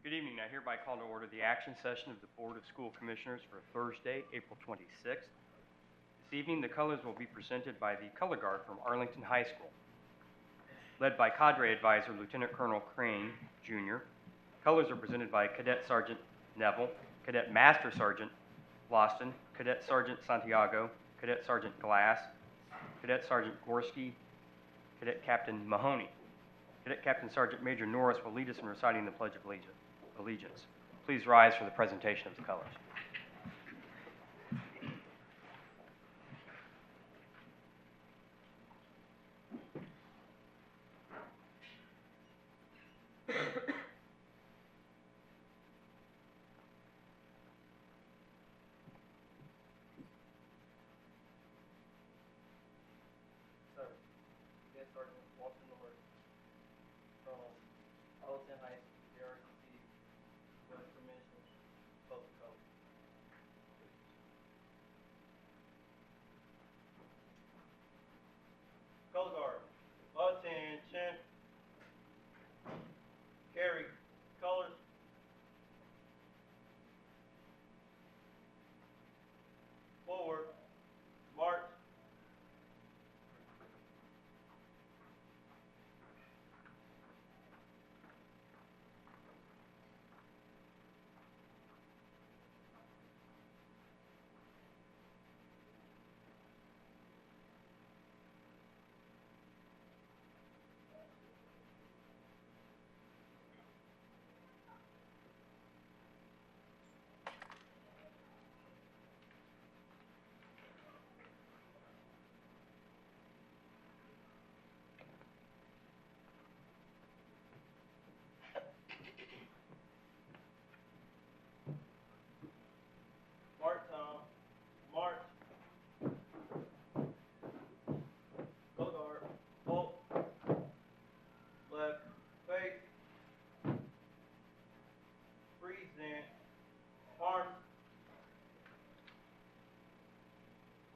Good evening. I hereby call to order the action session of the Board of School Commissioners for Thursday, April 26th. This evening, the colors will be presented by the Color Guard from Arlington High School, led by Cadre Advisor Lieutenant Colonel Crane, Jr. Colors are presented by Cadet Sergeant Neville, Cadet Master Sergeant Loston, Cadet Sergeant Santiago, Cadet Sergeant Glass, Cadet Sergeant Gorski, Cadet Captain Mahoney. Cadet Captain Sergeant Major Norris will lead us in reciting the Pledge of Allegiance. Please rise for the presentation of the colors. Color Guard, attention. Carry colors. Forward, march. March on, march. Color Guard, halt. Left, face. Freeze in, arms.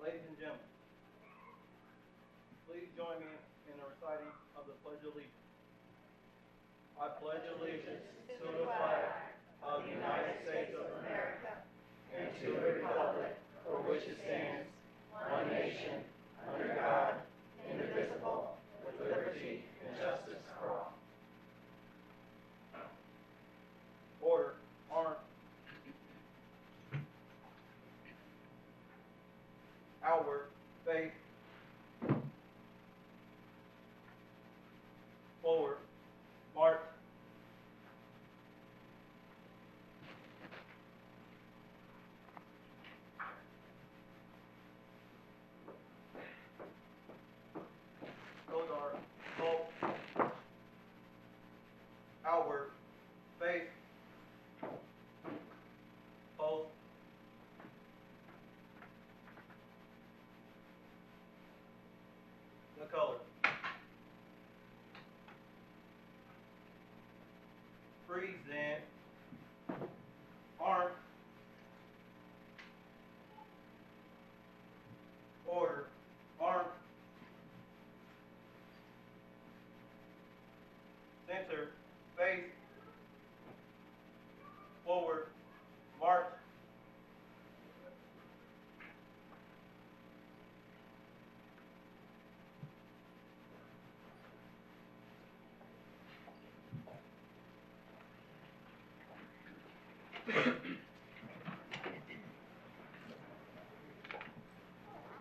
Ladies and gentlemen, please join me in the reciting of the Pledge of Allegiance. I pledge allegiance to the flag of the United States of America and to the republic for which it stands, one nation, under God, indivisible, with liberty and justice for all. Order, arm. Outward, face. Forward, march. Color Guard, halt. Outward, face. Hold. The color. Freeze in. Arm. Order. Arm. Center. Face. Forward. March.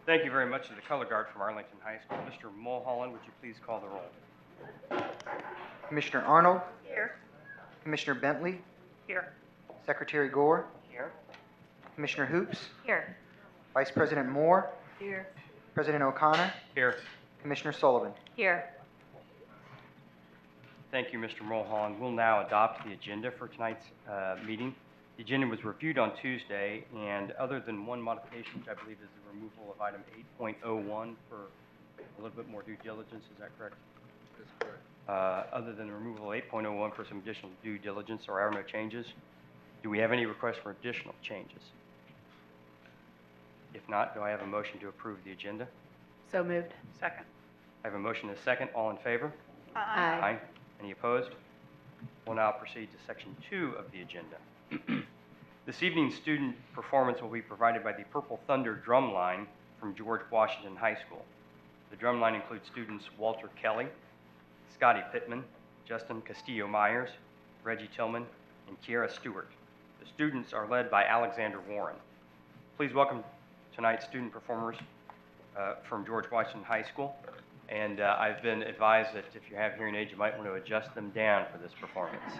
Thank you very much to the Color Guard from Arlington High School. Mr. Mulholland, would you please call the roll? Commissioner Arnold? Here. Commissioner Bentley? Here. Secretary Gore? Here. Commissioner Hoops? Here. Vice President Moore? Here. President O'Connor? Here. Commissioner Sullivan? Here. Thank you, Mr. Mulholland. We'll now adopt the agenda for tonight's meeting. The agenda was reviewed on Tuesday, and other than one modification, which I believe is the removal of item 8.01 for a little bit more due diligence, is that correct? That's correct. Other than the removal of 8.01 for some additional due diligence, there are no changes. Do we have any requests for additional changes? If not, do I have a motion to approve the agenda? So moved. Second. I have a motion and a second. All in favor? Aye. Any opposed? We'll now proceed to Section 2 of the agenda. This evening's student performance will be provided by the Purple Thunder Drum Line from George Washington High School. The drum line includes students Walter Kelly, Scotty Pittman, Justin Castillo-Myers, Reggie Tillman, and Kiara Stewart. The students are led by Alexander Warren. Please welcome tonight's student performers from George Washington High School. And I've been advised that if you have hearing aids, you might want to adjust them down for this performance.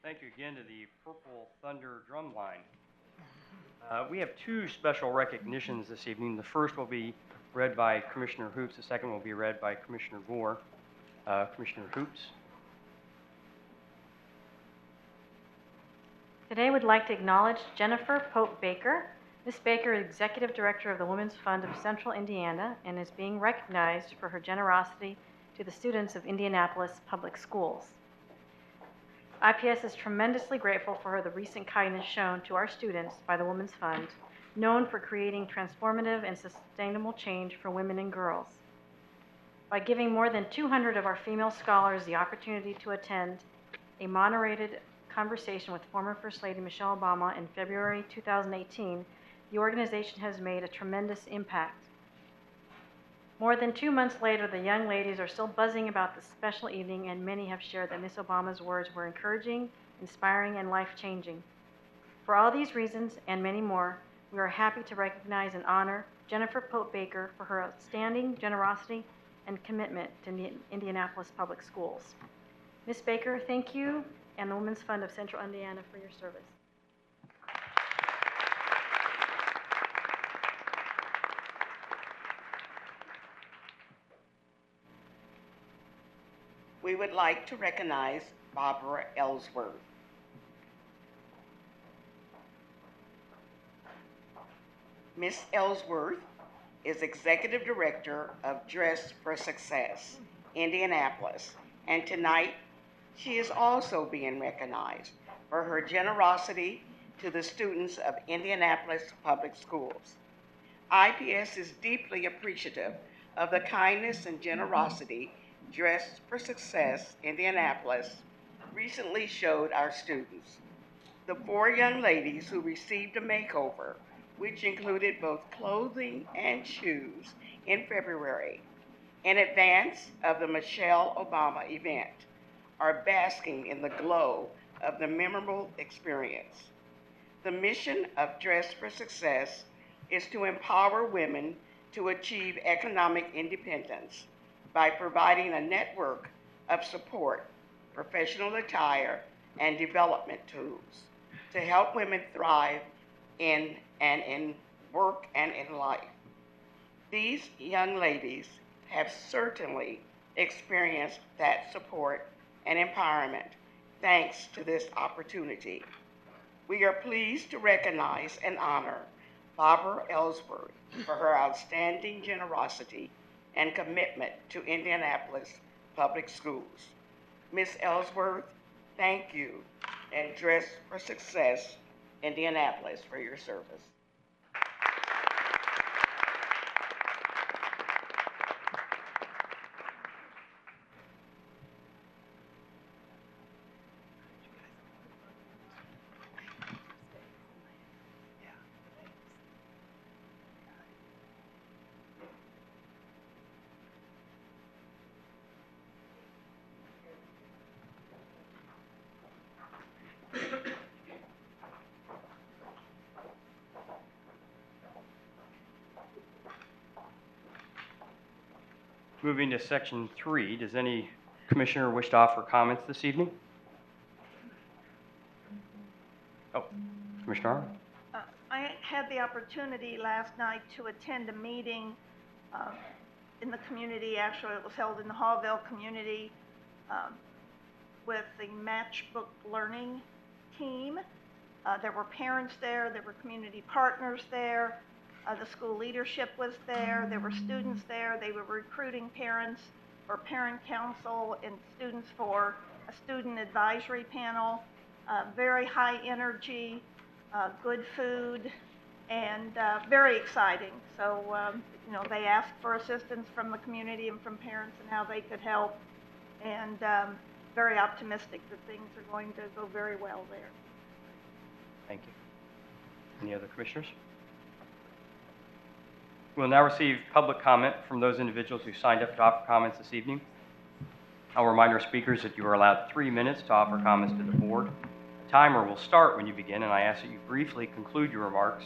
Thank you again to the Purple Thunder Drum Line. We have two special recognitions this evening. The first will be read by Commissioner Hoops. The second will be read by Commissioner Gore. Commissioner Hoops. Today we'd like to acknowledge Jennifer Pope Baker. Ms. Baker is Executive Director of the Women's Fund of Central Indiana and is being recognized for her generosity to the students of Indianapolis Public Schools. IPS is tremendously grateful for the recent kindness shown to our students by the Women's Fund, known for creating transformative and sustainable change for women and girls. By giving more than 200 of our female scholars the opportunity to attend a moderated conversation with former First Lady Michelle Obama in February 2018, the organization has made a tremendous impact. More than 2 months later, the young ladies are still buzzing about the special evening, and many have shared that Ms. Obama's words were encouraging, inspiring, and life-changing. For all these reasons and many more, we are happy to recognize and honor Jennifer Pope Baker for her outstanding generosity and commitment to Indianapolis Public Schools. Ms. Baker, thank you and the Women's Fund of Central Indiana for your service. We would like to recognize Barbara Ellsworth. Ms. Ellsworth is Executive Director of Dress for Success, Indianapolis, and tonight she is also being recognized for her generosity to the students of Indianapolis Public Schools. IPS is deeply appreciative of the kindness and generosity Dress for Success Indianapolis recently showed our students. The 4 young ladies who received a makeover, which included both clothing and shoes in February, in advance of the Michelle Obama event, are basking in the glow of the memorable experience. The mission of Dress for Success is to empower women to achieve economic independence by providing a network of support, professional attire, and development tools to help women thrive in work and in life. These young ladies have certainly experienced that support and empowerment thanks to this opportunity. We are pleased to recognize and honor Barbara Ellsworth for her outstanding generosity and commitment to Indianapolis Public Schools. Ms. Ellsworth, thank you, and Dress for Success Indianapolis for your service. Moving to section 3, does any commissioner wish to offer comments this evening? Oh, Commissioner Arnold. I had the opportunity last night to attend a meeting in the community. Actually, it was held in the Hallville community with the Matchbook Learning team. There were parents there, there were community partners there, the school leadership was there, there were students there. They were recruiting parents for parent council and students for a student advisory panel. Very high energy, good food, and very exciting. So, you know, they asked for assistance from the community and from parents and how they could help, and very optimistic that things are going to go very well there. Thank you. Any other commissioners? We'll now receive public comment from those individuals who signed up to offer comments this evening. I'll remind our speakers that you are allowed 3 minutes to offer comments to the board. The timer will start when you begin, and I ask that you briefly conclude your remarks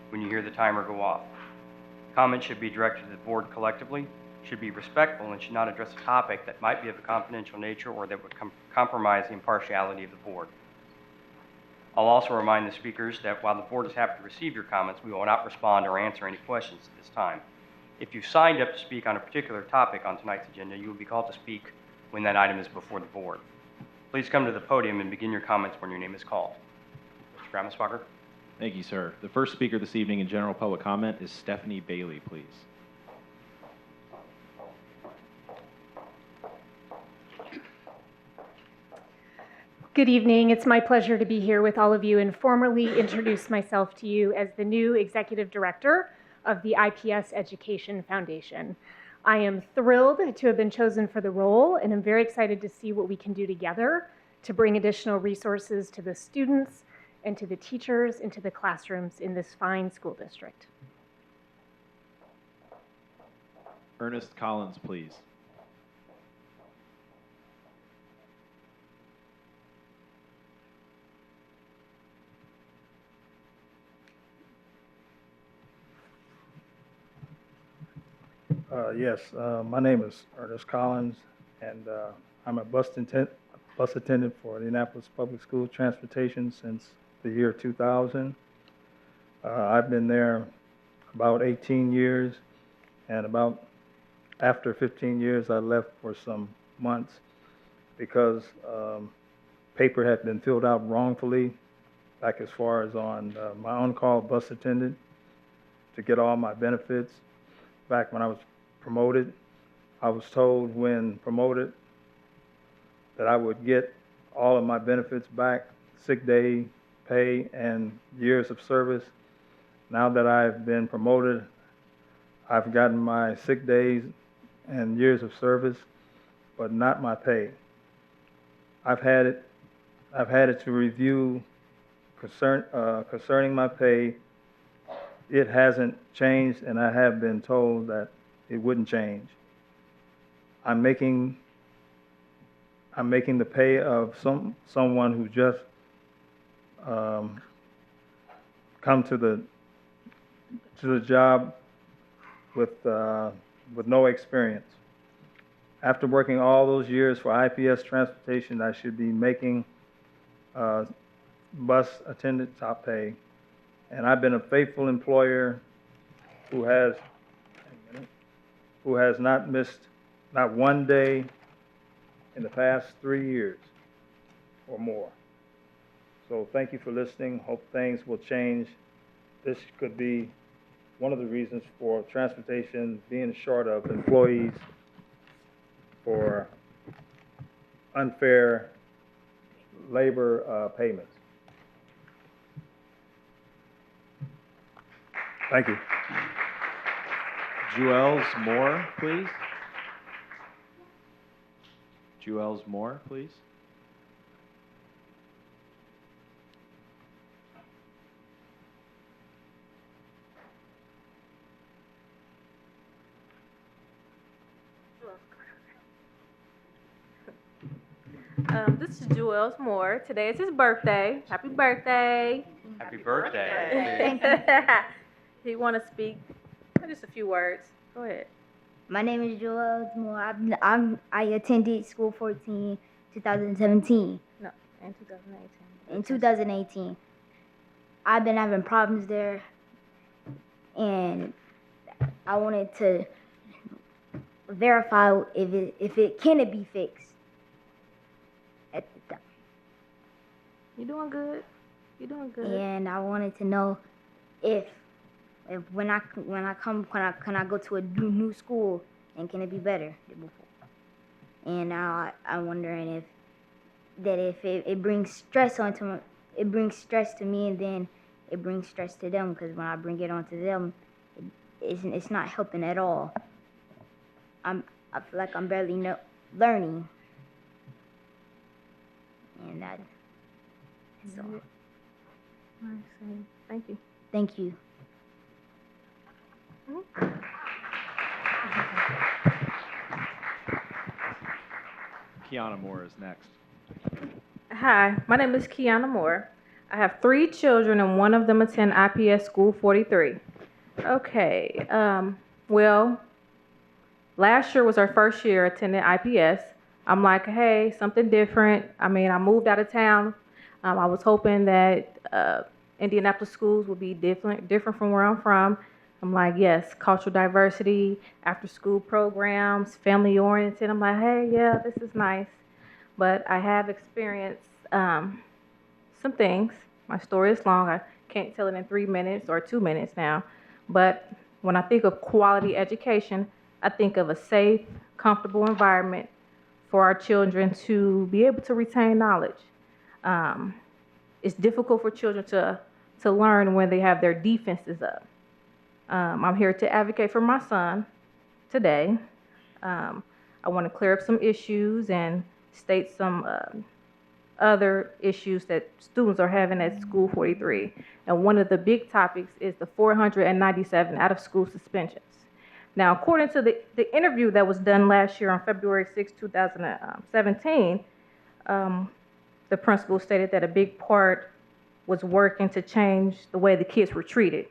when you hear the timer go off. Comments should be directed to the board collectively, should be respectful, and should not address a topic that might be of a confidential nature or that would compromise the impartiality of the board. I'll also remind the speakers that while the board is happy to receive your comments, we will not respond or answer any questions at this time. If you've signed up to speak on a particular topic on tonight's agenda, you will be called to speak when that item is before the board. Please come to the podium and begin your comments when your name is called. Mr. Grammisbacher. Thank you, sir. The first speaker this evening in general public comment is Stephanie Bailey, please. Good evening. It's my pleasure to be here with all of you and formally introduce myself to you as the new Executive Director of the IPS Education Foundation. I am thrilled to have been chosen for the role, and I'm very excited to see what we can do together to bring additional resources to the students and to the teachers and to the classrooms in this fine school district. Ernest Collins, please. Yes, my name is Ernest Collins, and I'm a bus attendant for Indianapolis Public School Transportation since the year 2000. I've been there about 18 years, and about after 15 years, I left for some months because paper had been filled out wrongfully, back as far as on my on-call bus attendant to get all my benefits. Back when I was promoted, I was told when promoted that I would get all of my benefits back, sick day pay and years of service. Now that I've been promoted, I've gotten my sick days and years of service, but not my pay. I've had it to review concerning my pay. It hasn't changed, and I have been told that it wouldn't change. I'm making the pay of someone who just come to the job with no experience. After working all those years for IPS transportation, I should be making bus attendant top pay. And I've been a faithful employer who has not missed not one day in the past 3 years or more. So thank you for listening. Hope things will change. This could be one of the reasons for transportation being short of employees for unfair labor payments. Thank you. Juels Moore, please. Juels Moore, please. This is Juels Moore. Today is his birthday. Happy birthday. Happy birthday. He want to speak just a few words. Go ahead. My name is Joel Moore. I attended school 2017. No, in 2018. In 2018. I've been having problems there, and I wanted to verify if it can be fixed. At the time. You doing good? You doing good? And I wanted to know if when I come, can I go to a new school, and can it be better than before? And now I'm wondering if it brings stress it brings stress to me, and then it brings stress to them, because when I bring it onto them, it's not helping at all. I feel like I'm barely learning, and that's all. Thank you. Thank you. Kiana Moore is next. Hi, my name is Kiana Moore. I have 3 children, and one of them attend IPS School 43. Okay, well, last year was our first year attending IPS. I'm like, hey, something different. I mean, I moved out of town. I was hoping that Indianapolis schools would be different from where I'm from. I'm like, yes, cultural diversity, after-school programs, family-oriented. I'm like, hey, yeah, this is nice. But I have experienced some things. My story is long. I can't tell it in 3 minutes or 2 minutes now. But when I think of quality education, I think of a safe, comfortable environment for our children to be able to retain knowledge. It's difficult for children to learn when they have their defenses up. I'm here to advocate for my son today. I want to clear up some issues and state some other issues that students are having at School 43. And one of the big topics is the 497 out-of-school suspensions. Now, according to the interview that was done last year on February 6, 2017, the principal stated that a big part was working to change the way the kids were treated,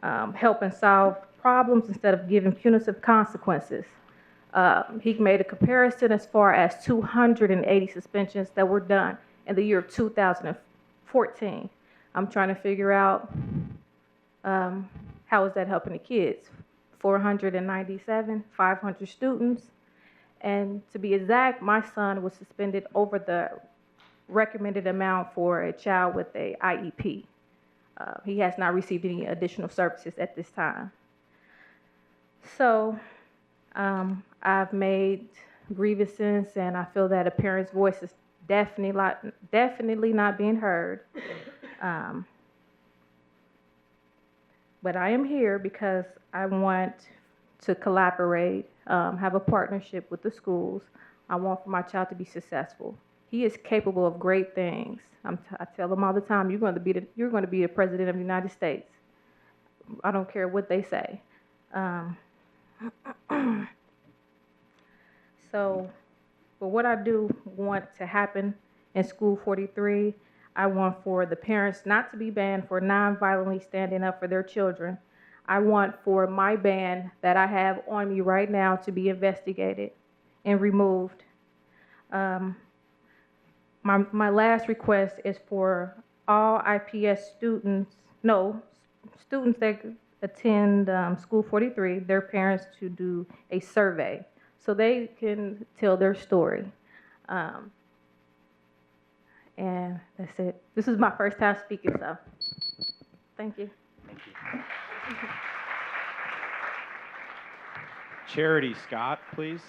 helping solve problems instead of giving punitive consequences. He made a comparison as far as 280 suspensions that were done in the year of 2014. I'm trying to figure out how is that helping the kids? 497, 500 students. And to be exact, my son was suspended over the recommended amount for a child with a IEP. He has not received any additional services at this time. So I've made grievances, and I feel that a parent's voice is definitely not being heard. But I am here because I want to collaborate, have a partnership with the schools. I want for my child to be successful. He is capable of great things. I tell him all the time, you're going to be the president of the United States. I don't care what they say. So, but what I do want to happen in School 43, I want for the parents not to be banned for non-violently standing up for their children. I want for my ban that I have on me right now to be investigated and removed. My last request is for all IPS students that attend School 43, their parents to do a survey so they can tell their story. And that's it. This is my first time speaking, so thank you. Thank you. Charity Scott, please.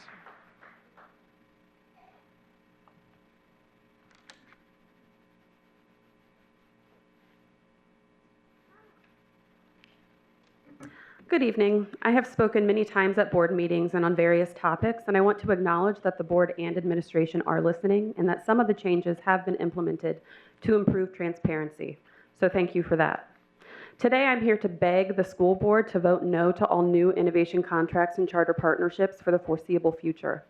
Good evening. I have spoken many times at board meetings and on various topics, and I want to acknowledge that the board and administration are listening and that some of the changes have been implemented to improve transparency. So thank you for that. Today, I'm here to beg the school board to vote no to all new innovation contracts and charter partnerships for the foreseeable future.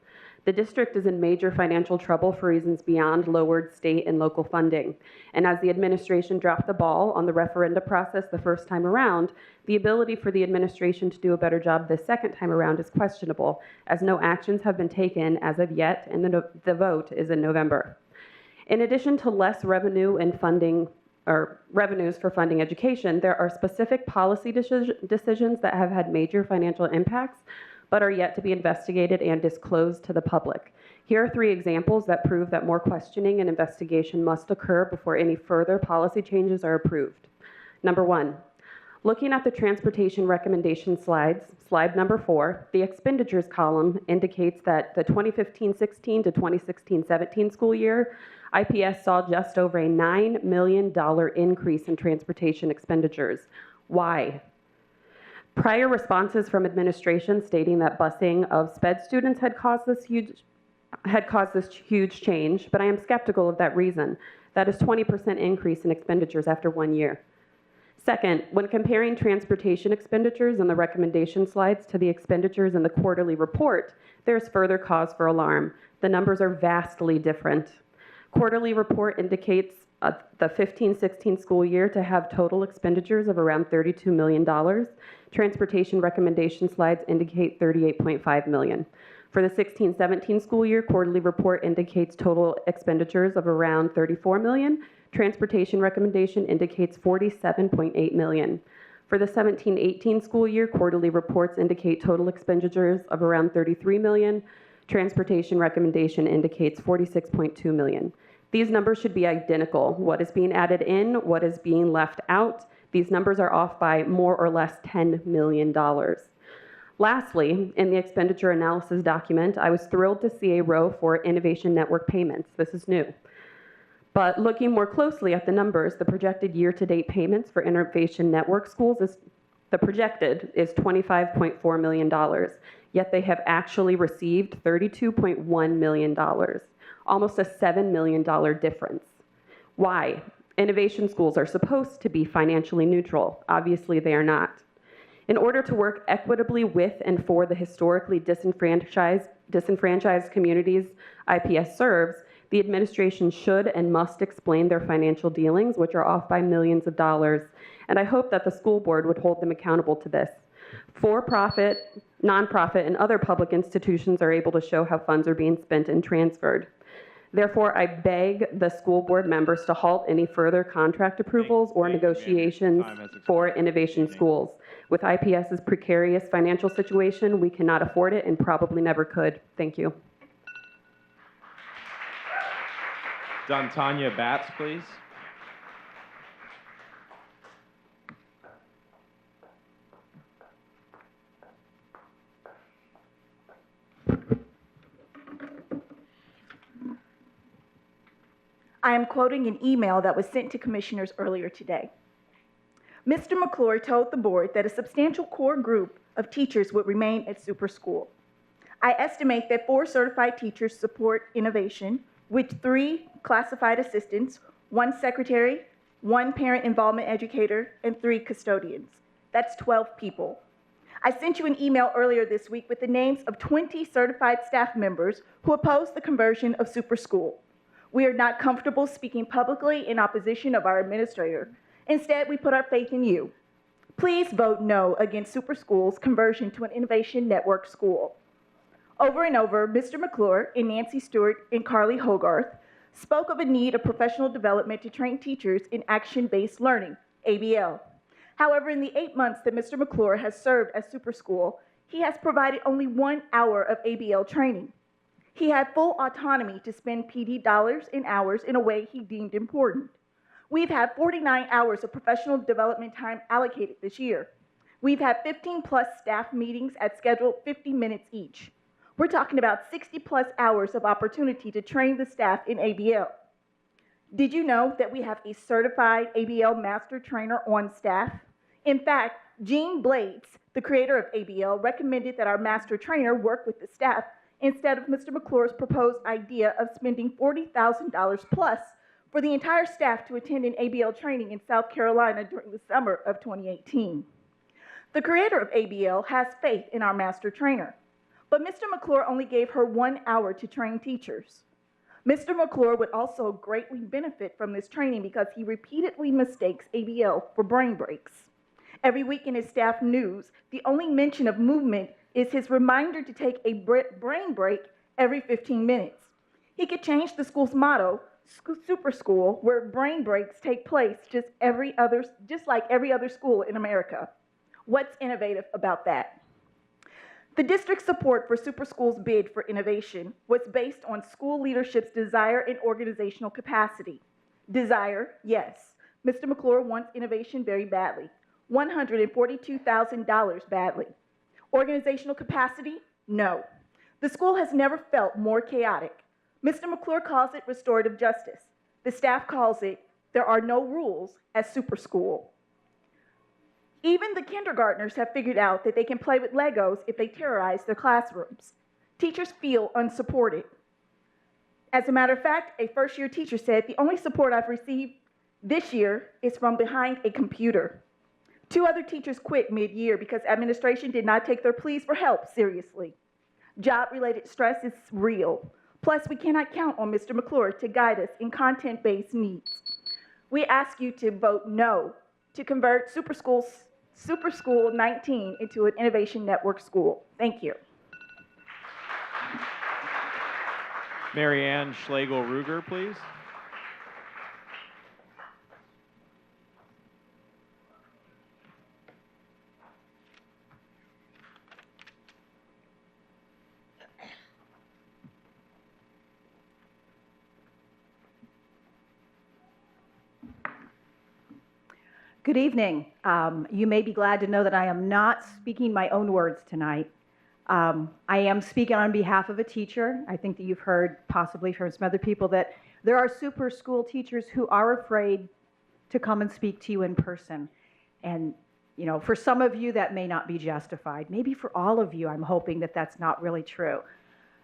The district is in major financial trouble for reasons beyond lowered state and local funding. And as the administration dropped the ball on the referenda process the first time around, the ability for the administration to do a better job this second time around is questionable, as no actions have been taken as of yet, and the vote is in November. In addition to less revenue and funding, or revenues for funding education, there are specific policy decisions that have had major financial impacts, but are yet to be investigated and disclosed to the public. Here are 3 examples that prove that more questioning and investigation must occur before any further policy changes are approved. Number 1, looking at the transportation recommendation slides, slide number 4, the expenditures column indicates that the 2015-16 to 2016-17 school year, IPS saw just over a $9 million increase in transportation expenditures. Why? Prior responses from administration stating that busing of SPED students had caused this huge change, but I am skeptical of that reason. That is 20% increase in expenditures after 1 year. Second, when comparing transportation expenditures in the recommendation slides to the expenditures in the quarterly report, there's further cause for alarm. The numbers are vastly different. Quarterly report indicates the 15-16 school year to have total expenditures of around $32 million. Transportation recommendation slides indicate $38.5 million. For the 16-17 school year, quarterly report indicates total expenditures of around $34 million. Transportation recommendation indicates $47.8 million. For the 17-18 school year, quarterly reports indicate total expenditures of around $33 million. Transportation recommendation indicates $46.2 million. These numbers should be identical. What is being added in, what is being left out. These numbers are off by more or less $10 million. Lastly, in the expenditure analysis document, I was thrilled to see a row for innovation network payments. This is new. But looking more closely at the numbers, the projected year-to-date payments for innovation network schools is $25.4 million, yet they have actually received $32.1 million. almost a $7 million difference. Why? Innovation schools are supposed to be financially neutral. Obviously, they are not. In order to work equitably with and for the historically disenfranchised communities IPS serves, the administration should and must explain their financial dealings, which are off by millions of dollars, and I hope that the school board would hold them accountable to this. For-profit, nonprofit, and other public institutions are able to show how funds are being spent and transferred. Therefore, I beg the school board members to halt any further contract approvals or negotiations for innovation schools. With IPS's precarious financial situation, we cannot afford it and probably never could. Thank you. Tanya Batts, please. I am quoting an email that was sent to commissioners earlier today. Mr. McClure told the board that a substantial core group of teachers would remain at Super School. I estimate that 4 certified teachers support innovation, with 3 classified assistants, 1 secretary, 1 parent involvement educator, and 3 custodians. That's 12 people. I sent you an email earlier this week with the names of 20 certified staff members who oppose the conversion of Super School. We are not comfortable speaking publicly in opposition of our administrator. Instead, we put our faith in you. Please vote no against Super School's conversion to an innovation network school. Over and over, Mr. McClure and Nancy Stewart and Carly Hogarth spoke of a need of professional development to train teachers in action-based learning, ABL. However, in the 8 months that Mr. McClure has served as Super School, he has provided only 1 hour of ABL training. He had full autonomy to spend PD dollars and hours in a way he deemed important. We've had 49 hours of professional development time allocated this year. We've had 15+ staff meetings at scheduled 50 minutes each. We're talking about 60+ hours of opportunity to train the staff in ABL. Did you know that we have a certified ABL master trainer on staff? In fact, Jean Blades, the creator of ABL, recommended that our master trainer work with the staff instead of Mr. McClure's proposed idea of spending $40,000 plus for the entire staff to attend an ABL training in South Carolina during the summer of 2018. The creator of ABL has faith in our master trainer, but Mr. McClure only gave her 1 hour to train teachers. Mr. McClure would also greatly benefit from this training because he repeatedly mistakes ABL for brain breaks. Every week in his staff news, the only mention of movement is his reminder to take a brain break every 15 minutes. He could change the school's motto, Super School, where brain breaks take place just like every other school in America. What's innovative about that? The district's support for Super School's bid for innovation was based on school leadership's desire and organizational capacity. Desire, yes. Mr. McClure wants innovation very badly. $142,000 badly. Organizational capacity? No. The school has never felt more chaotic. Mr. McClure calls it restorative justice. The staff calls it, there are no rules at Super School. Even the kindergartners have figured out that they can play with Legos if they terrorize their classrooms. Teachers feel unsupported. As a matter of fact, a first-year teacher said, the only support I've received this year is from behind a computer. 2 other teachers quit mid-year because administration did not take their pleas for help seriously. Job-related stress is real. Plus, we cannot count on Mr. McClure to guide us in content-based needs. We ask you to vote no to convert Super School 19 into an innovation network school. Thank you. Marianne Schlegel-Ruger, please. Good evening. You may be glad to know that I am not speaking my own words tonight. I am speaking on behalf of a teacher. I think that you've heard possibly from some other people that there are Super School teachers who are afraid to come and speak to you in person. And, you know, for some of you that may not be justified. Maybe for all of you, I'm hoping that that's not really true.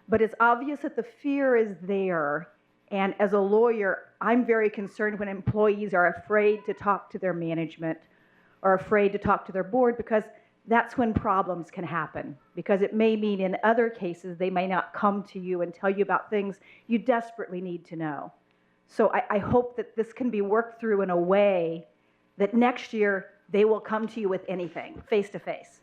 But it's obvious that the fear is there And as a lawyer, I'm very concerned when employees are afraid to talk to their management or afraid to talk to their board, because that's when problems can happen. Because it may mean in other cases they may not come to you and tell you about things you desperately need to know. So I hope that this can be worked through in a way that next year they will come to you with anything, face to face.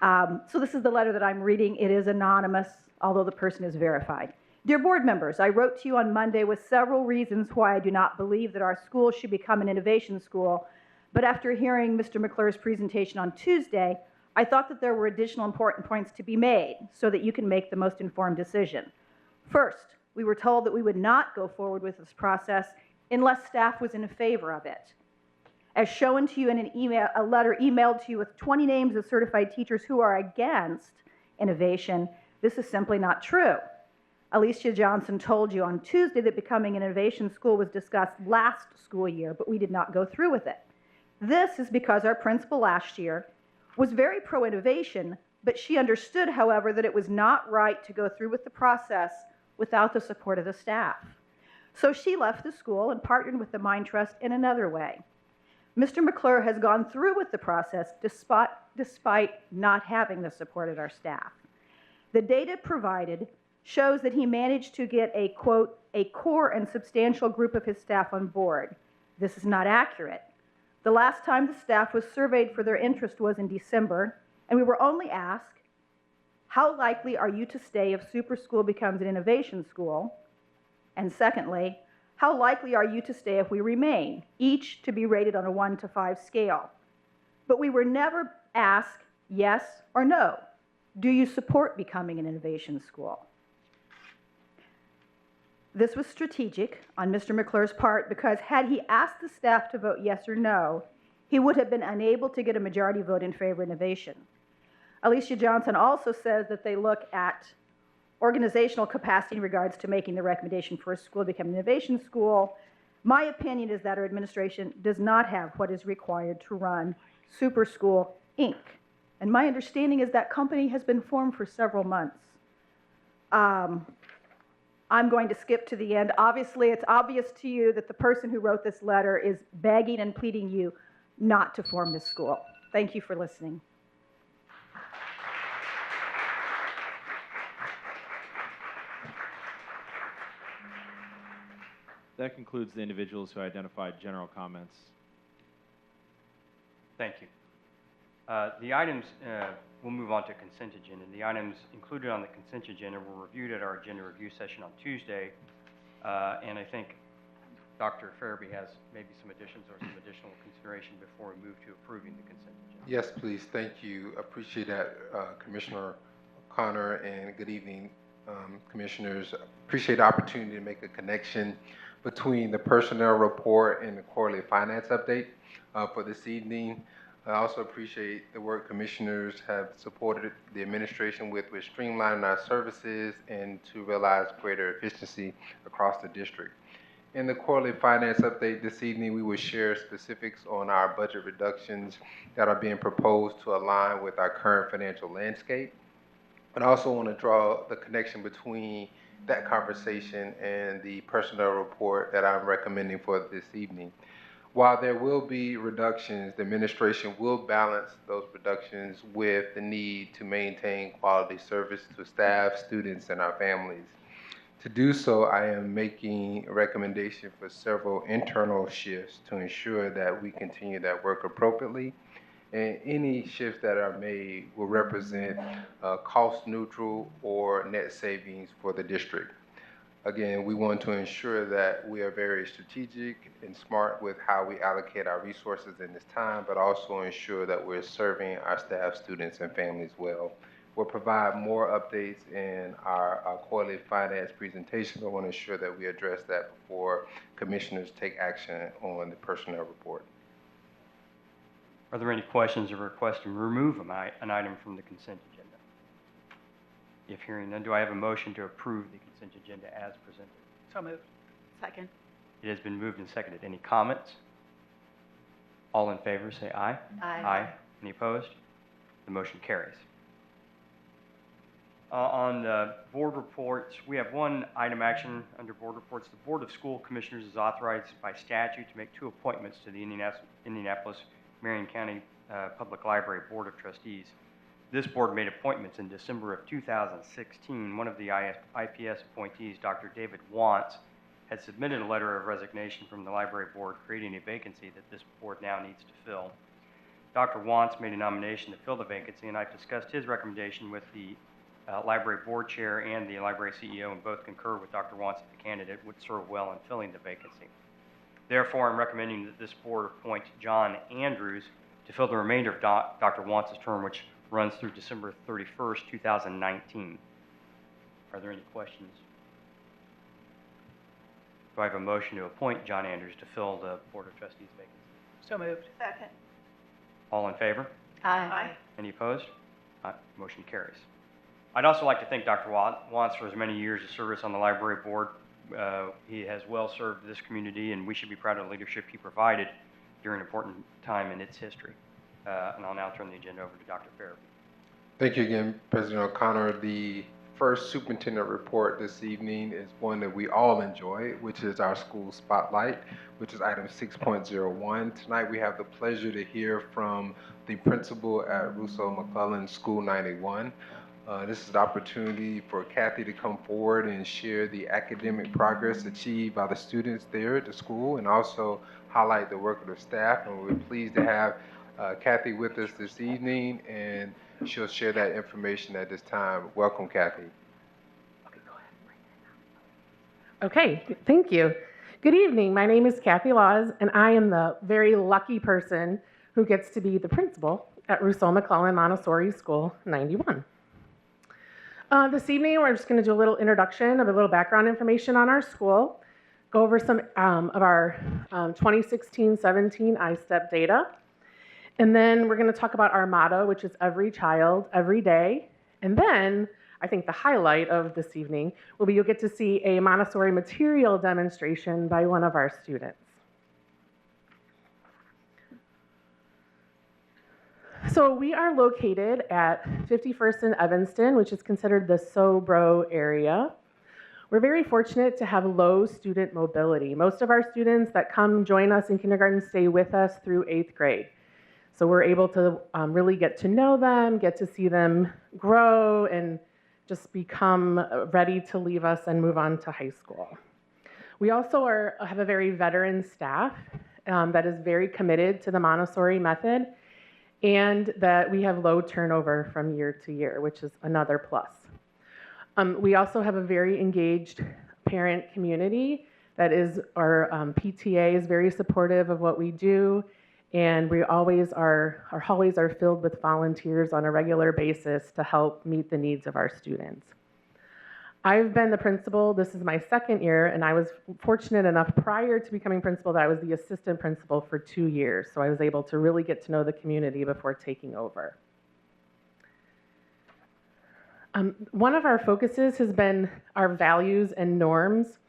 So this is the letter that I'm reading. It is anonymous, although the person is verified. Dear board members, I wrote to you on Monday with several reasons why I do not believe that our school should become an innovation school, but after hearing Mr. McClure's presentation on Tuesday, I thought that there were additional important points to be made so that you can make the most informed decision. First, we were told that we would not go forward with this process unless staff was in favor of it. As shown to you in a letter emailed to you with 20 names of certified teachers who are against innovation, this is simply not true. Alicia Johnson told you on Tuesday that becoming an innovation school was discussed last school year, but we did not go through with it. This is because our principal last year was very pro-innovation, but she understood, however, that it was not right to go through with the process without the support of the staff. So she left the school and partnered with the Mind Trust in another way. Mr. McClure has gone through with the process despite not having the support of our staff. The data provided shows that he managed to get a, quote, a core and substantial group of his staff on board. This is not accurate. The last time the staff was surveyed for their interest was in December, and we were only asked, how likely are you to stay if Super School becomes an innovation school? And secondly, how likely are you to stay if we remain, each to be rated on a 1 to 5 scale? But we were never asked yes or no. Do you support becoming an innovation school? This was strategic on Mr. McClure's part, because had he asked the staff to vote yes or no, he would have been unable to get a majority vote in favor of innovation. Alicia Johnson also says that they look at organizational capacity in regards to making the recommendation for a school to become an innovation school. My opinion is that our administration does not have what is required to run Super School, Inc. And my understanding is that company has been formed for several months. I'm going to skip to the end. Obviously, it's obvious to you that the person who wrote this letter is begging and pleading you not to form this school. Thank you for listening. That concludes the individuals who identified general comments. Thank you. The items, we'll move on to consent agenda. The items included on the consent agenda were reviewed at our agenda review session on Tuesday, and I think Dr. Farabee has maybe some additions or some additional consideration before we move to approving the consent agenda. Yes, please. Thank you. Appreciate that, Commissioner O'Connor, and good evening, Commissioners. Appreciate the opportunity to make a connection between the personnel report and the quarterly finance update for this evening. I also appreciate the work Commissioners have supported the administration with streamlining our services and to realize greater efficiency across the district. In the quarterly finance update this evening, we will share specifics on our budget reductions that are being proposed to align with our current financial landscape. And I also want to draw the connection between that conversation and the personnel report that I'm recommending for this evening. While there will be reductions, the administration will balance those reductions with the need to maintain quality service to staff, students, and our families. To do so, I am making a recommendation for several internal shifts to ensure that we continue that work appropriately. And any shifts that are made will represent cost neutral or net savings for the district. Again, we want to ensure that we are very strategic and smart with how we allocate our resources in this time, but also ensure that we're serving our staff, students, and families well. We'll provide more updates in our quarterly finance presentation. I want to ensure that we address that before Commissioners take action on the personnel report. Are there any questions or requests to remove an item from the consent agenda? If hearing none, do I have a motion to approve the consent agenda as presented? So moved. Second. It has been moved and seconded. Any comments? All in favor, say aye. Aye. Aye. Any opposed? The motion carries. On the board reports, we have one item action under board reports. The Board of School Commissioners is authorized by statute to make 2 appointments to the Indianapolis Marion County Public Library Board of Trustees. This board made appointments in December of 2016. One of the IPS appointees, Dr. David Wantz, had submitted a letter of resignation from the library board, creating a vacancy that this board now needs to fill. Dr. Wantz made a nomination to fill the vacancy, and I've discussed his recommendation with the library board chair and the library CEO, and both concur with Dr. Wantz that the candidate would serve well in filling the vacancy. Therefore, I'm recommending that this board appoint John Andrews to fill the remainder of Dr. Wantz's term, which runs through December 31st, 2019. Are there any questions? Do I have a motion to appoint John Andrews to fill the Board of Trustees vacancy? So moved. Second. All in favor? Aye. Any opposed? Motion carries. I'd also like to thank Dr. Wantz for his many years of service on the library board. He has well served this community, and we should be proud of the leadership he provided during an important time in its history. And I'll now turn the agenda over to Dr. Farabee. Thank you again, President O'Connor. The first superintendent report this evening is one that we all enjoy, which is our school spotlight, which is item 6.01. Tonight we have the pleasure to hear from the principal at Russo McClellan School 91. This is an opportunity for Kathy to come forward and share the academic progress achieved by the students there at the school, and also highlight the work of the staff. And we're pleased to have Kathy with us this evening, and she'll share that information at this time. Welcome, Kathy. Okay, thank you. Good evening. My name is Kathy Laws, and I am the very lucky person who gets to be the principal at Russo McClellan Montessori School 91. This evening, we're just going to do a little introduction of a little background information on our school, go over some of our 2016-17 ISTEP data, and then we're going to talk about our motto, which is every child, every day. And then I think the highlight of this evening will be you'll get to see a Montessori material demonstration by one of our students. So we are located at 51st and Evanston, which is considered the Sobro area. We're very fortunate to have low student mobility. Most of our students that come join us in kindergarten stay with us through 8th grade. So we're able to really get to know them, get to see them grow, and just become ready to leave us and move on to high school. We also have a very veteran staff that is very committed to the Montessori method, and that we have low turnover from year to year, which is another plus. We also have a very engaged parent community that is, our PTA is very supportive of what we do, and we always are, our hallways are filled with volunteers on a regular basis to help meet the needs of our students. I've been the principal, this is my 2nd year, and I was fortunate enough prior to becoming principal that I was the assistant principal for 2 years, so I was able to really get to know the community before taking over. One of our focuses has been our values and norms.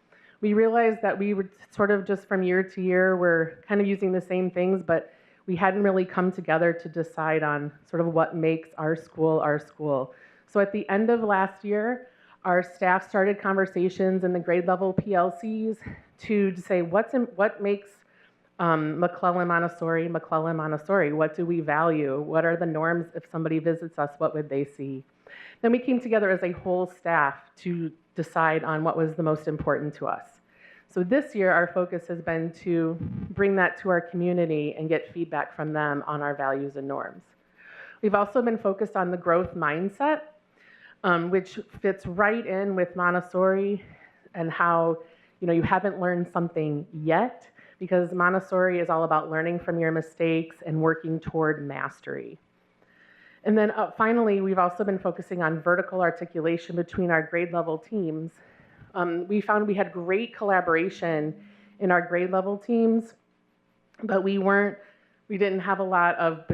We realized that we were sort of just from year to year, we're kind of using the same things, but we hadn't really come together to decide on sort of what makes our school our school. So at the end of last year, our staff started conversations in the grade level PLCs to say what makes McClellan Montessori, McClellan Montessori. What do we value? What are the norms? If somebody visits us, what would they see? Then we came together as a whole staff to decide on what was the most important to us. So this year, our focus has been to bring that to our community and get feedback from them on our values and norms. We've also been focused on the growth mindset, which fits right in with Montessori and how, you haven't learned something yet, because Montessori is all about learning from your mistakes and working toward mastery. And then finally, we've also been focusing on vertical articulation between our grade level teams. We found we had great collaboration in our grade level teams, but we didn't have a lot of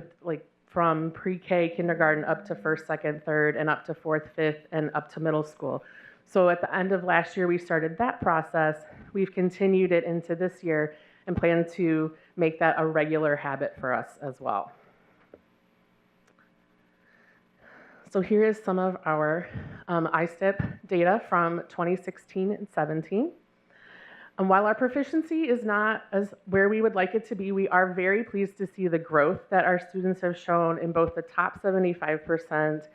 from pre-K, kindergarten, up to 1st, 2nd, 3rd, and up to 4th, 5th, and up to middle school. So at the end of last year, we started that process. We've continued it into this year and plan to make that a regular habit for us as well. So here is some of our ISTEP data from 2016 and 17. And while our proficiency is not as where we would like it to be, we are very pleased to see the growth that our students have shown in both the top 75%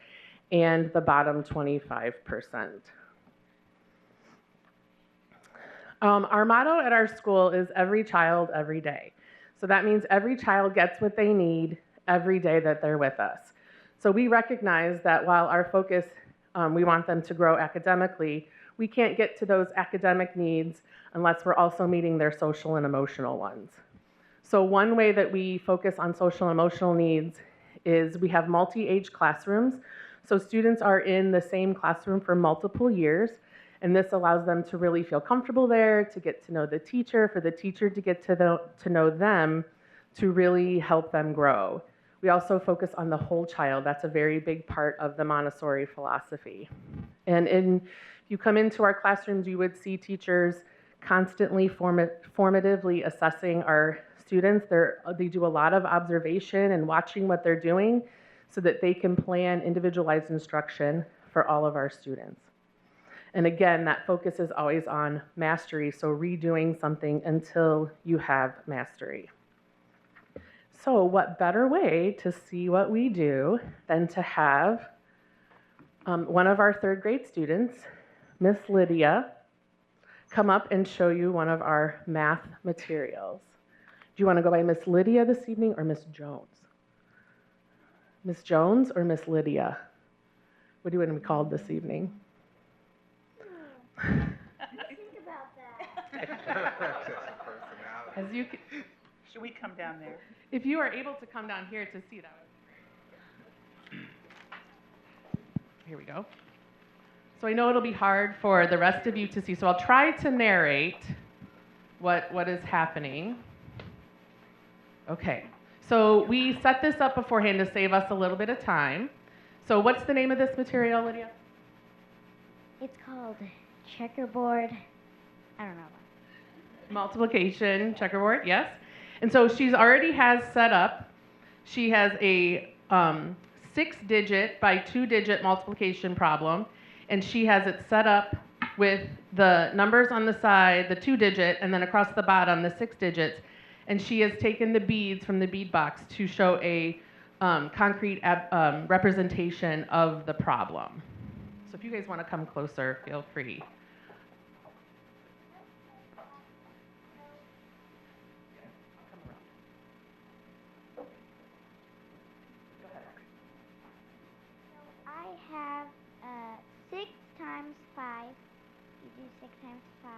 and the bottom 25%. Our motto at our school is every child, every day. So that means every child gets what they need every day that they're with us. So we recognize that while our focus, we want them to grow academically, we can't get to those academic needs unless we're also meeting their social and emotional ones. So one way that we focus on social and emotional needs is we have multi-age classrooms. So students are in the same classroom for multiple years, and this allows them to really feel comfortable there, to get to know the teacher, for the teacher to get to know them, to really help them grow. We also focus on the whole child. That's a very big part of the Montessori philosophy. And if you come into our classrooms, you would see teachers constantly formatively assessing our students. They do a lot of observation and watching what they're doing so that they can plan individualized instruction for all of our students. And again, that focus is always on mastery, so redoing something until you have mastery. So what better way to see what we do than to have one of our third grade students, Miss Lydia, come up and show you one of our math materials. Do you want to go by Miss Lydia this evening or Miss Jones? Miss Jones or Miss Lydia? What do you want to be called this evening? Think about that. As you Should we come down there? If you are able to come down here to see, that would be great. Here we go. So I know it'll be hard for the rest of you to see, so I'll try to narrate what is happening. Okay, so we set this up beforehand to save us a little bit of time. So what's the name of this material, Lydia? It's called checkerboard. I don't know. Multiplication checkerboard, yes. And so she's already has set up, she has a 6-digit by 2-digit multiplication problem, and she has it set up with the numbers on the side, the 2-digit, and then across the bottom, the 6 digits. And she has taken the beads from the bead box to show a concrete representation of the problem. So if you guys want to come closer, feel free. I have 6 times 5. You do 6 times 5.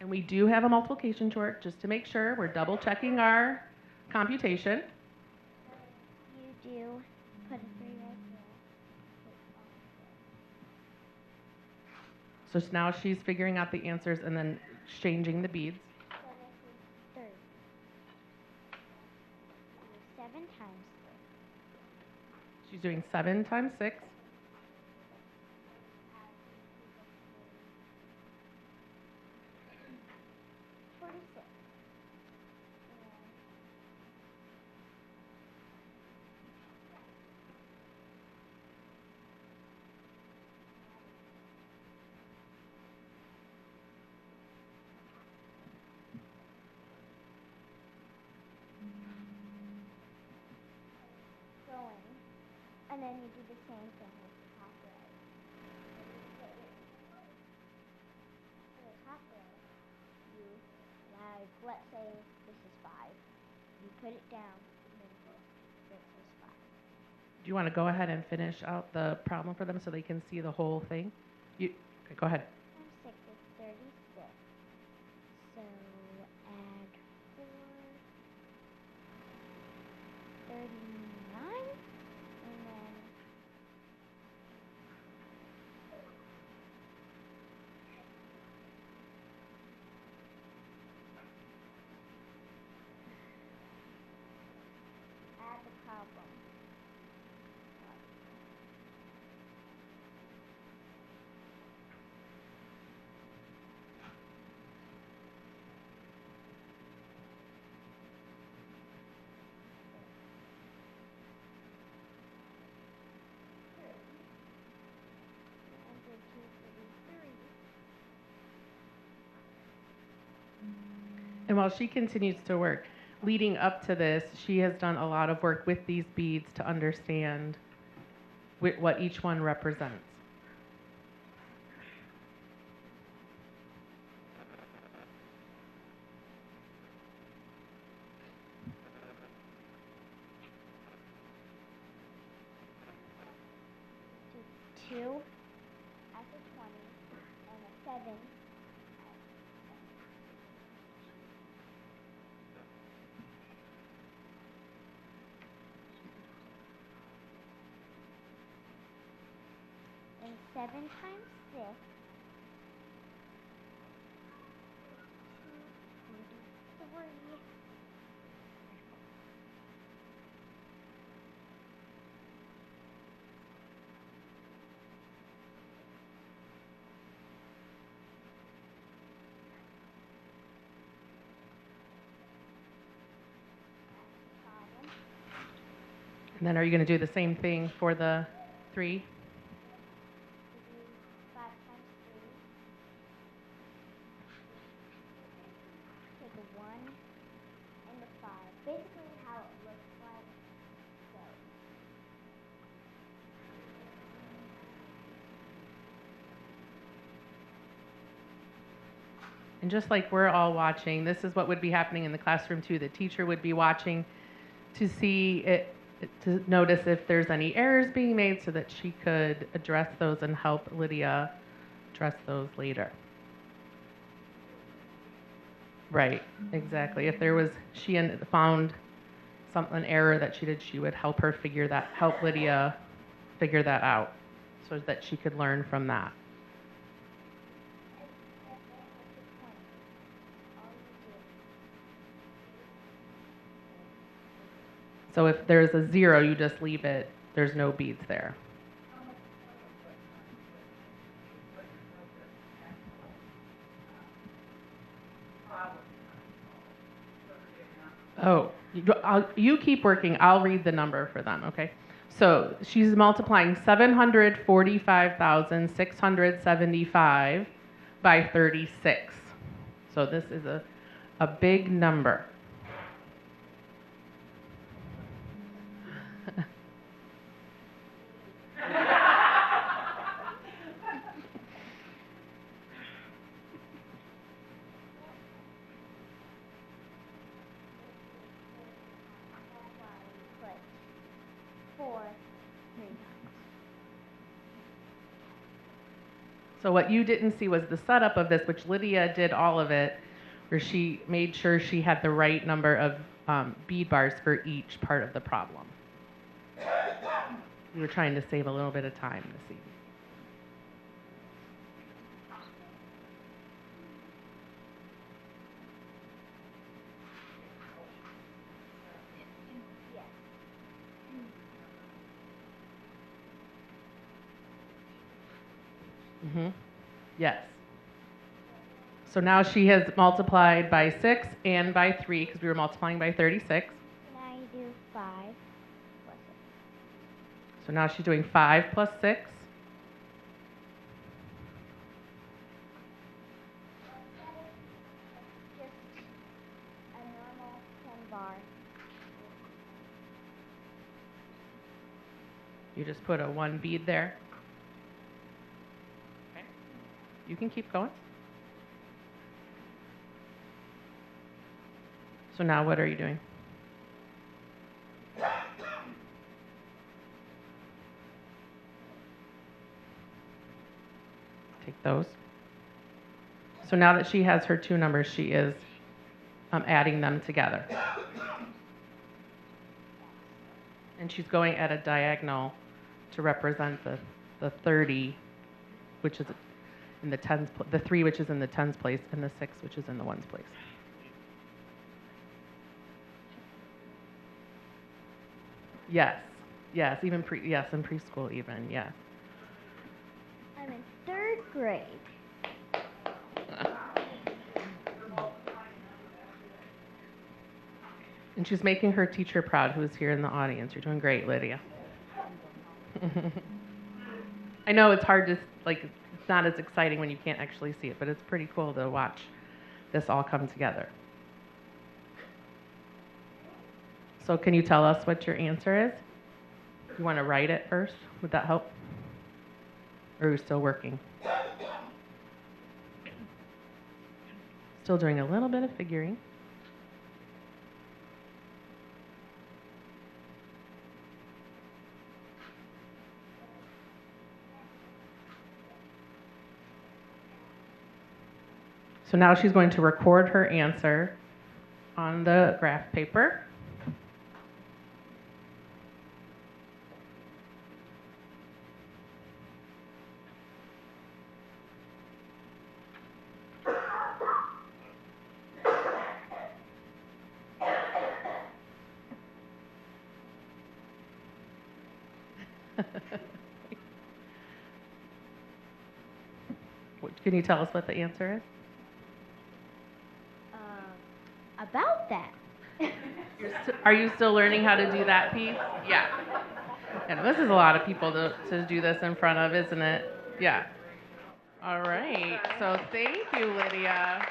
And we do have a multiplication chart just to make sure we're double checking our computation. You do put a 3 right there. So now she's figuring out the answers and then changing the beads. So this is 30. 7 times 3. She's doing 7 times 6. And then you do the same thing with the top row. For the top row, you, like, let's say this is 5. You put it down, and then this is 5. Do you want to go ahead and finish out the problem for them so they can see the whole thing? Okay, go ahead. Times 6 is 36. So add 4, 39. And then add the problem. And while she continues to work, leading up to this, she has done a lot of work with these beads to understand what each one represents. Two at the 20 and a 7. And 7 times 6. 3. And then are you going to do the same thing for the 3? 5 times 3. Take a 1 and a 5. Basically how it looks like. So. And just like we're all watching, this is what would be happening in the classroom too. The teacher would be watching to see it, to notice if there's any errors being made so that she could address those and help Lydia address those later. Right, exactly. If there was, she found an error that she did, she would help Lydia figure that out so that she could learn from that. So if there's a 0, you just leave it. There's no beads there. Oh, you keep working. I'll read the number for them, okay? So she's multiplying 745,675 by 36. So this is a big number. So what you didn't see was the setup of this, which Lydia did all of it, where she made sure she had the right number of bead bars for each part of the problem. We were trying to save a little bit of time this evening. Mm-hmm. Yes. So now she has multiplied by 6 and by 3 because we were multiplying by 36. Now you do 5 plus 6. So now she's doing 5 plus 6. Just a normal 10 bar. You just put a 1 bead there. Okay. You can keep going. So now what are you doing? Take those. So now that she has her 2 numbers, she is adding them together. And she's going at a diagonal to represent the 30, which is in the tens, the 3 which is in the tens place, and the 6 which is in the ones place. Yes, yes, even yes, in preschool even, yes. I'm in 3rd grade. And she's making her teacher proud, who is here in the audience. You're doing great, Lydia. I know it's hard to, like, it's not as exciting when you can't actually see it, but it's pretty cool to watch this all come together. So can you tell us what your answer is? You want to write it first? Would that help? Or are you still working? Still doing a little bit of figuring. So now she's going to record her answer on the graph paper. Can you tell us what the answer is? About that. Are you still learning how to do that piece? Yeah. And this is a lot of people to do this in front of, isn't it? Yeah. All right. So thank you, Lydia.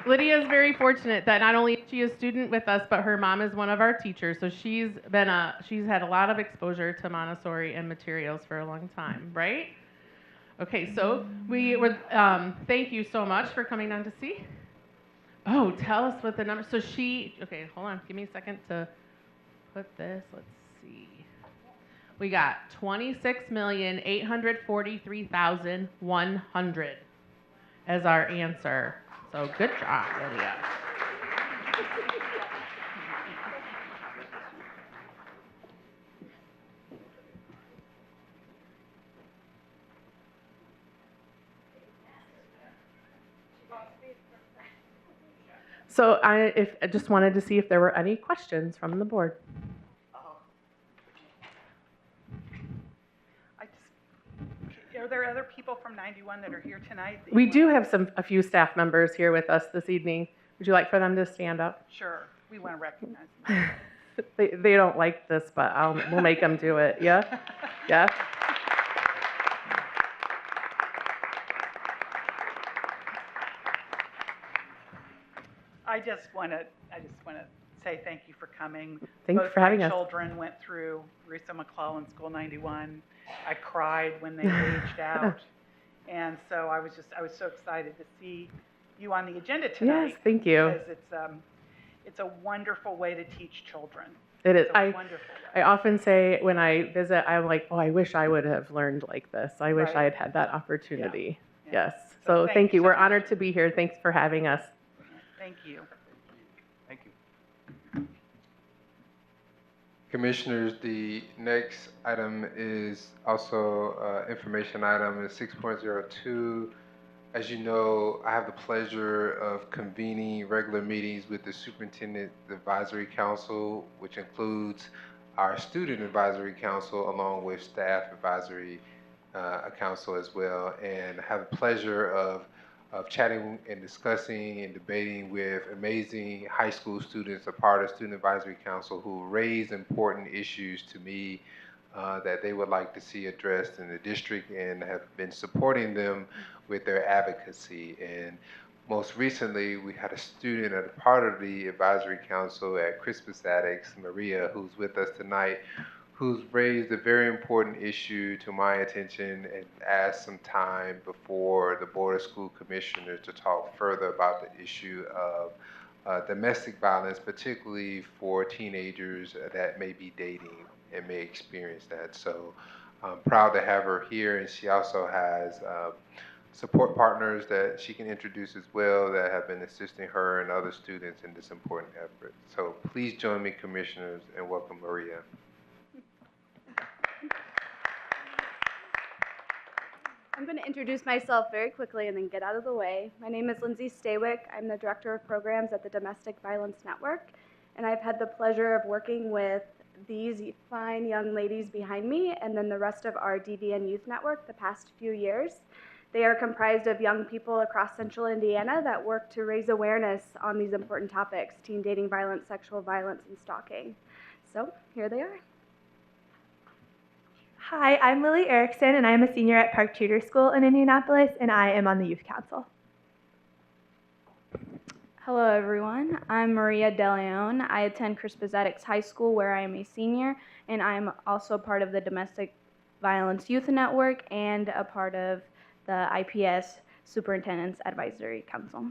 Lydia is very fortunate that not only is she a student with us, but her mom is one of our teachers. So she's had a lot of exposure to Montessori and materials for a long time, right? Okay, so thank you so much for coming down to see. Oh, tell us what the number. So okay, hold on. Give me a second to put this. Let's see. We got 26,843,100 as our answer. So good job, Lydia. So I just wanted to see if there were any questions from the board. Are there other people from 91 that are here tonight? We do have a few staff members here with us this evening. Would you like for them to stand up? Sure, we want to recognize them. They don't like this, but we'll make them do it. Yeah? Yeah? I just want to say thank you for coming. Thanks for having us. Both my children went through Mccall in School 91. I cried when they aged out, and so I was so excited to see you on the agenda tonight. Yes, thank you. Because it's a wonderful way to teach children. It is. It's a wonderful way. I often say when I visit, I'm like, oh, I wish I would have learned like this. I wish I had had that opportunity. Yeah. Yes. So thank you. We're honored to be here. Thanks for having us. Thank you. Thank you. Commissioners, the next item is also information item is 6.02. As you know, I have the pleasure of convening regular meetings with the Superintendent Advisory Council, which includes our Student Advisory Council along with Staff Advisory Council as well, and have the pleasure of chatting and discussing and debating with amazing high school students, a part of Student Advisory Council, who raise important issues to me that they would like to see addressed in the district, and have been supporting them with their advocacy. And most recently, we had a student, a part of the Advisory Council at Crispus Attucks, Maria, who's with us tonight, who's raised a very important issue to my attention and asked some time before the Board of School Commissioners to talk further about the issue of domestic violence, particularly for teenagers that may be dating and may experience that. So I'm proud to have her here, and she also has support partners that she can introduce as well that have been assisting her and other students in this important effort. So please join me, Commissioners, and welcome Maria. I'm going to introduce myself very quickly and then get out of the way. My name is Lindsay Stawick. I'm the Director of Programs at the Domestic Violence Network, and I've had the pleasure of working with these fine young ladies behind me and then the rest of our DVN Youth Network the past few years. They are comprised of young people across central Indiana that work to raise awareness on these important topics: teen dating violence, sexual violence, and stalking. So here they are. Hi, I'm Lily Erickson, and I'm a senior at Park Tudor School in Indianapolis, and I am on the Youth Council. Hello, everyone. I'm Maria DeLeon. I attend Crispus Attucks High School, where I am a senior, and I'm also part of the Domestic Violence Youth Network and a part of the IPS Superintendent's Advisory Council.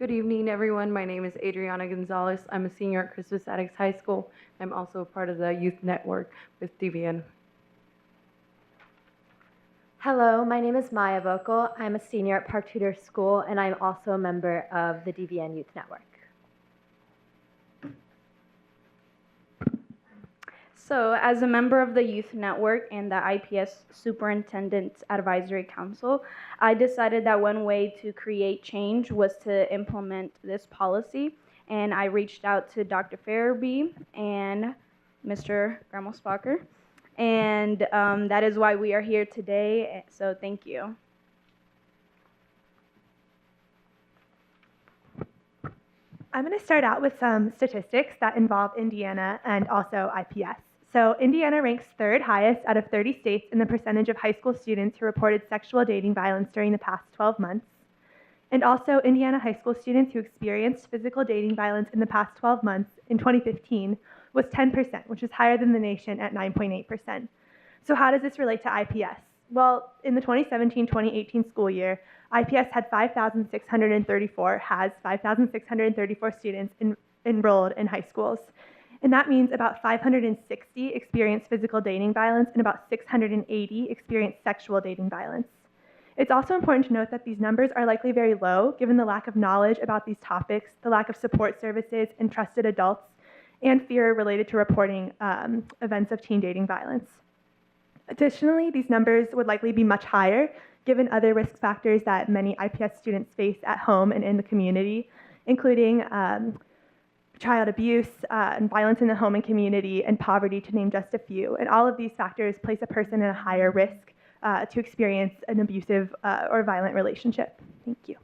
Good evening, everyone. My name is Adriana Gonzalez. I'm a senior at Crispus Attucks High School. I'm also a part of the youth network with DVN. Hello, my name is Maya Vocal. I'm a senior at Park Tudor School, and I'm also a member of the DVN Youth Network. So, as a member of the Youth Network and the IPS Superintendent's Advisory Council, I decided that one way to create change was to implement this policy, and I reached out to Dr. Farabee and Mr. Gramos-Bacher, and that is why we are here today, so thank you. I'm going to start out with some statistics that involve Indiana and also IPS. So Indiana ranks third highest out of 30 states in the percentage of high school students who reported sexual dating violence during the past 12 months. And also Indiana high school students who experienced physical dating violence in the past 12 months in 2015 was 10%, which is higher than the nation at 9.8%. So how does this relate to IPS? Well, in the 2017-2018 school year, IPS had 5,634 students enrolled in high schools. And that means about 560 experienced physical dating violence and about 680 experienced sexual dating violence. It's also important to note that these numbers are likely very low given the lack of knowledge about these topics, the lack of support services and trusted adults, and fear related to reporting events of teen dating violence. Additionally, these numbers would likely be much higher given other risk factors that many IPS students face at home and in the community, including child abuse, and violence in the home and community, and poverty, to name just a few. And all of these factors place a person in a higher risk to experience an abusive or violent relationship. Thank you.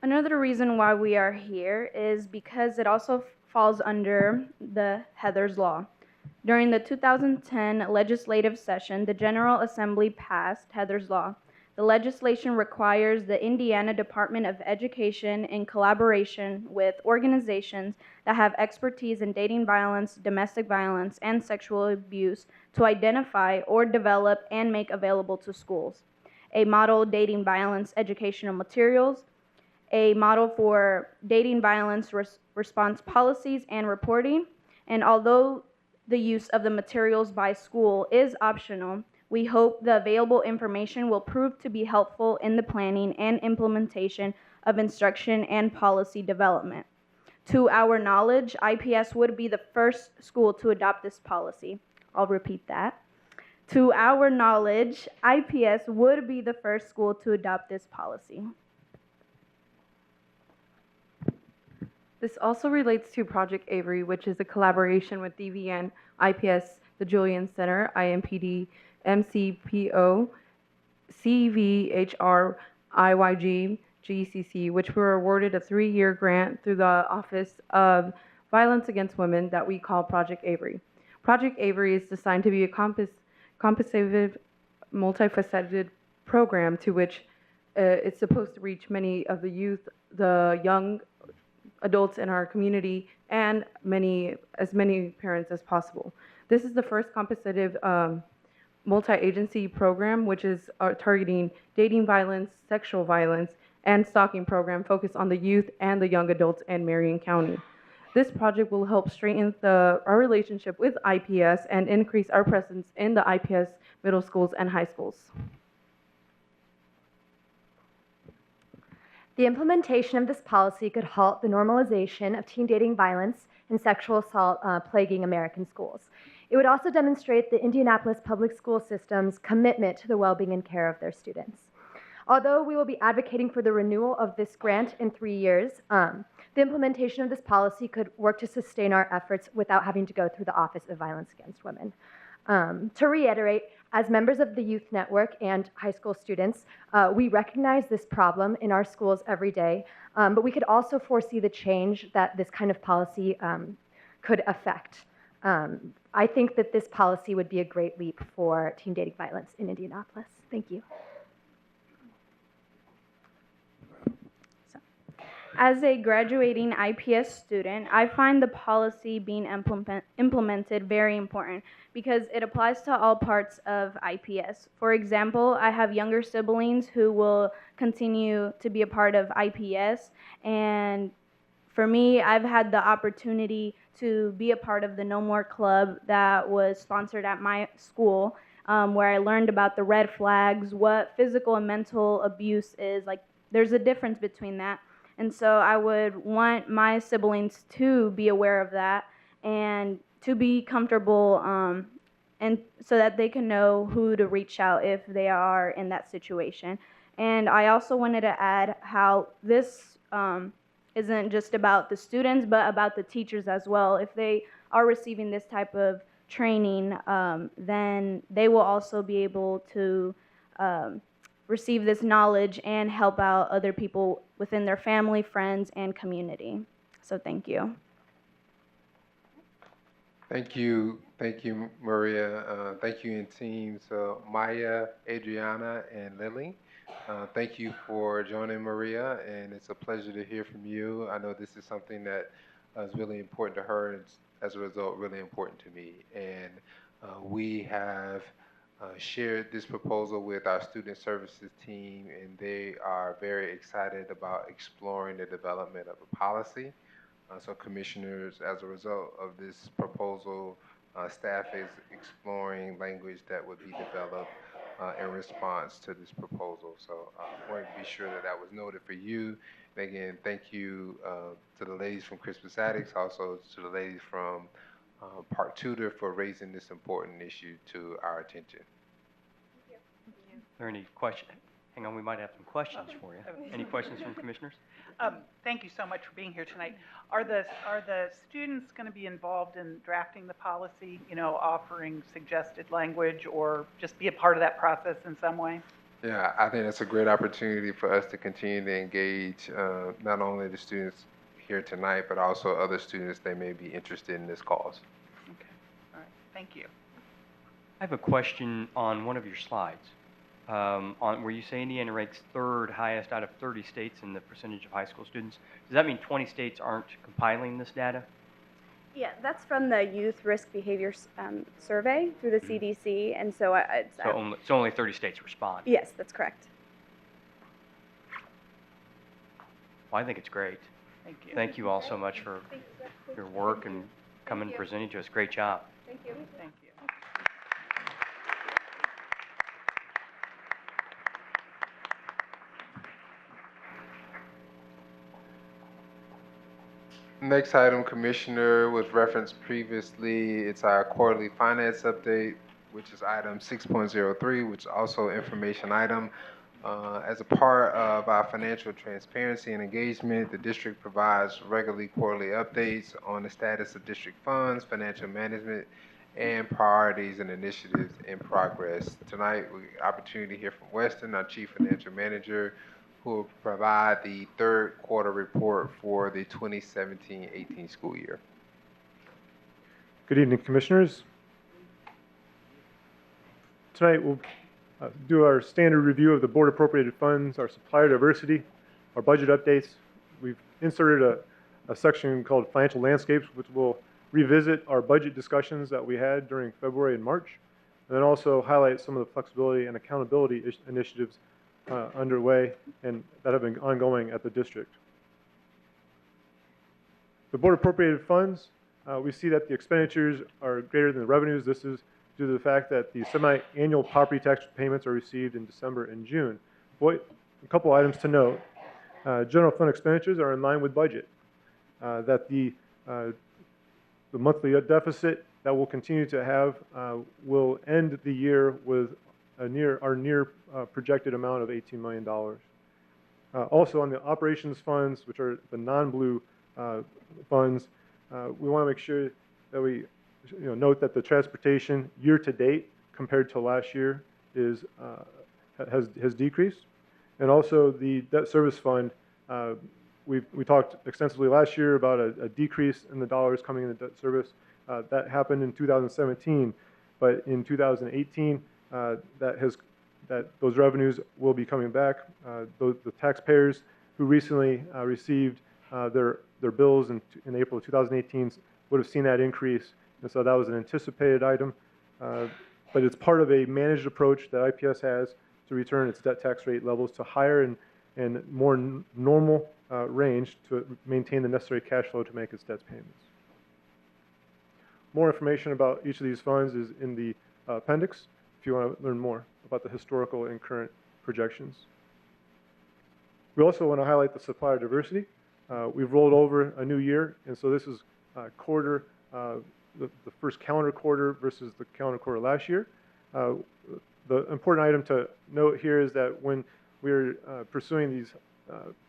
Another reason why we are here is because it also falls under the Heather's Law. During the 2010 legislative session, the General Assembly passed Heather's Law. The legislation requires the Indiana Department of Education, in collaboration with organizations that have expertise in dating violence, domestic violence, and sexual abuse, to identify or develop and make available to schools a model dating violence educational materials, a model for dating violence response policies and reporting, and although the use of the materials by school is optional, we hope the available information will prove to be helpful in the planning and implementation of instruction and policy development. To our knowledge, IPS would be the first school to adopt this policy. I'll repeat that. To our knowledge, IPS would be the first school to adopt this policy. This also relates to Project Avery, which is a collaboration with DVN, IPS, the Julian Center, IMPD, MCPO, CVHR, IYG, GCC, which were awarded a 3-year grant through the Office of Violence Against Women that we call Project Avery. Project Avery is designed to be a comprehensive, multifaceted program to which it's supposed to reach many of the youth, the young adults in our community, and as many parents as possible. This is the first comprehensive multi-agency program which is targeting dating violence, sexual violence, and stalking program focused on the youth and the young adults in Marion County. This project will help strengthen our relationship with IPS and increase our presence in the IPS middle schools and high schools. The implementation of this policy could halt the normalization of teen dating violence and sexual assault plaguing American schools. It would also demonstrate the Indianapolis public school system's commitment to the well-being and care of their students. Although we will be advocating for the renewal of this grant in 3 years, the implementation of this policy could work to sustain our efforts without having to go through the Office of Violence Against Women. To reiterate, as members of the Youth Network and high school students, we recognize this problem in our schools every day, but we could also foresee the change that this kind of policy could affect. I think that this policy would be a great leap for teen dating violence in Indianapolis. Thank you. As a graduating IPS student, I find the policy being implemented very important because it applies to all parts of IPS. For example, I have younger siblings who will continue to be a part of IPS, and for me, I've had the opportunity to be a part of the No More Club that was sponsored at my school, where I learned about the red flags, what physical and mental abuse is. Like, there's a difference between that. And so I would want my siblings to be aware of that and to be comfortable, and so that they can know who to reach out if they are in that situation. And I also wanted to add how this isn't just about the students, but about the teachers as well. If they are receiving this type of training, then they will also be able to receive this knowledge and help out other people within their family, friends, and community. So thank you. Thank you, Maria. Thank you in teams Maya, Adriana, and Lily. Thank you for joining Maria, and it's a pleasure to hear from you. I know this is something that is really important to her, and it's, as a result, really important to me. And we have shared this proposal with our student services team, and they are very excited about exploring the development of a policy. So commissioners, as a result of this proposal, staff is exploring language that would be developed in response to this proposal. So I wanted to be sure that that was noted for you. And again, thank you to the ladies from Crispus Attucks, also to the ladies from Park Tudor for raising this important issue to our attention. Are there any questions? Hang on, we might have some questions for you. Any questions from commissioners? Thank you so much for being here tonight. Are the students going to be involved in drafting the policy, you know, offering suggested language, or just be a part of that process in some way? Yeah, I think that's a great opportunity for us to continue to engage not only the students here tonight, but also other students that may be interested in this cause. Okay, all right, thank you. I have a question on one of your slides. On where you say Indiana ranks third highest out of 30 states in the percentage of high school students. Does that mean 20 states aren't compiling this data? Yeah, that's from the Youth Risk Behavior Survey through the CDC, and so it's... So only 30 states respond? Yes, that's correct. Well, I think it's great. Thank you. Thank you all so much for your work and coming and presenting to us. Great job. Thank you. Thank you. Next item, Commissioner, was referenced previously. It's our quarterly finance update, which is item 6.03, which is also information item. As a part of our financial transparency and engagement, the district provides regularly quarterly updates on the status of district funds, financial management, and priorities and initiatives in progress. Tonight, we have the opportunity to hear from Weston, our Chief Financial Manager, who will provide the third quarter report for the 2017-18 school year. Good evening, Commissioners. Tonight we'll do our standard review of the board appropriated funds, our supplier diversity, our budget updates. We've inserted a section called financial landscapes, which will revisit our budget discussions that we had during February and March, and then also highlight some of the flexibility and accountability initiatives underway and that have been ongoing at the district. The board appropriated funds, we see that the expenditures are greater than the revenues. This is due to the fact that the semi-annual property tax payments are received in December and June. A couple items to note. General fund expenditures are in line with budget. That the monthly deficit that we'll continue to have will end the year with our near projected amount of $18 million. Also on the operations funds, which are the non-blue funds, we want to make sure that we note that the transportation year to date compared to last year has decreased. And also the debt service fund, we talked extensively last year about a decrease in the dollars coming in the debt service. That happened in 2017, but in 2018, those revenues will be coming back. The taxpayers who recently received their bills in April of 2018 would have seen that increase, and so that was an anticipated item. But it's part of a managed approach that IPS has to return its debt tax rate levels to higher and more normal range to maintain the necessary cash flow to make its debt payments. More information about each of these funds is in the appendix if you want to learn more about the historical and current projections. We also want to highlight the supplier diversity. We've rolled over a new year, and so this is quarter, the first calendar quarter versus the calendar quarter last year. The important item to note here is that when we're pursuing these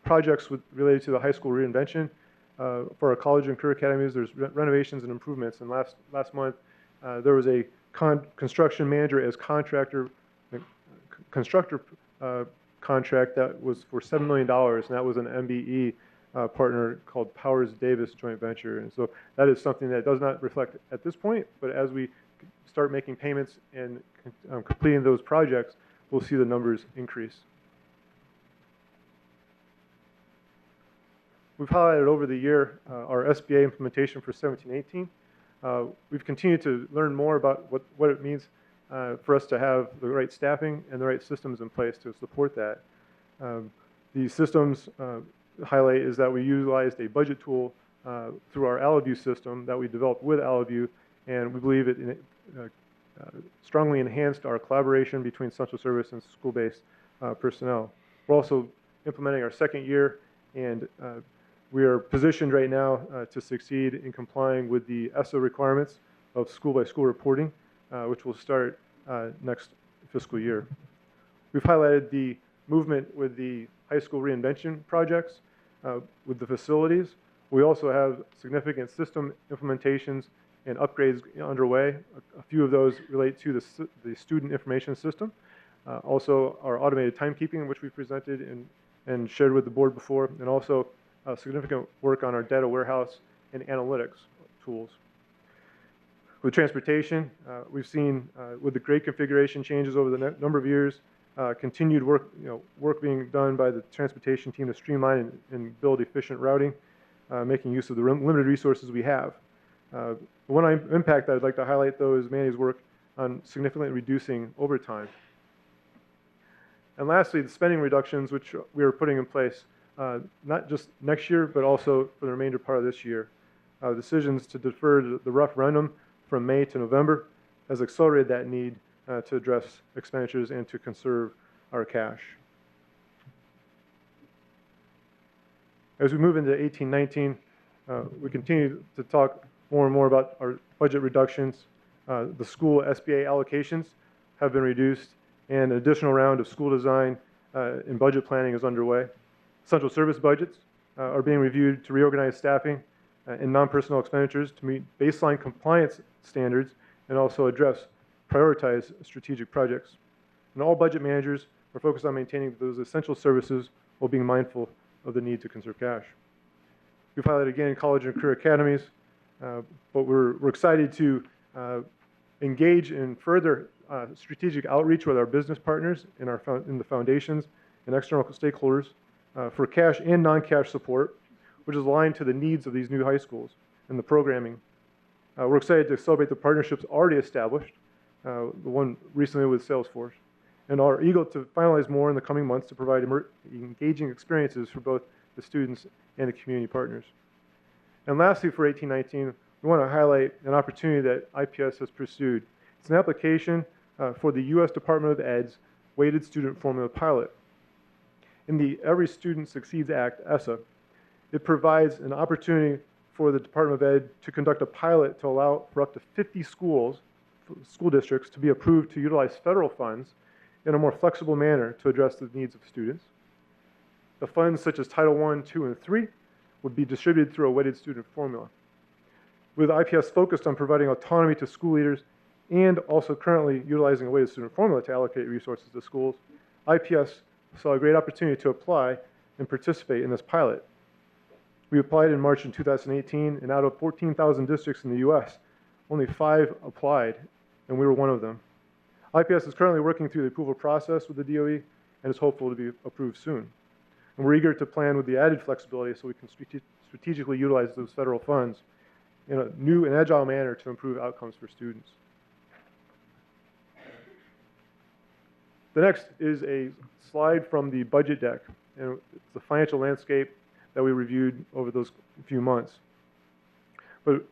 projects related to the high school reinvention, for our college and career academies, there's renovations and improvements. And last month, there was a construction manager as constructor contract that was for $7 million, and that was an MBE partner called Powers Davis joint venture. And so that is something that does not reflect at this point, but as we start making payments and completing those projects, we'll see the numbers increase. We've highlighted over the year our SBA implementation for 17-18. We've continued to learn more about what it means for us to have the right staffing and the right systems in place to support that. The systems highlight is that we utilized a budget tool through our AllView system that we developed with AllView, and we believe it strongly enhanced our collaboration between central service and school-based personnel. We're also implementing our second year, and we are positioned right now to succeed in complying with the ESSA requirements of school-by-school reporting, which will start next fiscal year. We've highlighted the movement with the high school reinvention projects with the facilities. We also have significant system implementations and upgrades underway. A few of those relate to the student information system. Also our automated timekeeping, which we presented and shared with the board before, and also significant work on our data warehouse and analytics tools. With transportation, we've seen with the grade configuration changes over the number of years, continued work being done by the transportation team to streamline and build efficient routing, making use of the limited resources we have. The one impact that I'd like to highlight, though, is Manny's work on significantly reducing overtime. And lastly, the spending reductions, which we are putting in place, not just next year, but also for the remainder part of this year. Decisions to defer the referendum from May to November has accelerated that need to address expenditures and to conserve our cash. As we move into 18-19, we continue to talk more and more about our budget reductions. The school SBA allocations have been reduced, and an additional round of school design and budget planning is underway. Central service budgets are being reviewed to reorganize staffing and non-personnel expenditures to meet baseline compliance standards and also prioritize strategic projects. And all budget managers are focused on maintaining those essential services while being mindful of the need to conserve cash. We've highlighted again college and career academies, but we're excited to engage in further strategic outreach with our business partners in the foundations and external stakeholders for cash and non-cash support, which is aligned to the needs of these new high schools and the programming. We're excited to celebrate the partnerships already established, the one recently with Salesforce, and are eager to finalize more in the coming months to provide engaging experiences for both the students and the community partners. And lastly, for 18-19, we want to highlight an opportunity that IPS has pursued. It's an application for the U.S. Department of Ed's Weighted Student Formula Pilot. In the Every Student Succeeds Act, ESSA, it provides an opportunity for the Department of Ed to conduct a pilot to allow for up to 50 school districts to be approved to utilize federal funds in a more flexible manner to address the needs of students. The funds such as Title I, II, and III would be distributed through a weighted student formula. With IPS focused on providing autonomy to school leaders and also currently utilizing a weighted student formula to allocate resources to schools, IPS saw a great opportunity to apply and participate in this pilot. We applied in March in 2018, and out of 14,000 districts in the U.S., only 5 applied, and we were one of them. IPS is currently working through the approval process with the DOE and is hopeful to be approved soon. And we're eager to plan with the added flexibility so we can strategically utilize those federal funds in a new and agile manner to improve outcomes for students. The next is a slide from the budget deck, and it's the financial landscape that we reviewed over those few months. But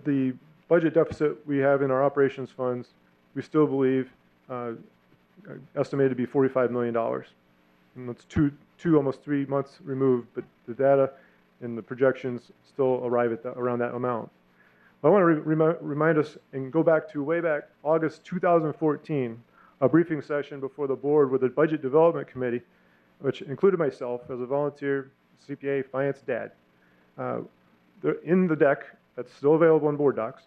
the budget deficit we have in our operations funds, we still believe estimated to be $45 million. And that's almost 3 months removed, but the data and the projections still arrive at around that amount. I want to remind us and go back to way back August 2014, a briefing session before the board with the Budget Development Committee, which included myself as a volunteer CPA finance dad. In the deck, that's still available in board docs,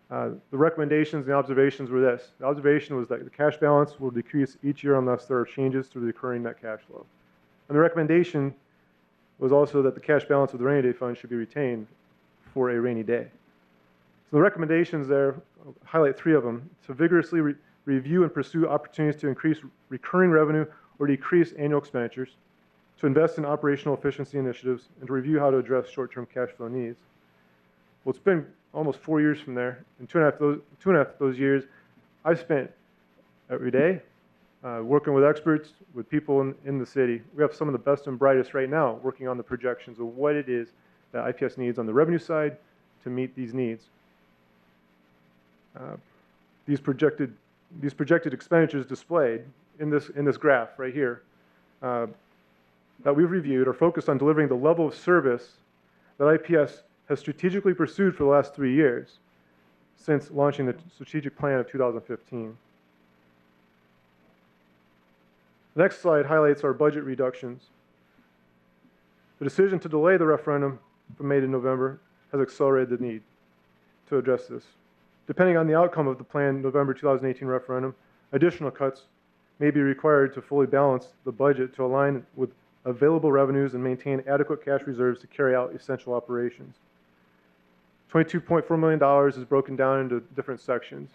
the recommendations and observations were this. The observation was that the cash balance will decrease each year unless there are changes to the recurring net cash flow. And the recommendation was also that the cash balance of the rainy day fund should be retained for a rainy day. So the recommendations there, I'll highlight 3 of them: to vigorously review and pursue opportunities to increase recurring revenue or decrease annual expenditures, to invest in operational efficiency initiatives, and to review how to address short-term cash flow needs. Well, it's been almost 4 years from there, and two and a half of those years, I've spent every day working with experts, with people in the city. We have some of the best and brightest right now working on the projections of what it is that IPS needs on the revenue side to meet these needs. These projected expenditures displayed in this graph right here that we've reviewed are focused on delivering the level of service that IPS has strategically pursued for the last 3 years since launching the strategic plan of 2015. The next slide highlights our budget reductions. The decision to delay the referendum from May to November has accelerated the need to address this. Depending on the outcome of the planned November 2018 referendum, additional cuts may be required to fully balance the budget to align with available revenues and maintain adequate cash reserves to carry out essential operations. $22.4 million is broken down into different sections,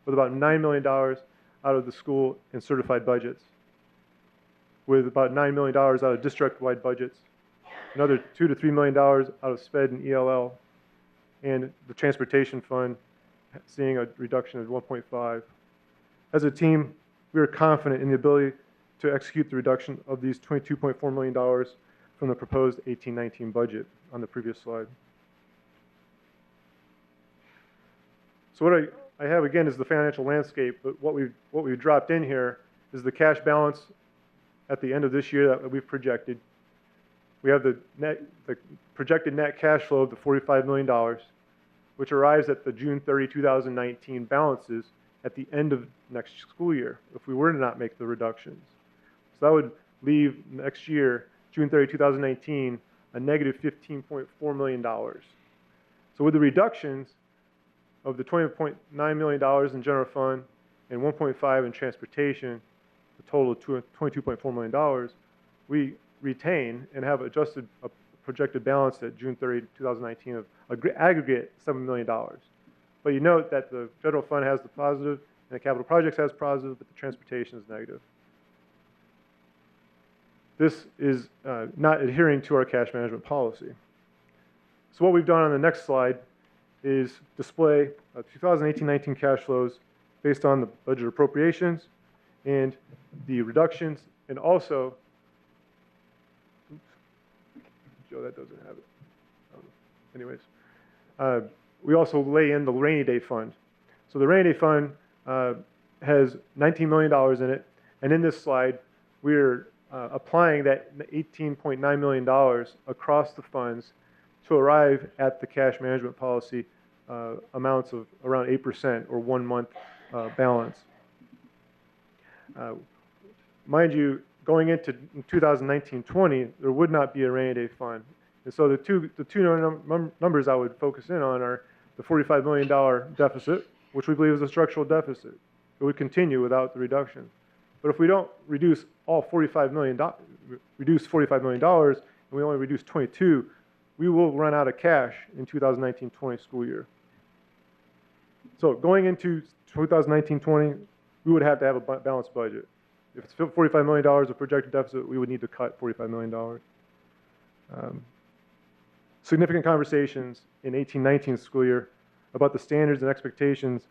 with about $9 million out of the school and certified budgets, with about $9 million out of district-wide budgets, another $2 to $3 million out of SPED and ELL, and the transportation fund seeing a reduction of 1.5. As a team, we are confident in the ability to execute the reduction of these $22.4 million from the proposed 18-19 budget on the previous slide. So what I have again is the financial landscape, but what we've dropped in here is the cash balance at the end of this year that we've projected. We have the projected net cash flow of the $45 million, which arrives at the June 30, 2019 balances at the end of next school year if we were to not make the reductions. So that would leave next year, June 30, 2019, a negative $15.4 million. So with the reductions of the $20.9 million in general fund and 1.5 in transportation, a total of $22.4 million, we retain and have adjusted a projected balance at June 30, 2019 of aggregate $7 million. But you note that the general fund has the positive and the capital projects has positive, but the transportation is negative. This is not adhering to our cash management policy. So what we've done on the next slide is display 2018-19 cash flows based on the budget appropriations and the reductions, and also, Joe, that doesn't have it. Anyways, we also lay in the rainy day fund. So the rainy day fund has $19 million in it, and in this slide, we're applying that $18.9 million across the funds to arrive at the cash management policy amounts of around 8% or 1 month balance. Mind you, going into 2019-20, there would not be a rainy day fund. And so the two numbers I would focus in on are the $45 million deficit, which we believe is a structural deficit. It would continue without the reduction. But if we don't reduce all $45 million, and we only reduce 22, we will run out of cash in 2019-20 school year. So going into 2019-20, we would have to have a balanced budget. If it's $45 million of projected deficit, we would need to cut $45 million. Significant conversations in 18-19 school year about the standards and expectations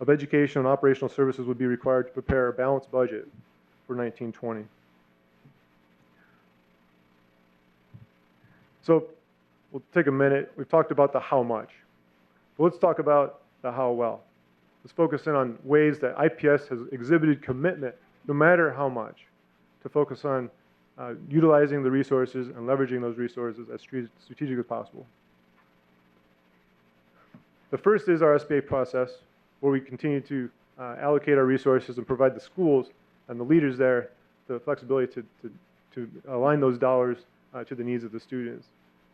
of educational and operational services would be required to prepare a balanced budget for 1920. So we'll take a minute. We've talked about the how much. But let's talk about the how well. Let's focus in on ways that IPS has exhibited commitment, no matter how much, to focus on utilizing the resources and leveraging those resources as strategic as possible. The first is our Sba process, where we continue to allocate our resources and provide the schools and the leaders there the flexibility to align those dollars to the needs of the students.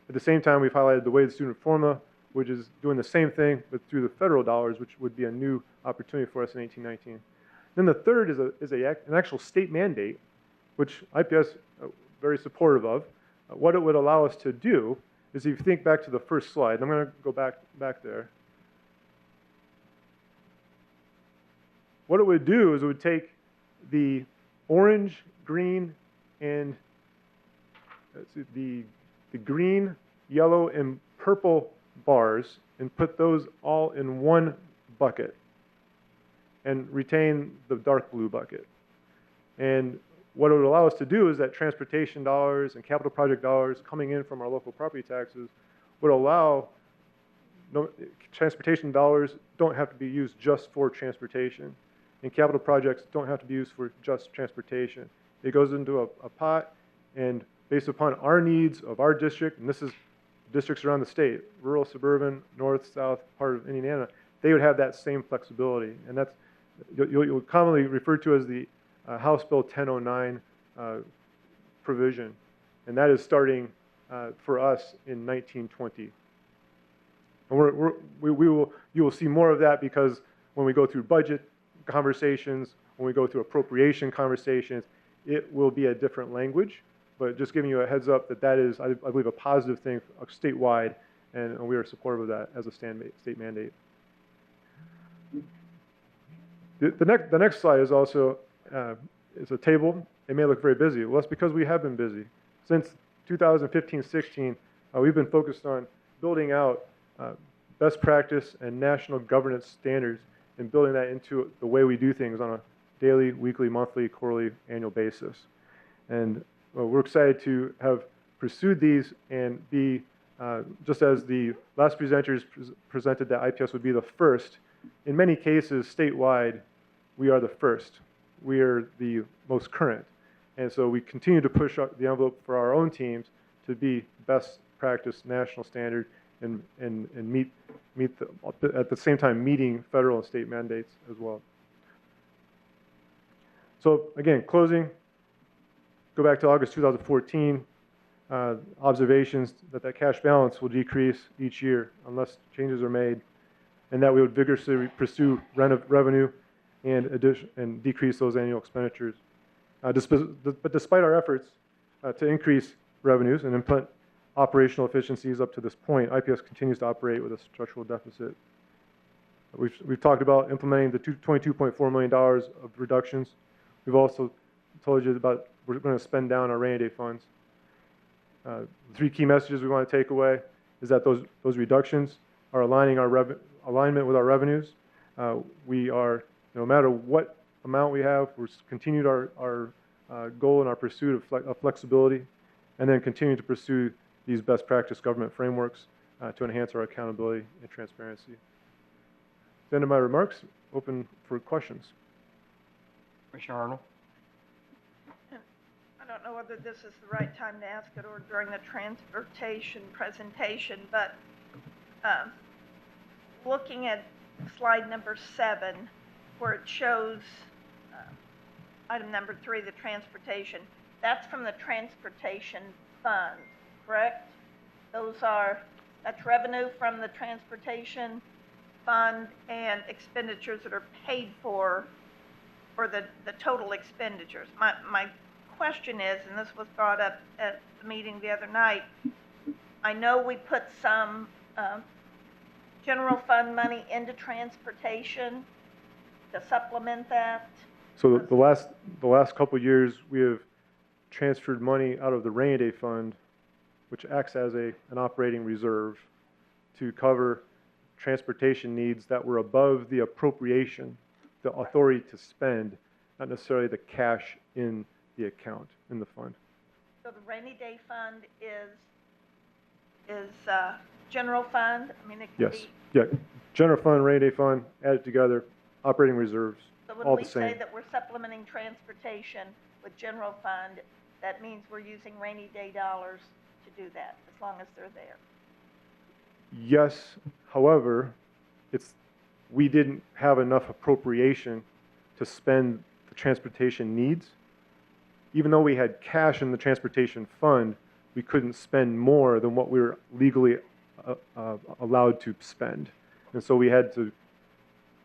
At the same time, we've highlighted the way the student formula, which is doing the same thing, but through the federal dollars, which would be a new opportunity for us in 18-19. Then the third is an actual state mandate, which IPS very supportive of. What it would allow us to do is, if you think back to the first slide, and I'm going to go back there. What it would do is it would take the orange, green, and the green, yellow, and purple bars and put those all in one bucket and retain the dark blue bucket. And what it would allow us to do is that transportation dollars and capital project dollars coming in from our local property taxes would allow transportation dollars don't have to be used just for transportation, and capital projects don't have to be used for just transportation. It goes into a pot, and based upon our needs of our district, and this is districts around the state, rural, suburban, north, south, part of Indiana, they would have that same flexibility. And that's, you'll commonly refer to as the House Bill 1009 provision. And that is starting for us in 1920. And you will see more of that, because when we go through budget conversations, when we go through appropriation conversations, it will be a different language. But just giving you a heads up that is, I believe, a positive thing statewide, and we are supportive of that as a state mandate. The next slide is also is a table. It may look very busy. Well, that's because we have been busy. Since 2015-16, we've been focused on building out best practice and national governance standards and building that into the way we do things on a daily, weekly, monthly, quarterly, annual basis. And we're excited to have pursued these and be, just as the last presenters presented that IPS would be the first, in many cases statewide, we are the first. We are the most current. And so we continue to push the envelope for our own teams to be best practice national standard and meet at the same time meeting federal and state mandates as well. So again, closing. Go back to August 2014, observations that cash balance will decrease each year unless changes are made, and that we would vigorously pursue revenue and decrease those annual expenditures. But despite our efforts to increase revenues and implement operational efficiencies up to this point, IPS continues to operate with a structural deficit. We've talked about implementing the $22.4 million of reductions. We've also told you about we're going to spend down our rainy day funds. The three key messages we want to take away is that those reductions are aligning alignment with our revenues. We are, no matter what amount we have, we're continued our goal and our pursuit of flexibility, and then continue to pursue these best practice government frameworks to enhance our accountability and transparency. At the end of my remarks, open for questions. Commissioner Arnold? I don't know whether this is the right time to ask it or during the transportation presentation, but looking at slide number 7, where it shows item number 3, the transportation, that's from the transportation fund, correct? That's revenue from the transportation fund and expenditures that are paid for, or the total expenditures. My question is, and this was brought up at the meeting the other night, I know we put some general fund money into transportation to supplement that. So the last couple of years, we have transferred money out of the rainy day fund which acts as an operating reserve to cover transportation needs that were above the appropriation, the authority to spend, not necessarily the cash in the account, in the fund. So the rainy day fund is general fund? I mean, it can Yes, be. yeah, general fund, rainy day fund, added together, operating reserves, So all when the we say same. that we're supplementing transportation with general fund, that means we're using rainy day dollars to do that, as long as they're there. Yes, however, we didn't have enough appropriation to spend the transportation needs. Even though we had cash in the transportation fund, we couldn't spend more than what we were legally allowed to spend. And so we had to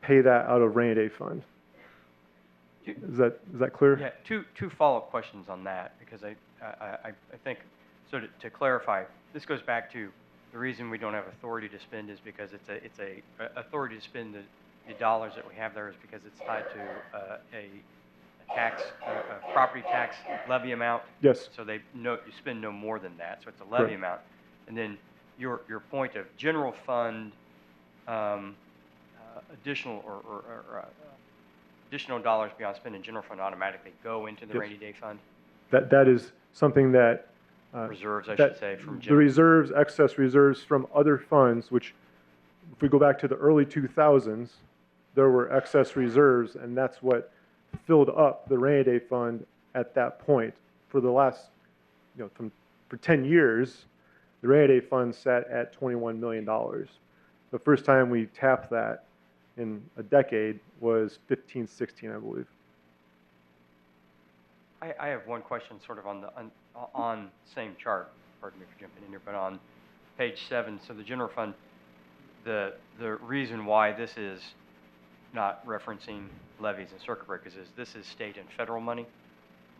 pay that out of rainy day fund. Is that clear? Yeah, two follow-up questions on that, because I think, so to clarify, this goes back to the reason we don't have authority to spend is because it's a authority to spend the dollars that we have there is because it's tied to a tax, a property tax levy amount. Yes. So you spend no more than that, so it's a levy Correct. amount. And then your point of general fund, additional additional dollars beyond spending general fund automatically go into the Yes. rainy day fund? That is something that Reserves, I that should say, from the general. reserves, excess reserves from other funds, which if we go back to the early 2000s, there were excess reserves, and that's what filled up the rainy day fund at that point. For the last, for 10 years, the rainy day fund sat at $21 million. The first time we tapped that in a decade was 15, 16, I believe. I have one question sort of on same chart, pardon me for jumping in here, but on page 7, so the general fund, the reason why this is not referencing levies and circuit breakers is this is state and federal money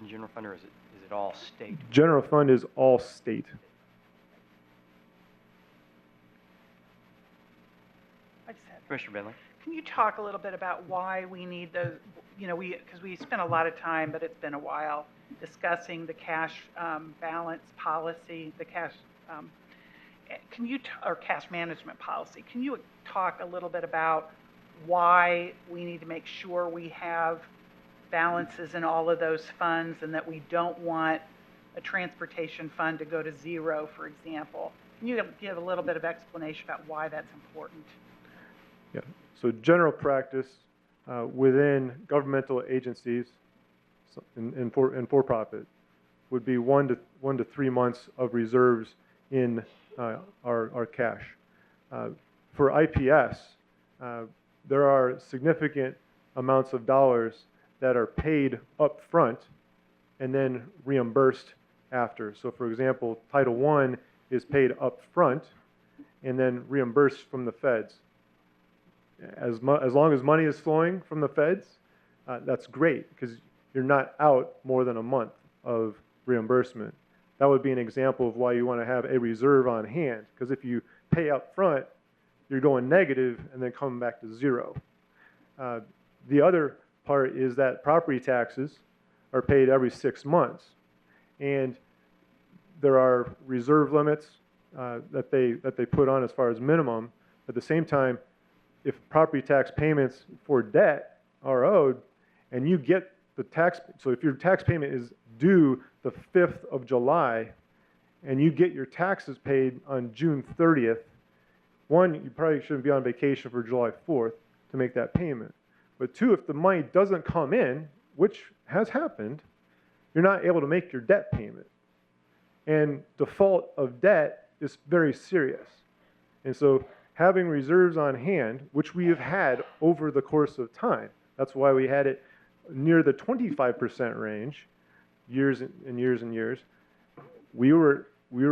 in general fund, or is it all state? General fund is all state. Commissioner Bentley? Can you talk a little bit about why we need those, because we spent a lot of time, but it's been a while, discussing the cash balance policy, the cash, or cash management policy. Can you talk a little bit about why we need to make sure we have balances in all of those funds and that we don't want a transportation fund to go to zero, for example? Can you give a little bit of explanation about why that's important? Yeah. So general practice within governmental agencies and for-profit would be 1 to 3 months of reserves in our cash. For IPS, there are significant amounts of dollars that are paid up front and then reimbursed after. So for example, Title I is paid up front and then reimbursed from the feds. As long as money is flowing from the feds, that's great because you're not out more than a month of reimbursement. That would be an example of why you want to have a reserve on hand, because if you pay up front, you're going negative and then coming back to zero. The other part is that property taxes are paid every 6 months, and there are reserve limits that they put on as far as minimum. At the same time, if property tax payments for debt are owed, and you get the tax, so if your tax payment is due the 5th of July, and you get your taxes paid on June 30th, one, you probably shouldn't be on vacation for July 4th to make that payment. But two, if the money doesn't come in, which has happened, you're not able to make your debt payment. And default of debt is very serious. And so having reserves on hand, which we have had over the course of time, that's why we had it near the 25% range, years and years and years. We were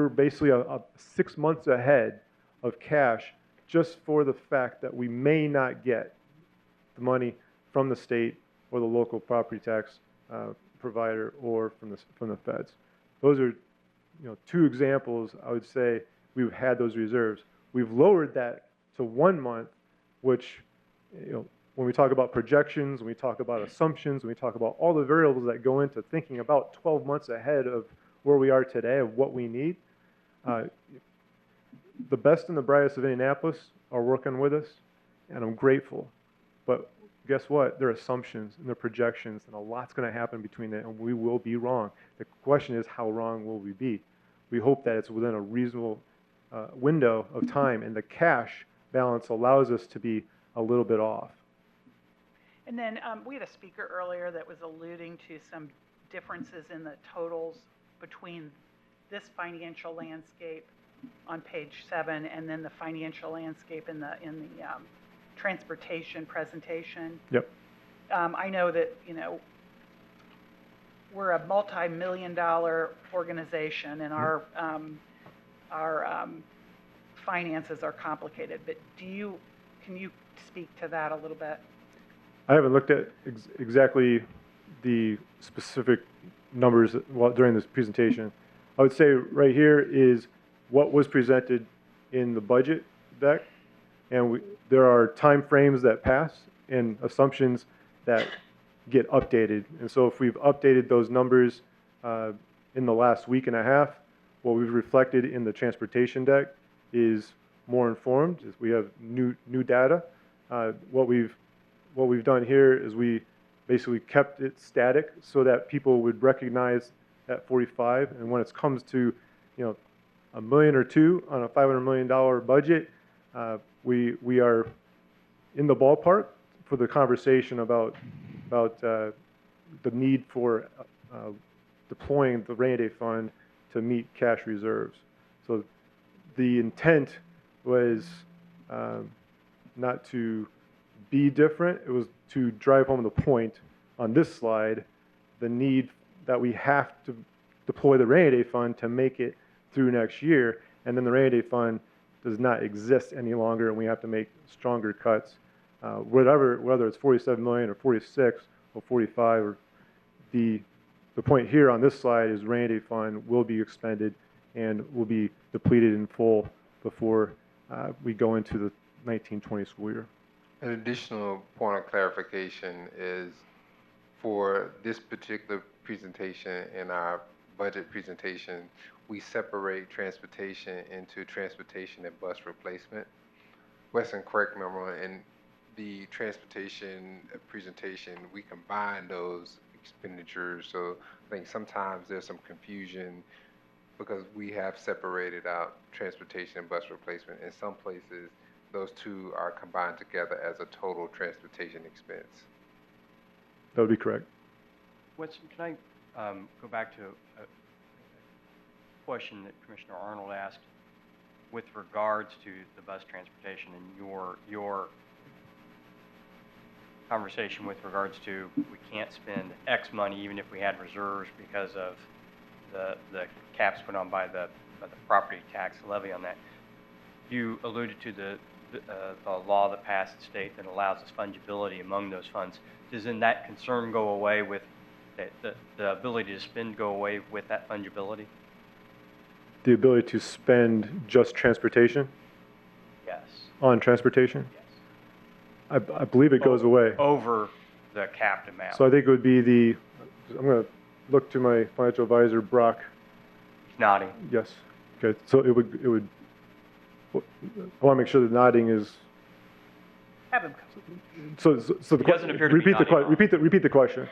basically 6 months ahead of cash just for the fact that we may not get the money from the state or the local property tax provider or from the feds. Those are two examples. I would say we've had those reserves. We've lowered that to 1 month, which, when we talk about projections, when we talk about assumptions, when we talk about all the variables that go into thinking about 12 months ahead of where we are today, of what we need, The best and the brightest of Indianapolis are working with us, and I'm grateful. But guess what? They're assumptions and they're projections, and a lot's going to happen between that, and we will be wrong. The question is, how wrong will we be? We hope that it's within a reasonable window of time, and the cash balance allows us to be a little bit off. And then we had a speaker earlier that was alluding to some differences in the totals between this financial landscape on page 7 and then the financial landscape in the transportation presentation. Yep. I know that, we're a multi-million-dollar organization, and our finances are complicated. But can you speak to that a little bit? I haven't looked at exactly the specific numbers during this presentation. I would say right here is what was presented in the budget deck, and there are time frames that pass and assumptions that get updated. And so if we've updated those numbers in the last week and a half, what we've reflected in the transportation deck is more informed. We have new data. What we've done here is we basically kept it static so that people would recognize that 45. And when it comes to, $1 million or $2 million on a $500 million budget, we are in the ballpark for the conversation about the need for deploying the rainy day fund to meet cash reserves. So the intent was not to be different. It was to drive home the point on this slide, the need that we have to deploy the rainy day fund to make it through next year, and then the rainy day fund does not exist any longer, and we have to make stronger cuts. Whether it's 47 million or 46 or 45, or the point here on this slide is rainy day fund will be expended and will be depleted in full before we go into the 19-20 school year. An additional point of clarification is for this particular presentation in our budget presentation, we separate transportation into transportation and bus replacement. Weston, correct me if I'm wrong, in the transportation presentation, we combine those expenditures. So I think sometimes there's some confusion because we have separated out transportation and bus replacement. In some places, those two are combined together as a total transportation expense. That would be correct. Weston, can I go back to a question that Commissioner Arnold asked with regards to the bus transportation and your conversation with regards to we can't spend X money even if we had reserves because of the caps put on by the property tax levy on that. You alluded to the law that passed the state that allows us fungibility among those funds. Does then that concern go away with the ability to spend go away with that fungibility? The ability to spend just transportation? Yes. On transportation? Yes. I believe it goes away. Over the capped amount. So I think it would be I'm going to look to my financial advisor, Brock. He's nodding. Yes. Okay. So it would, I want to make sure the nodding is. Have him come. So the He doesn't appear to be nodding. Repeat the question,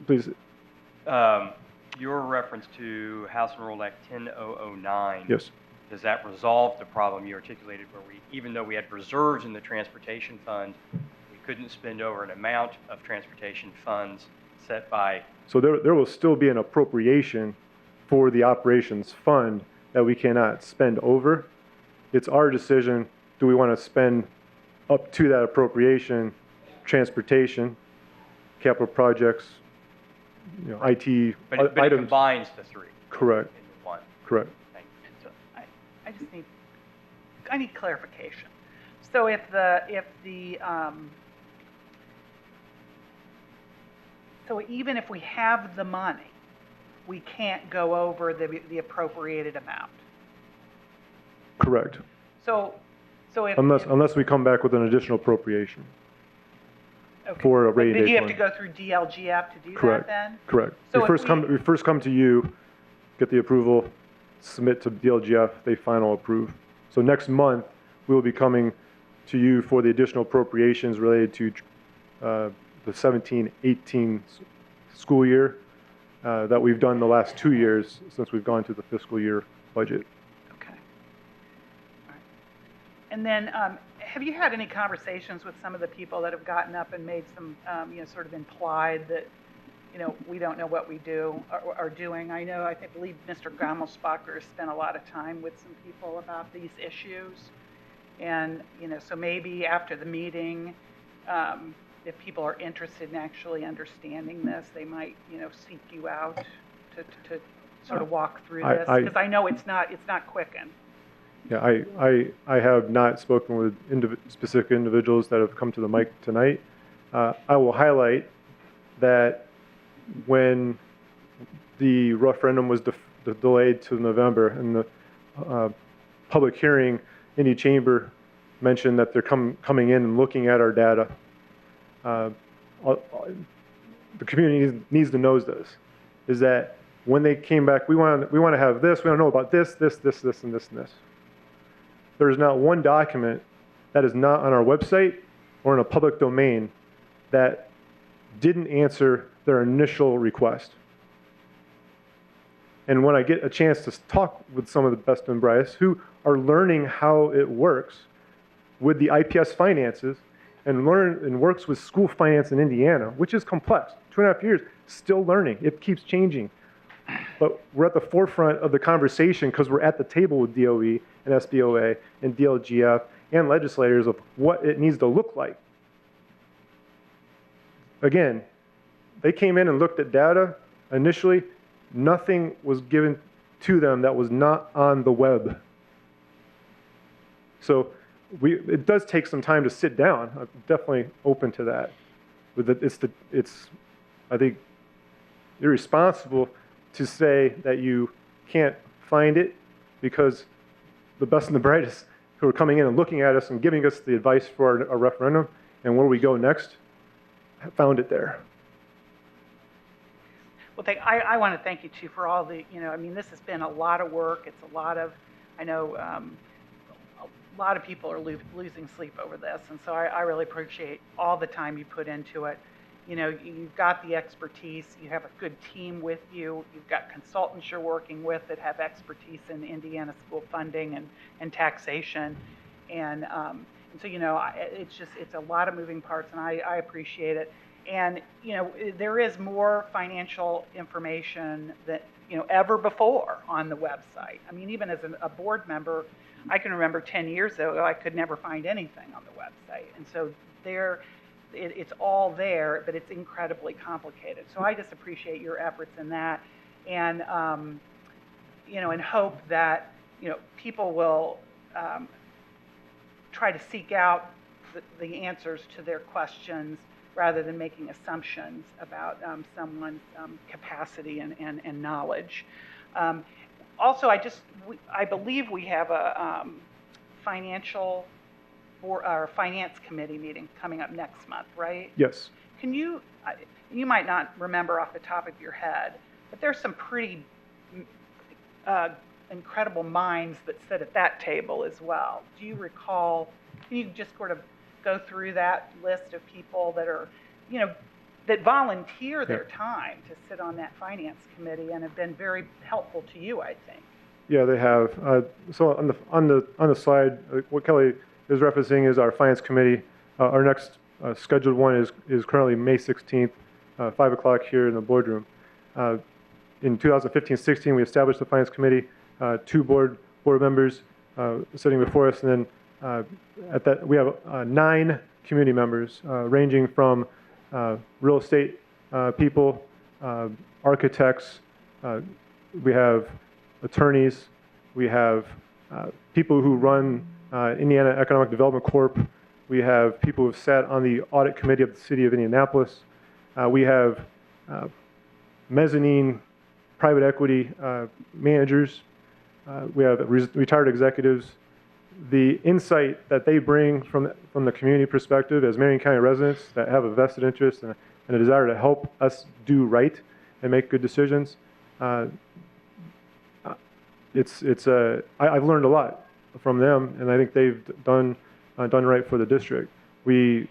please. Your reference to House Enrolled Act 10009. Yes. Does that resolve the problem you articulated where even though we had reserves in the transportation fund, we couldn't spend over an amount of transportation funds set by? So there will still be an appropriation for the operations fund that we cannot spend over. It's our decision, do we want to spend up to that appropriation, transportation, capital projects, IT but items. It combines the three. Correct. Into one. Correct. Thank you. So I need clarification. So so even if we have the money, we can't go over the appropriated amount. Correct. So if unless we come back with an additional appropriation. Okay. For a rainy day But you have fund. to go through DLGF to do Correct. that then? Correct. So We first come to you, get the approval, submit to DLGF, they final approve. So next month, we will be coming to you for the additional appropriations related to the 17-18 school year that we've done the last 2 years since we've gone to the fiscal year budget. Okay. All right. And then, have you had any conversations with some of the people that have gotten up and made some, sort of implied that, we don't know what we do or are doing? I believe Mr. Gammelsbacher has spent a lot of time with some people about these issues. And, so maybe after the meeting, if people are interested in actually understanding this, they might, seek you out to sort of walk through this, because I know it's not quicken. Yeah, I have not spoken with specific individuals that have come to the mic tonight. I will highlight that when the referendum was delayed to November and the public hearing, Indy Chamber mentioned that they're coming in and looking at our data. The community needs to know this, is that when they came back, we want to have this, we want to know about this, and this, and this. There is not one document that is not on our website or in a public domain that didn't answer their initial request. And when I get a chance to talk with some of the best and brightest who are learning how it works with the IPS finances and works with school finance in Indiana, which is complex, 2.5 years, still learning. It keeps changing. But we're at the forefront of the conversation because we're at the table with DOE and SBOA and DLGF and legislators of what it needs to look like. Again, they came in and looked at data. Initially, nothing was given to them that was not on the web. So it does take some time to sit down. I'm definitely open to that. It's I think, irresponsible to say that you can't find it because the best and the brightest who are coming in and looking at us and giving us the advice for a referendum and where we go next found it there. Well, I want to thank you too for all the, this has been a lot of work. It's a lot of, I know a lot of people are losing sleep over this. And so I really appreciate all the time you put into it. You've got the expertise. You have a good team with you. You've got consultants you're working with that have expertise in Indiana school funding and taxation. And so, it's a lot of moving parts, and I appreciate it. And, there is more financial information that, ever before on the website. I mean, even as a board member, I can remember 10 years ago, I could never find anything on the website. And so it's all there, but it's incredibly complicated. So I just appreciate your efforts in that, and and hope that people will try to seek out the answers to their questions rather than making assumptions about someone's capacity and knowledge. Also, I believe we have a finance committee meeting coming up next month, right? Yes. Can you might not remember off the top of your head, but there's some pretty incredible minds that sit at that table as well. Do you recall, can you just sort of go through that list of people that are, that volunteer their time to sit on that finance committee and have been very helpful to you, I think? Yeah, they have. So on the slide, what Kelly is referencing is our finance committee. Our next scheduled one is currently May 16th, 5 o'clock here in the boardroom. In 2015-16, we established the finance committee, 2 board members sitting before us, and then at that we have 9 community members, ranging from real estate people, architects. We have attorneys. We have people who run Indiana Economic Development Corp. We have people who have sat on the audit committee of the city of Indianapolis. We have mezzanine private equity managers. We have retired executives. The insight that they bring from the community perspective as Marion County residents that have a vested interest and a desire to help us do right and make good decisions. I've learned a lot from them, and I think they've done right for the district. We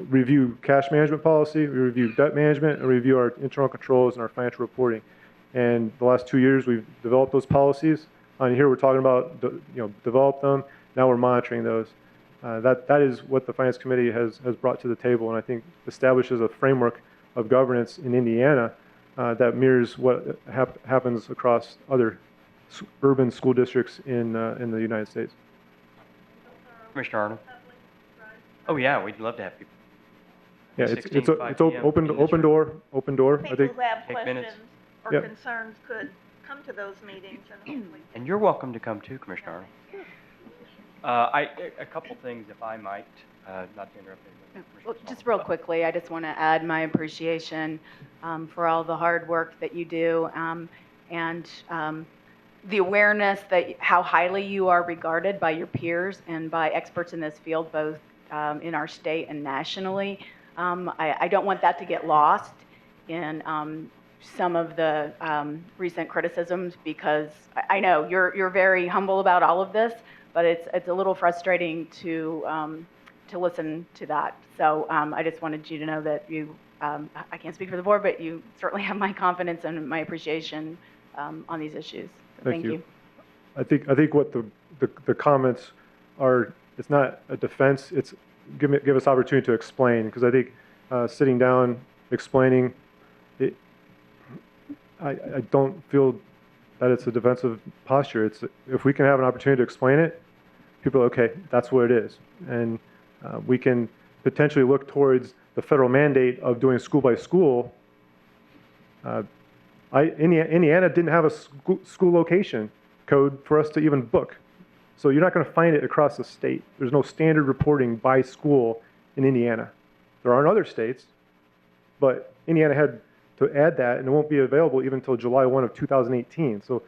review cash management policy, we review debt management, and review our internal controls and our financial reporting. And the last 2 years, we've developed those policies. On here, we're talking about develop them. Now we're monitoring those. That is what the Finance Committee has brought to the table, and I think establishes a framework of governance in Indiana that mirrors what happens across other urban school districts in the United States. Commissioner Arnold? Oh, yeah, we'd love to have people. Yeah, it's 16, 5 p.m. open door. I People think. who have Take minutes. questions or Yep. concerns could come to those meetings and hopefully. And you're welcome to come too, Commissioner Arnold. A couple things, if I might, not to interrupt anyone. Well, just real quickly, I just want to add my appreciation for all the hard work that you do and the awareness that how highly you are regarded by your peers and by experts in this field, both in our state and nationally. I don't want that to get lost in some of the recent criticisms, because I know you're very humble about all of this, but it's a little frustrating to listen to that. So I just wanted you to know that you, I can't speak for the board, but you certainly have my confidence and my appreciation on these issues. So thank you. I think what the comments are, it's not a defense. It's give us opportunity to explain, because I think sitting down, explaining, I don't feel that it's a defensive posture. It's if we can have an opportunity to explain it, people are okay, that's what it is, and we can potentially look towards the federal mandate of doing school by school. Indiana didn't have a school location code for us to even book. So you're not going to find it across the state. There's no standard reporting by school in Indiana. There are in other states, but Indiana had to add that, and it won't be available even until July 1 of 2018. So,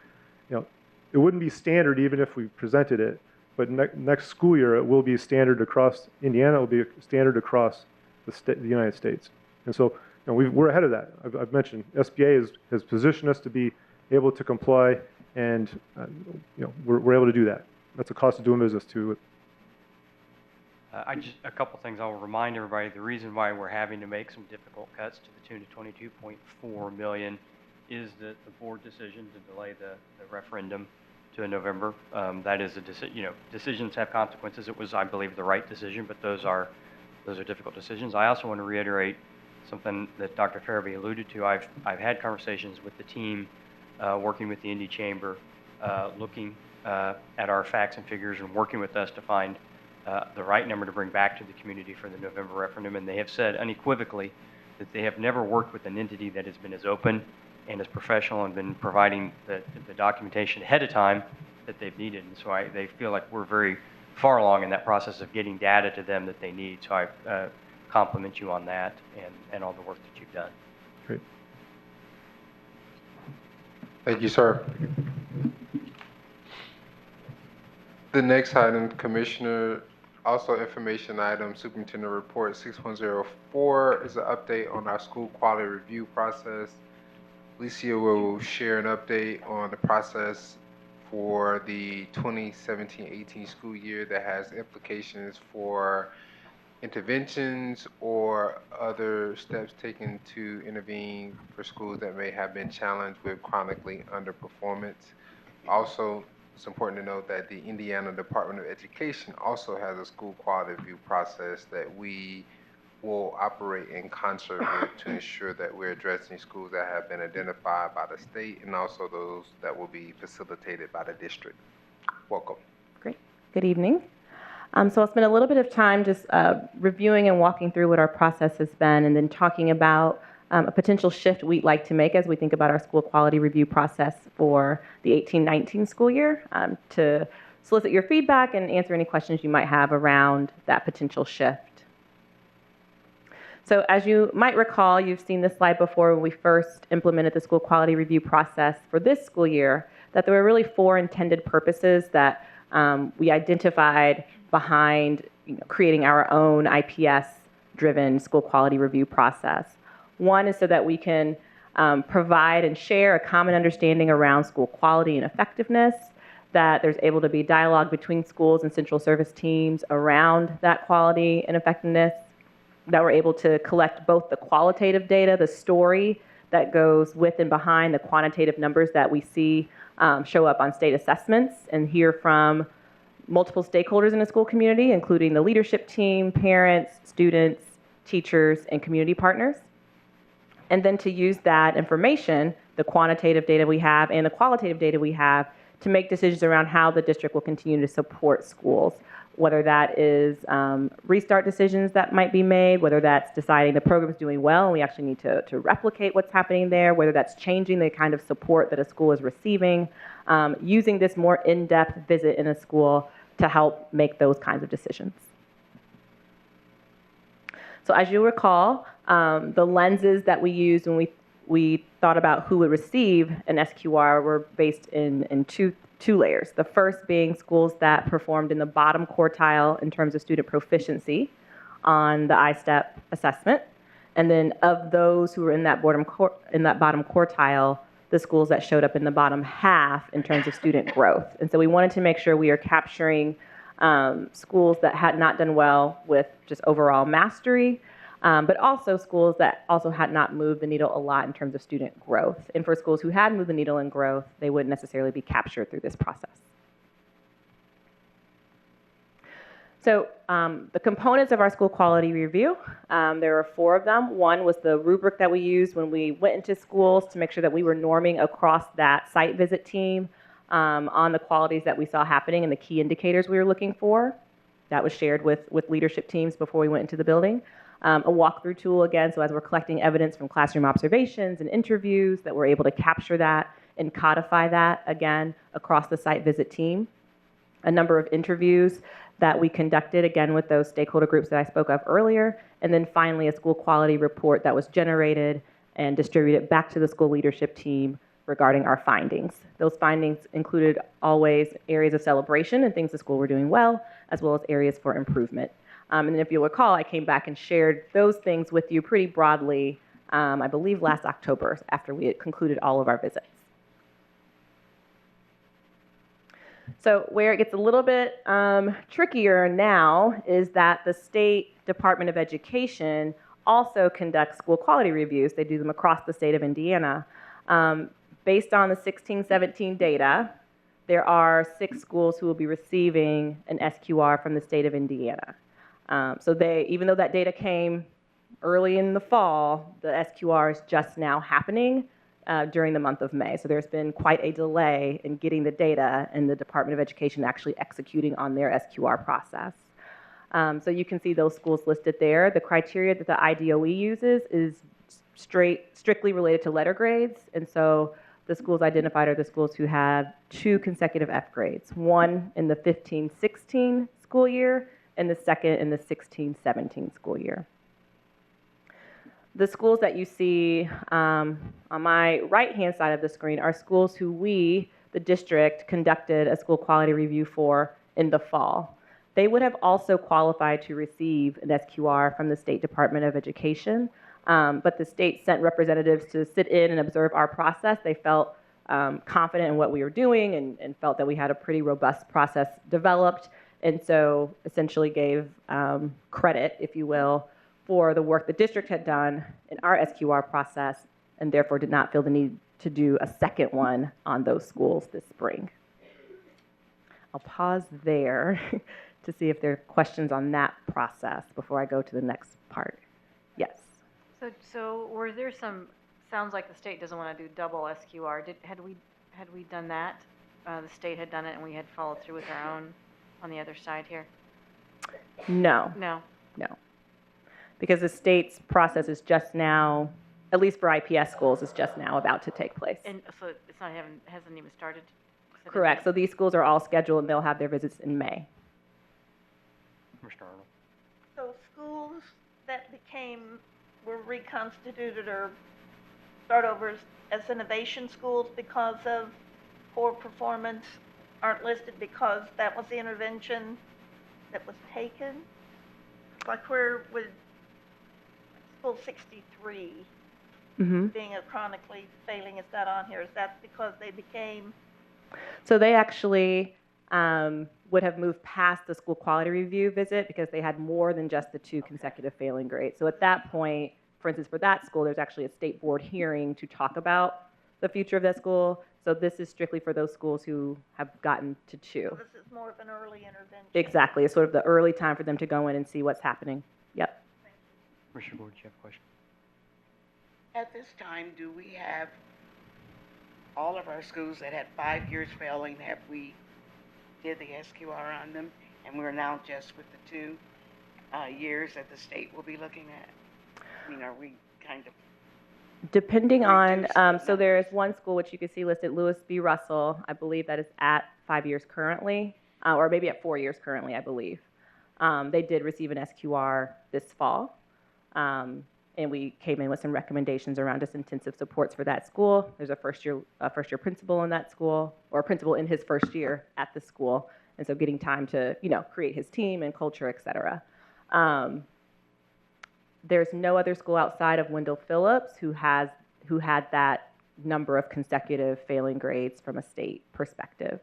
it wouldn't be standard even if we presented it, but next school year it will be standard across Indiana. It will be standard across the United States. And so, we're ahead of that. I've mentioned SBA has positioned us to be able to comply, and we're able to do that. That's a cost of doing business too. A couple things. I'll remind everybody the reason why we're having to make some difficult cuts to the tune of $22.4 million is the board decision to delay the referendum to November. That is a decision. Decisions have consequences. It was, I believe, the right decision, but those are difficult decisions. I also want to reiterate something that Dr. Farabee alluded to. I've had conversations with the team, working with the Indy Chamber, looking at our facts and figures and working with us to find the right number to bring back to the community for the November referendum. And they have said unequivocally that they have never worked with an entity that has been as open and as professional and been providing the documentation ahead of time that they've needed. And so they feel like we're very far along in that process of getting data to them that they need. So I compliment you on that and all the work that you've done. Great. Thank you, sir. The next item, Commissioner, also information item, Superintendent Report 6104 is an update on our school quality review process. Alicia will share an update on the process for the 2017-18 school year that has implications for interventions or other steps taken to intervene for schools that may have been challenged with chronically underperformance. Also, it's important to note that the Indiana Department of Education also has a school quality review process that we will operate in concert with to ensure that we're addressing schools that have been identified by the state and also those that will be facilitated by the district. Welcome. Great. Good evening. So I'll spend a little bit of time just reviewing and walking through what our process has been, and then talking about a potential shift we'd like to make as we think about our school quality review process for the 18-19 school year, to solicit your feedback and answer any questions you might have around that potential shift. So as you might recall, you've seen this slide before when we first implemented the school quality review process for this school year, that there were really 4 intended purposes that we identified behind creating our own IPS-driven school quality review process. One is so that we can provide and share a common understanding around school quality and effectiveness, that there's able to be dialogue between schools and central service teams around that quality and effectiveness, that we're able to collect both the qualitative data, the story that goes with and behind the quantitative numbers that we see show up on state assessments, and hear from multiple stakeholders in the school community, including the leadership team, parents, students, teachers, and community partners. And then to use that information, the quantitative data we have and the qualitative data we have, to make decisions around how the district will continue to support schools, whether that is restart decisions that might be made, whether that's deciding the program's doing well and we actually need to replicate what's happening there, whether that's changing the kind of support that a school is receiving, using this more in-depth visit in a school to help make those kinds of decisions. So as you'll recall, the lenses that we used when we thought about who would receive an SQR were based in two layers. The first being schools that performed in the bottom quartile in terms of student proficiency on the ISTEP assessment. And then of those who were in that bottom quartile, the schools that showed up in the bottom half in terms of student growth. And so we wanted to make sure we are capturing schools that had not done well with just overall mastery, but also schools that also had not moved the needle a lot in terms of student growth. And for schools who had moved the needle in growth, they wouldn't necessarily be captured through this process. So the components of our school quality review, there are 4 of them. One was the rubric that we used when we went into schools to make sure that we were norming across that site visit team on the qualities that we saw happening and the key indicators we were looking for. That was shared with leadership teams before we went into the building. A walkthrough tool, again, so as we're collecting evidence from classroom observations and interviews, that we're able to capture that and codify that, again, across the site visit team. A number of interviews that we conducted, again, with those stakeholder groups that I spoke of earlier. And then finally, a school quality report that was generated and distributed back to the school leadership team regarding our findings. Those findings included always areas of celebration and things the school were doing well, as well as areas for improvement. And then if you'll recall, I came back and shared those things with you pretty broadly, I believe last October, after we had concluded all of our visits. So where it gets a little bit trickier now is that the State Department of Education also conducts school quality reviews. They do them across the state of Indiana. Based on the 16-17 data, there are 6 schools who will be receiving an SQR from the state of Indiana. So even though that data came early in the fall, the SQR is just now happening during the month of May. So there's been quite a delay in getting the data and the Department of Education actually executing on their SQR process. So you can see those schools listed there. The criteria that the IDOE uses is strictly related to letter grades. And so the schools identified are the schools who have 2 consecutive F grades, one in the 15-16 school year and the second in the 16-17 school year. The schools that you see on my right-hand side of the screen are schools who we, the district, conducted a school quality review for in the fall. They would have also qualified to receive an SQR from the State Department of Education, but the state sent representatives to sit in and observe our process. They felt confident in what we were doing and felt that we had a pretty robust process developed, and so essentially gave credit, if you will, for the work the district had done in our SQR process, and therefore did not feel the need to do a second one on those schools this spring. I'll pause there to see if there are questions on that process before I go to the next part. Yes? So were there some, sounds like the state doesn't want to do double SQR. Had we done that? The state had done it and we had followed through with our own on the other side here? No. No. No. Because the state's process is just now, at least for IPS schools, is just now about to take place. And so it's not hasn't even started? Correct. So these schools are all scheduled and they'll have their visits in May. Mr. Arnold. So schools that were reconstituted or start over as innovation schools because of poor performance aren't listed because that was the intervention that was taken? Like where would School 63 being a chronically failing, is that on here? Is that because they became? So they actually would have moved past the school quality review visit because they had more than just the 2 consecutive failing grades. So at that point, for instance, for that school, there's actually a state board hearing to talk about the future of that school. So this is strictly for those schools who have gotten to 2. So this is more of an early intervention. Exactly. It's sort of the early time for them to go in and see what's happening. Yep. Commissioner Gordon, do you have a question? At this time, do we have all of our schools that had 5 years failing, have we did the SQR on them, and we're now just with the 2 years that the state will be looking at? I mean, are we kind of Depending on, so there is one school which you can see listed, Lewis B. Russell. I believe that is at 5 years currently, or maybe at 4 years currently, I believe. They did receive an SQR this fall, and we came in with some recommendations around just intensive supports for that school. There's a first year principal in that school, or a principal in his first year at the school, and so getting time to create his team and culture, et cetera. There's no other school outside of Wendell Phillips who had that number of consecutive failing grades from a state perspective.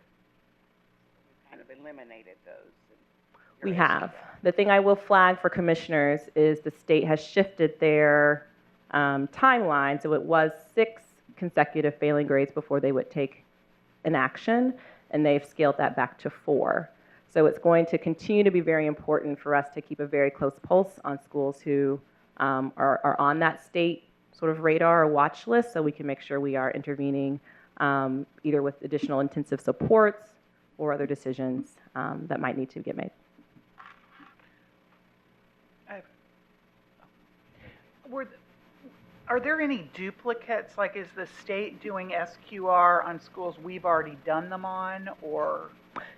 kind of eliminated those? We have. The thing I will flag for commissioners is the state has shifted their timeline. So it was 6 consecutive failing grades before they would take an action, and they've scaled that back to 4. So it's going to continue to be very important for us to keep a very close pulse on schools who are on that state sort of radar or watch list, so we can make sure we are intervening either with additional intensive supports or other decisions that might need to get made. Are there any duplicates? Like, is the state doing SQR on schools we've already done them on, or?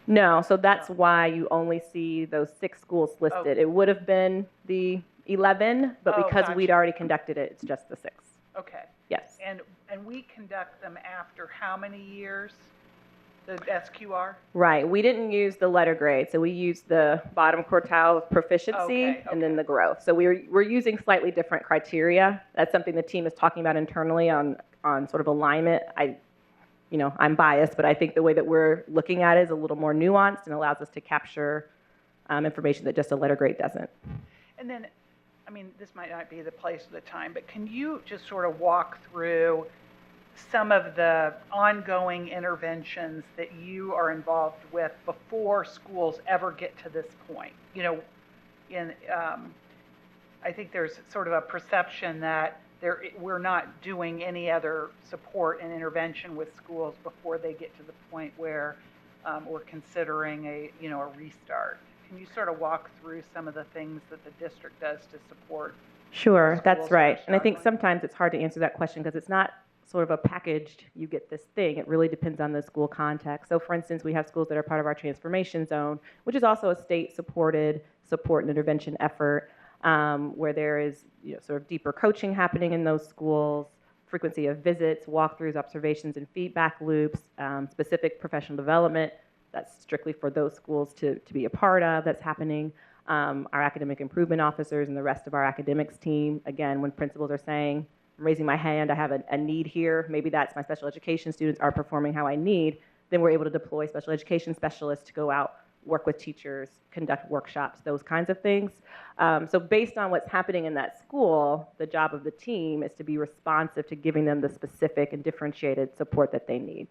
No, so that's why you only see those 6 schools listed. It would have been the 11, but because we'd already conducted it, it's just the 6. Okay. Yes. And we conduct them after how many years, the SQR? Right. We didn't use the letter grade, so we used the bottom quartile of proficiency and then the growth. So we're using slightly different criteria. That's something the team is talking about internally on sort of alignment. I'm biased, but I think the way that we're looking at it is a little more nuanced and allows us to capture information that just a letter grade doesn't. And then, I mean, this might not be the place or the time, but can you just sort of walk through some of the ongoing interventions that you are involved with before schools ever get to this point? I think there's sort of a perception that we're not doing any other support and intervention with schools before they get to the point where we're considering a restart. Can you sort of walk through some of the things that the district does to support? Sure, that's right. And I think sometimes it's hard to answer that question because it's not sort of a packaged, you get this thing. It really depends on the school context. So for instance, we have schools that are part of our transformation zone, which is also a state-supported support and intervention effort where there is sort of deeper coaching happening in those schools, frequency of visits, walkthroughs, observations, and feedback loops, specific professional development that's strictly for those schools to be a part of that's happening. Our academic improvement officers and the rest of our academics team, again, when principals are saying, I'm raising my hand, I have a need here, maybe that's my special education students are performing how I need, then we're able to deploy special education specialists to go out, work with teachers, conduct workshops, those kinds of things. So based on what's happening in that school, the job of the team is to be responsive to giving them the specific and differentiated support that they need.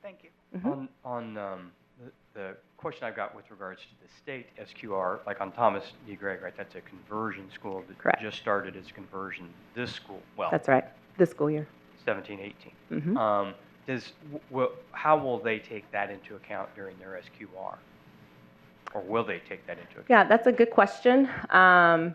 Thank you. Mm-hmm. On the question I've got with regards to the state SQR, like on Thomas D. Gregg, right, that's a conversion school that just started its conversion this school. Well, that's right, this school year. 17, 18. Mm-hmm. How will they take that into account during their SQR? Or will they take that into account? Yeah, that's a good question. I'm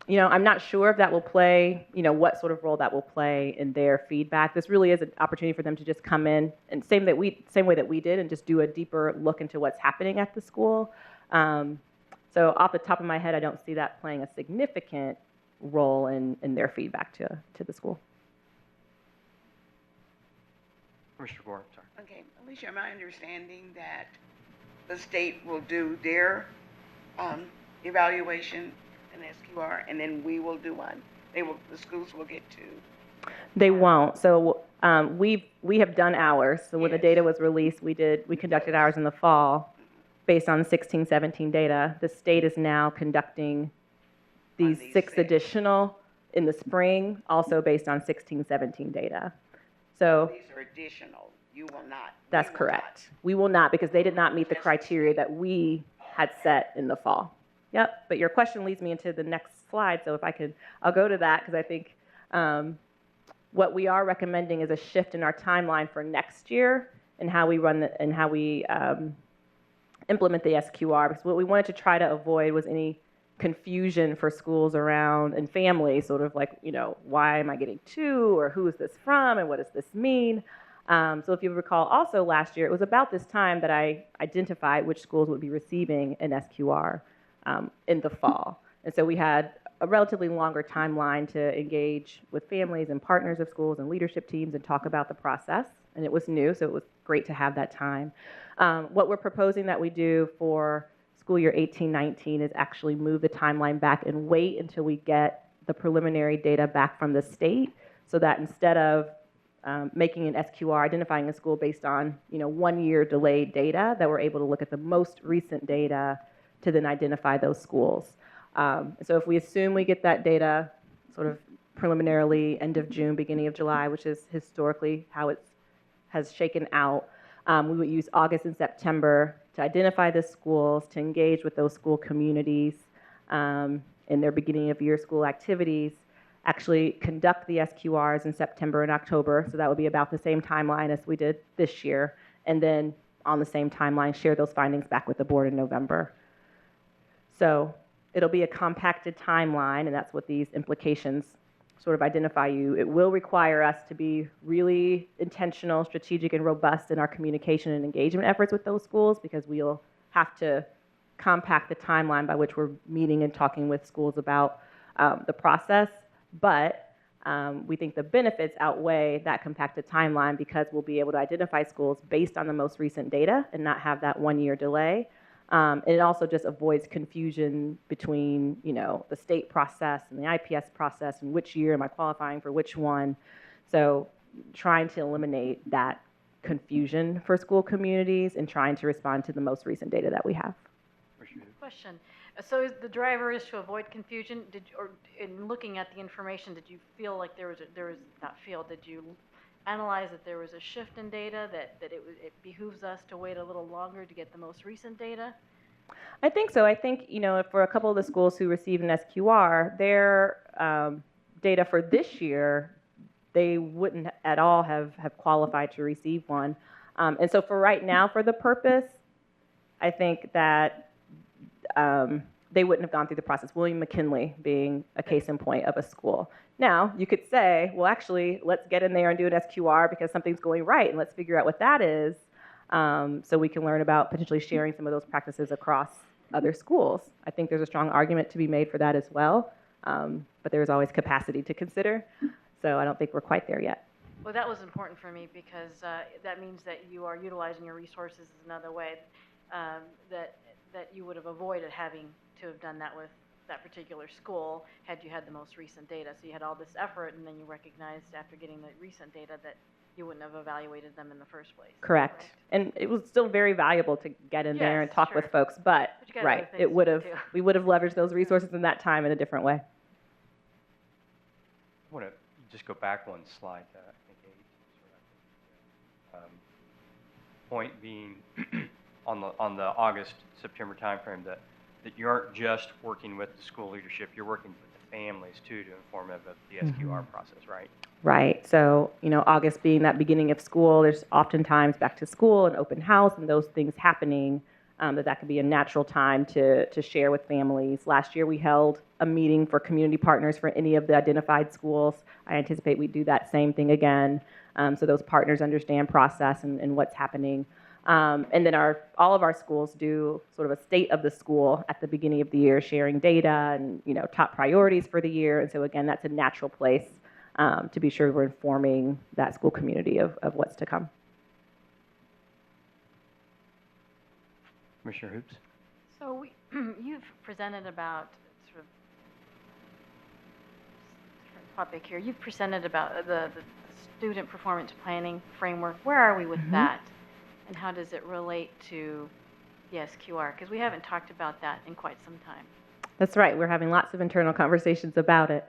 not sure if that will play, what sort of role that will play in their feedback. This really is an opportunity for them to just come in and same way that we did and just do a deeper look into what's happening at the school. So off the top of my head, I don't see that playing a significant role in their feedback to the school. Commissioner Gore, sorry. Okay, Alicia, my understanding that the state will do their evaluation and SQR, and then we will do one. the schools will get to? They won't. So we have done ours. So when the data was released, we conducted ours in the fall based on 16-17 data. The state is now conducting these six additional in the spring, also based on 16-17 data. So These are additional. You will not. that's correct. We will not, because they did not meet the criteria that we had set in the fall. Yep. But your question leads me into the next slide. So if I could, I'll go to that, because I think what we are recommending is a shift in our timeline for next year and how we run and how we implement the SQR. Because what we wanted to try to avoid was any confusion for schools around and families, sort of like, why am I getting 2, or who is this from, and what does this mean? So if you recall, also last year, it was about this time that I identified which schools would be receiving an SQR in the fall. And so we had a relatively longer timeline to engage with families and partners of schools and leadership teams and talk about the process. And it was new, so it was great to have that time. What we're proposing that we do for school year 18-19 is actually move the timeline back and wait until we get the preliminary data back from the state, so that instead of making an SQR, identifying a school based on 1 year delayed data, that we're able to look at the most recent data to then identify those schools. So if we assume we get that data sort of preliminarily end of June, beginning of July, which is historically how it has shaken out, we would use August and September to identify the schools, to engage with those school communities in their beginning of year school activities, actually conduct the SQRs in September and October, so that would be about the same timeline as we did this year, and then on the same timeline, share those findings back with the board in November. So it'll be a compacted timeline, and that's what these implications sort of identify you. It will require us to be really intentional, strategic, and robust in our communication and engagement efforts with those schools, because we'll have to compact the timeline by which we're meeting and talking with schools about the process. But we think the benefits outweigh that compacted timeline, because we'll be able to identify schools based on the most recent data and not have that 1 year delay. And it also just avoids confusion between, the state process and the IPS process, and which year am I qualifying for which one. So trying to eliminate that confusion for school communities and trying to respond to the most recent data that we have. Question. So the driver is to avoid confusion. Or in looking at the information, did you feel like did you analyze that there was a shift in data, that it behooves us to wait a little longer to get the most recent data? I think so. I think, for a couple of the schools who received an SQR, their data for this year, they wouldn't at all have qualified to receive one. And so for right now, for the purpose, I think that they wouldn't have gone through the process. William McKinley being a case in point of a school. Now, you could say, well, actually, let's get in there and do an SQR because something's going right, and let's figure out what that is, so we can learn about potentially sharing some of those practices across other schools. I think there's a strong argument to be made for that as well, but there's always capacity to consider, so I don't think we're quite there yet. Well, that was important for me, because that means that you are utilizing your resources in another way that you would have avoided having to have done that with that particular school had you had the most recent data. So you had all this effort, and then you recognized after getting the recent data that you wouldn't have evaluated them in the first place. Correct. And it was still very valuable to get in there and talk with folks, but right, we would have leveraged those resources in that time in a different way. I want to just go back one slide to, I think, 8. Point being, on the August-September timeframe, that you aren't just working with the school leadership, you're working with the families too to inform them of the SQR process, right? Right. So, August being that beginning of school, there's oftentimes back to school and open house and those things happening, that could be a natural time to share with families. Last year we held a meeting for community partners for any of the identified schools. I anticipate we do that same thing again, so those partners understand process and what's happening. And then all of our schools do sort of a state of the school at the beginning of the year, sharing data and top priorities for the year. And so again, that's a natural place to be sure we're informing that school community of what's to come. Commissioner Hoops? So you've presented about sort of topic here. You've presented about the student performance planning framework. Where are we with that? And how does it relate to the SQR? Because we haven't talked about that in quite some time. That's right. We're having lots of internal conversations about it.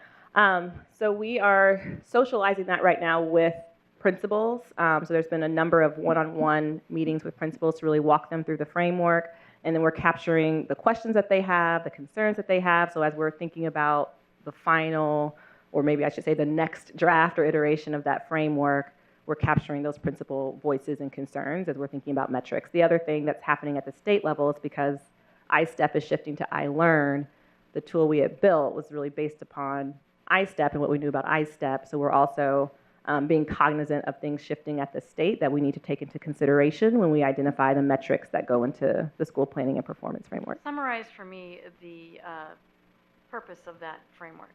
So we are socializing that right now with principals. So there's been a number of one-on-one meetings with principals to really walk them through the framework. And then we're capturing the questions that they have, the concerns that they have. So as we're thinking about the final, or maybe I should say the next draft or iteration of that framework, we're capturing those principal voices and concerns as we're thinking about metrics. The other thing that's happening at the state level is because iStep is shifting to iLearn, the tool we had built was really based upon iStep and what we knew about iStep. So we're also being cognizant of things shifting at the state that we need to take into consideration when we identify the metrics that go into the school planning and performance framework. Summarize for me the purpose of that framework,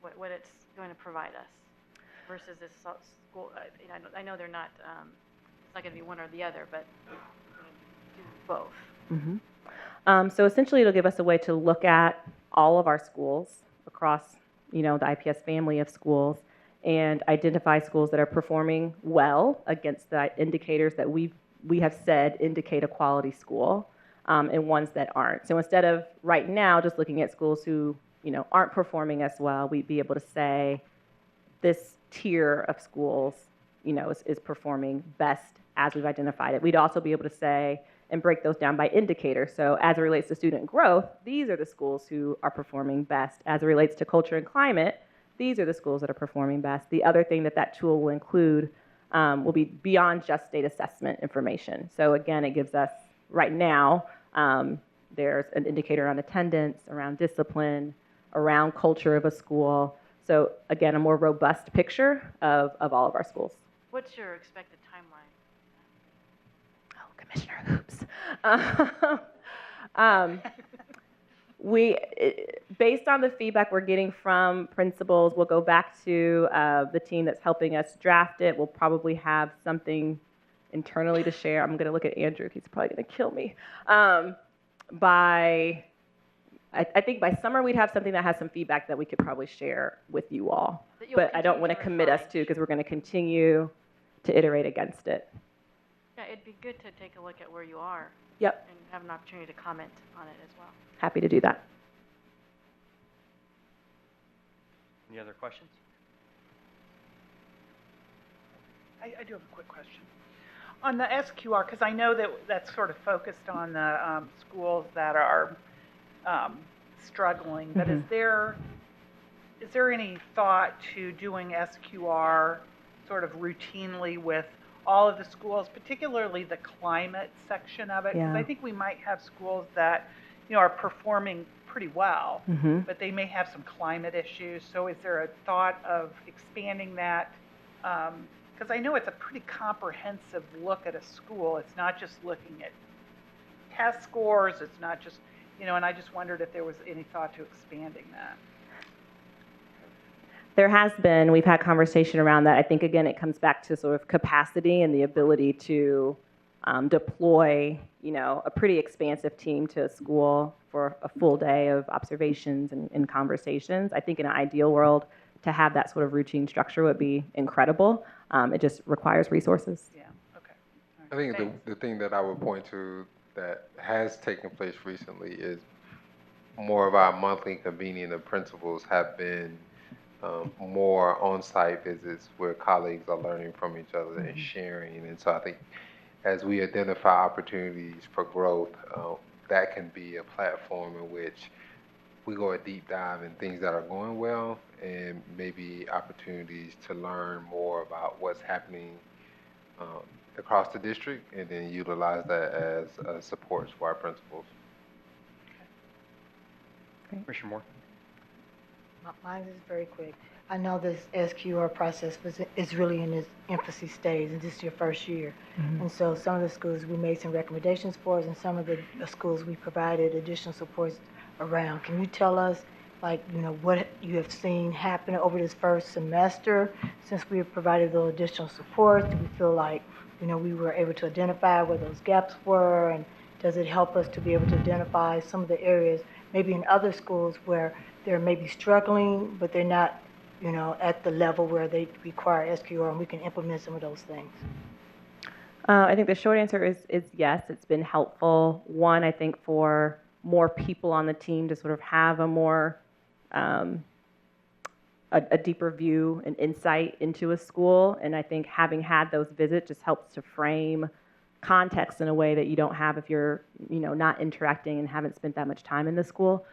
what it's going to provide us versus this school. I know they're not, it's not going to be one or the other, but do both. So essentially it'll give us a way to look at all of our schools across, the IPS family of schools and identify schools that are performing well against the indicators that we have said indicate a quality school, and ones that aren't. So instead of right now just looking at schools who, aren't performing as well, we'd be able to say this tier of schools, is performing best as we've identified it. We'd also be able to say and break those down by indicator. So as it relates to student growth, these are the schools who are performing best. As it relates to culture and climate, these are the schools that are performing best. The other thing that tool will include will be beyond just state assessment information. So again, it gives us, right now, there's an indicator on attendance, around discipline, around culture of a school. So again, a more robust picture of all of our schools. What's your expected timeline? Commissioner Hoops. Based on the feedback we're getting from principals, we'll go back to the team that's helping us draft it. We'll probably have something internally to share. I'm going to look at Andrew. He's probably going to kill me. I think by summer we'd have something that has some feedback that we could probably share with you all. But I don't want to commit us to, because we're going to continue to iterate against it. Yeah, it'd be good to take a look at where you are. Yep. And have an opportunity to comment on it as well. Happy to do that. Any other questions? I do have a quick question. On the SQR, because I know that that's sort of focused on the schools that are struggling, but is there any thought to doing SQR sort of routinely with all of the schools, particularly the climate section of it? Because I think we might have schools that, are performing pretty well, but they may have some climate issues. So is there a thought of expanding that? Because I know it's a pretty comprehensive look at a school. It's not just looking at test scores. It's not just, and I just wondered if there was any thought to expanding that. There has been. We've had conversation around that. I think, again, it comes back to sort of capacity and the ability to deploy, a pretty expansive team to a school for a full day of observations and conversations. I think in an ideal world, to have that sort of routine structure would be incredible. It just requires resources. Yeah, okay. I think the thing that I would point to that has taken place recently is more of our monthly convening of principals have been more on-site visits where colleagues are learning from each other and sharing. And so I think as we identify opportunities for growth, that can be a platform in which we go a deep dive in things that are going well and maybe opportunities to learn more about what's happening across the district, and then utilize that as supports for our principals. Okay. Commissioner Moore. Mine is very quick. I know this SQR process is really in its infancy stage, and this is your first year. And so some of the schools we made some recommendations for, and some of the schools we provided additional supports around. Can you tell us, what you have seen happen over this first semester since we have provided those additional supports? Do we feel like, we were able to identify where those gaps were, and does it help us to be able to identify some of the areas maybe in other schools where they're maybe struggling, but they're not you know, at the level where they require SQR, and we can implement some of those things? I think the short answer is yes, it's been helpful. One, I think for more people on the team to sort of have a more, a deeper view and insight into a school. And I think having had those visits just helps to frame context in a way that you don't have if you're, you know, not interacting and haven't spent that much time in the school.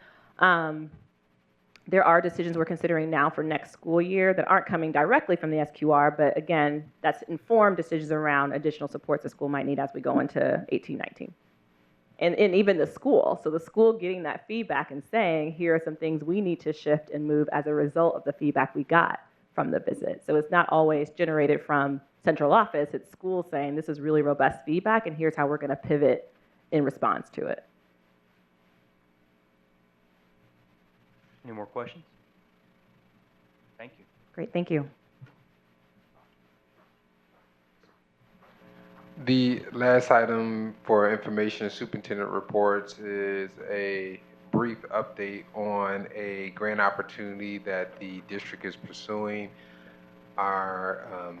There are decisions we're considering now for next school year that aren't coming directly from the SQR, but again, that's informed decisions around additional supports the school might need as we go into 18-19. And even the school, so the school getting that feedback and saying, here are some things we need to shift and move as a result of the feedback we got from the visit. So it's not always generated from central office, it's school saying, this is really robust feedback, and here's how we're gonna pivot in response to it. Any more questions? Thank you. Great, thank you. The last item for information superintendent reports is a brief update on a grant opportunity that the district is pursuing. Our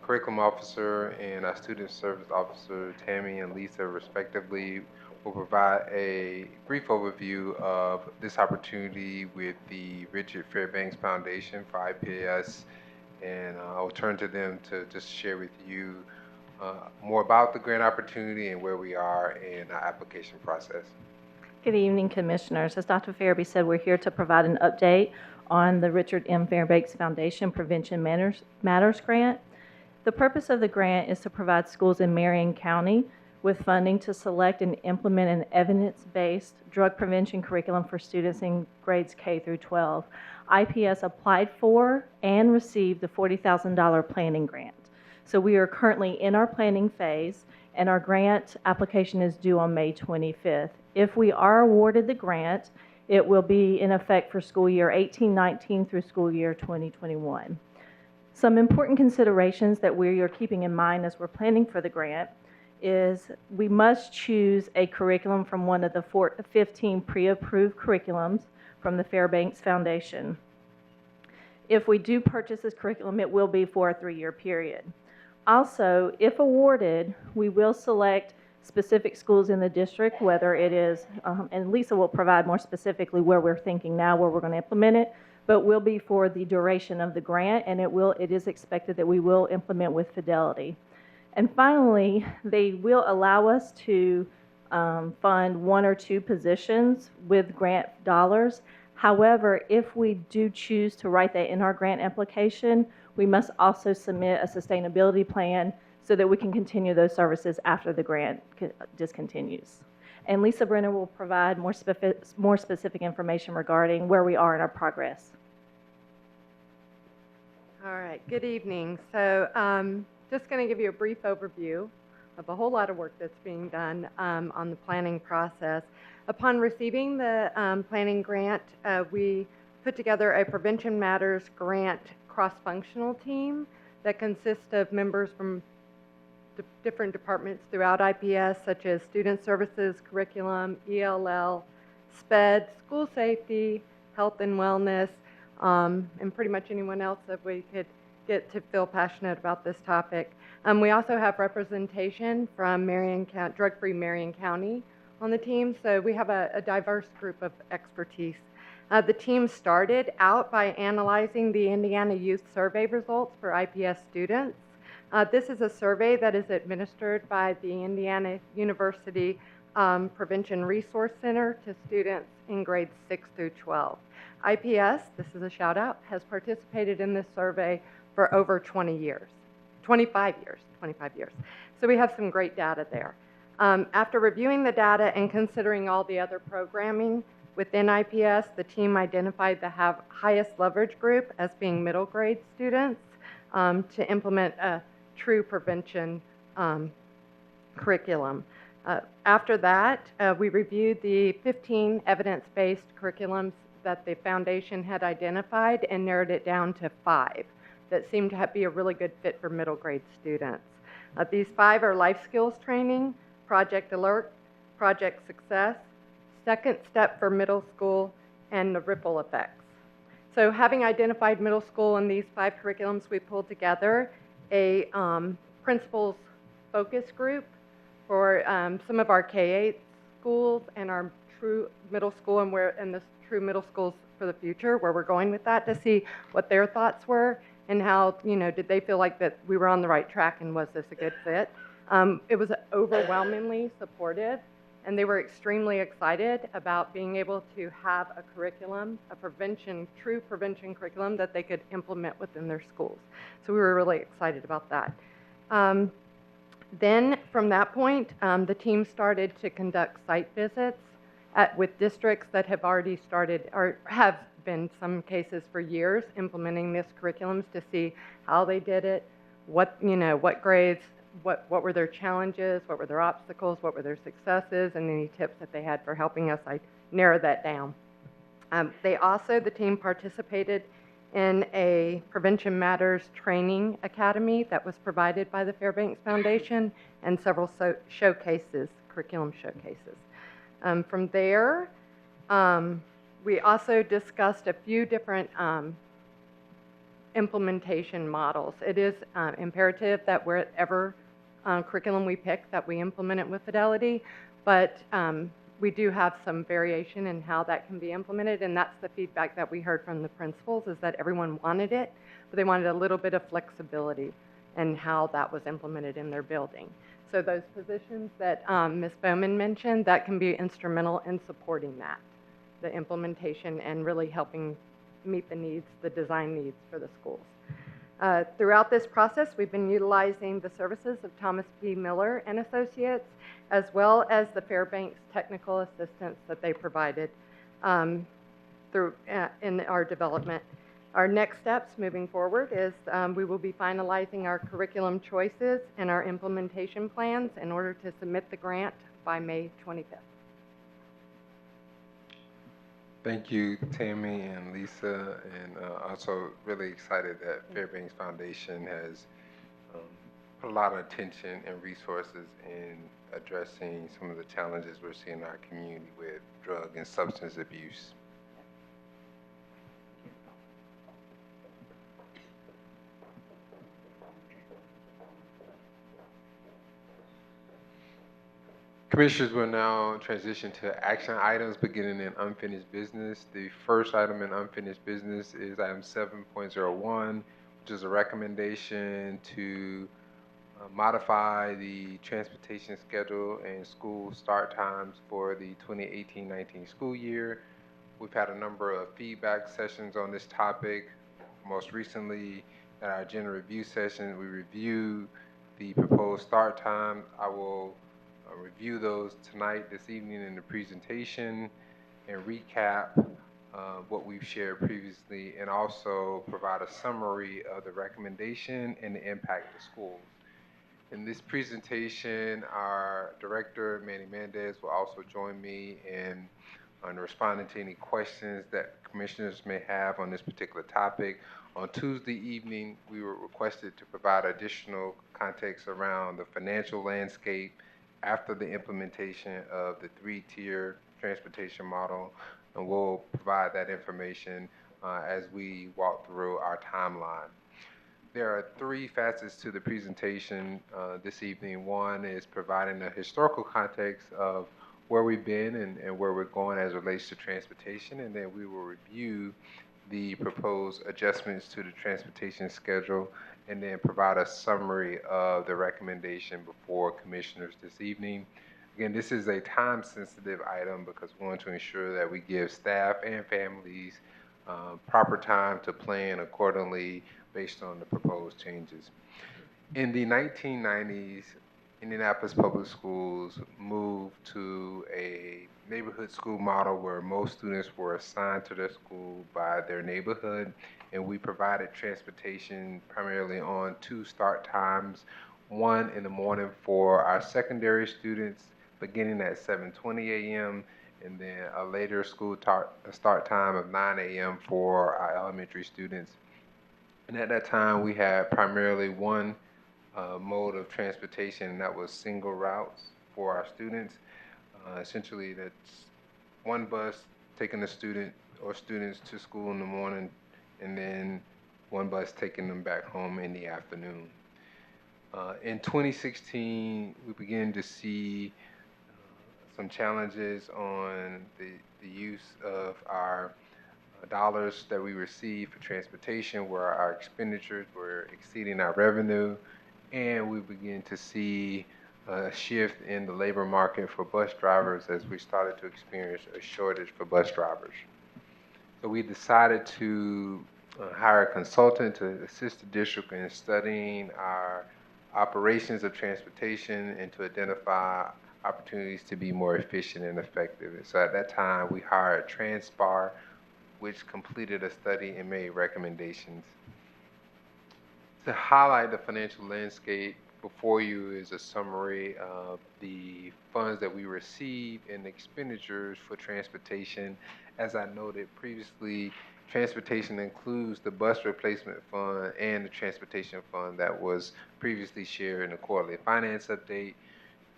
curriculum officer and our student service officer, Tammy and Lisa, respectively, will provide a brief overview of this opportunity with the Richard Fairbanks Foundation for IPS, and I'll turn to them to just share with you more about the grant opportunity and where we are in our application process. Good evening, Commissioners. As Dr. Farabee said, we're here to provide an update on the Richard M. Fairbanks Foundation Prevention Matters Grant. The purpose of the grant is to provide schools in Marion County with funding to select and implement an evidence-based drug prevention curriculum for students in grades K through 12. IPS applied for and received the $40,000 planning grant. So we are currently in our planning phase, and our grant application is due on May 25th. If we are awarded the grant, it will be in effect for school year 18-19 through school year 2021. Some important considerations that we are keeping in mind as we're planning for the grant is we must choose a curriculum from one of the 15 pre-approved curriculums from the Fairbanks Foundation. If we do purchase this curriculum, it will be for a 3-year period. Also, if awarded, we will select specific schools in the district, whether it is, and Lisa will provide more specifically where we're thinking now, where we're going to implement it, but will be for the duration of the grant, and it is expected that we will implement with fidelity. And finally, they will allow us to fund 1 or 2 positions with grant dollars. However, if we do choose to write that in our grant application, we must also submit a sustainability plan so that we can continue those services after the grant discontinues. And Lisa Brenner will provide more specific information regarding where we are in our progress. All right, good evening. So just going to give you a brief overview of a whole lot of work that's being done on the planning process. Upon receiving the planning grant, we put together a Prevention Matters grant cross-functional team that consists of members from different departments throughout IPS, such as Student Services, Curriculum, ELL, SPED, School Safety, Health and Wellness, and pretty much anyone else that we could get to feel passionate about this topic. We also have representation from Marion County, Drug-Free Marion County on the team, so we have a diverse group of expertise. The team started out by analyzing the Indiana Youth Survey results for IPS students. This is a survey that is administered by the Indiana University Prevention Resource Center to students in grades 6 through 12. IPS, this is a shout out, has participated in this survey for over 25 years. So we have some great data there. After reviewing the data and considering all the other programming within IPS, the team identified the highest leverage group as being middle grade students to implement a true prevention curriculum. After that, we reviewed the 15 evidence-based curriculums that the foundation had identified and narrowed it down to 5 that seemed to be a really good fit for middle grade students. These 5 are life skills training, Project Alert, Project Success, Second Step for middle school, and the ripple effects. So having identified middle school and these 5 curriculums, we pulled together a principals focus group for some of our K-8 schools and our true middle school and the true middle schools for the future, where we're going with that, to see what their thoughts were and how, did they feel like that we were on the right track and was this a good fit. It was overwhelmingly supportive, and they were extremely excited about being able to have a curriculum, true prevention curriculum that they could implement within their schools. So we were really excited about that. Then from that point, the team started to conduct site visits with districts that have already started or have been, some cases for years, implementing this curriculums to see how they did it, what grades, what were their challenges, what were their obstacles, what were their successes, and any tips that they had for helping us narrow that down. The team participated in a Prevention Matters training academy that was provided by the Fairbanks Foundation, and several curriculum showcases. From there, we also discussed a few different implementation models. It is imperative that wherever curriculum we pick, that we implement it with fidelity, but we do have some variation in how that can be implemented, and that's the feedback that we heard from the principals, is that everyone wanted it, but they wanted a little bit of flexibility in how that was implemented in their building. So those positions that Ms. Bowman mentioned, that can be instrumental in supporting that, the implementation, and really helping meet the needs, the design needs for the schools. Throughout this process, we've been utilizing the services of Thomas P. Miller and Associates, as well as the Fairbanks technical assistance that they provided in our development. Our next steps moving forward is we will be finalizing our curriculum choices and our implementation plans in order to submit the grant by May 25th. Thank you, Tammy and Lisa, and also really excited that Fairbanks Foundation has put a lot of attention and resources in addressing some of the challenges we're seeing in our community with drug and substance abuse. Commissioners will now transition to action items beginning in unfinished business. The first item in unfinished business is item 7.01, which is a recommendation to modify the transportation schedule and school start times for the 2018-19 school year. We've had a number of feedback sessions on this topic. Most recently, at our general review session, we reviewed the proposed start time. I will review those tonight, this evening in the presentation, and recap what we've shared previously, and also provide a summary of the recommendation and the impact to schools. In this presentation, our director, Manny Mendez, will also join me in responding to any questions that commissioners may have on this particular topic. On Tuesday evening, we were requested to provide additional context around the financial landscape after the implementation of the 3-tier transportation model, and we'll provide that information as we walk through our timeline. There are 3 facets to the presentation this evening. One is providing a historical context of where we've been and where we're going as it relates to transportation, and then we will review the proposed adjustments to the transportation schedule, and then provide a summary of the recommendation before commissioners this evening. Again, this is a time-sensitive item because we want to ensure that we give staff and families proper time to plan accordingly based on the proposed changes. In the 1990s, Indianapolis Public Schools moved to a neighborhood school model where most students were assigned to their school by their neighborhood, and we provided transportation primarily on 2 start times, one in the morning for our secondary students beginning at 7:20 a.m. and then a later school start time of 9 a.m. for our elementary students. And at that time, we had primarily one mode of transportation, and that was single routes for our students. Essentially, that's one bus taking a student or students to school in the morning, and then one bus taking them back home in the afternoon. In 2016, we began to see some challenges on the use of our dollars that we receive for transportation, where our expenditures were exceeding our revenue, and we began to see a shift in the labor market for bus drivers as we started to experience a shortage for bus drivers. So we decided to hire a consultant to assist the district in studying our operations of transportation and to identify opportunities to be more efficient and effective. And so at that time, we hired Transpar, which completed a study and made recommendations. To highlight the financial landscape, before you is a summary of the funds that we receive and expenditures for transportation. As I noted previously, transportation includes the bus replacement fund and the transportation fund that was previously shared in the quarterly finance update.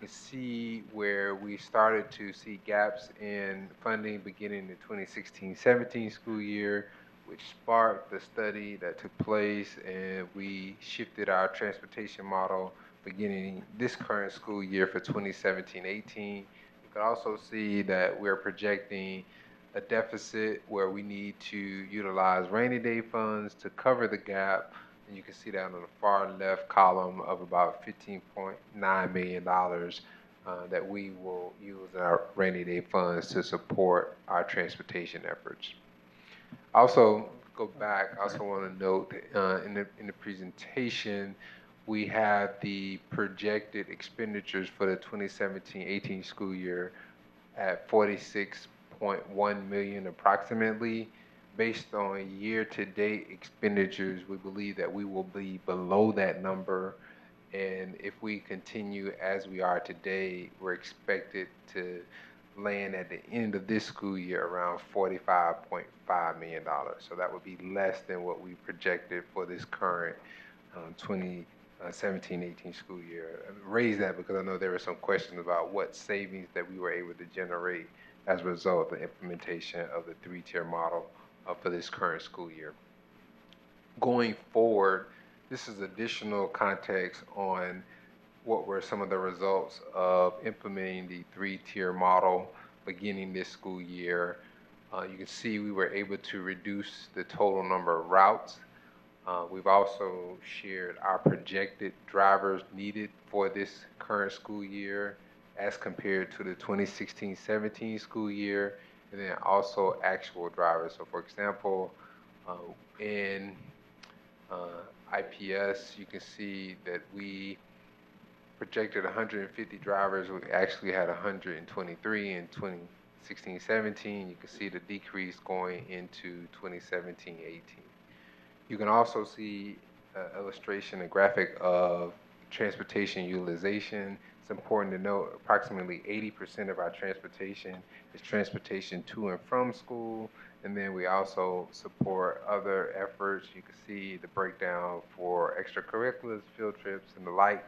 You can see where we started to see gaps in funding beginning the 2016-17 school year, which sparked the study that took place, and we shifted our transportation model beginning this current school year for 2017-18. You can also see that we're projecting a deficit where we need to utilize rainy day funds to cover the gap, and you can see that on the far left column of about $15.9 million that we will use in our rainy day funds to support our transportation efforts. Also, go back, I also want to note in the presentation, we have the projected expenditures for the 2017-18 school year at $46.1 million approximately. Based on year-to-date expenditures, we believe that we will be below that number. And if we continue as we are today, we're expected to land at the end of this school year around $45.5 million. So that would be less than what we projected for this current 2017-18 school year. I raise that because I know there were some questions about what savings that we were able to generate as a result of the implementation of the three-tier model for this current school year. Going forward, this is additional context on what were some of the results of implementing the three-tier model beginning this school year. You can see we were able to reduce the total number of routes. We've also shared our projected drivers needed for this current school year as compared to the 2016-17 school year, and then also actual drivers. So for example, in IPS, you can see that we projected 150 drivers. We actually had 123 in 2016-17. You can see the decrease going into 2017-18. You can also see an illustration, a graphic of transportation utilization. It's important to note approximately 80% of our transportation is transportation to and from school. And then we also support other efforts. You can see the breakdown for extracurriculars, field trips, and the like.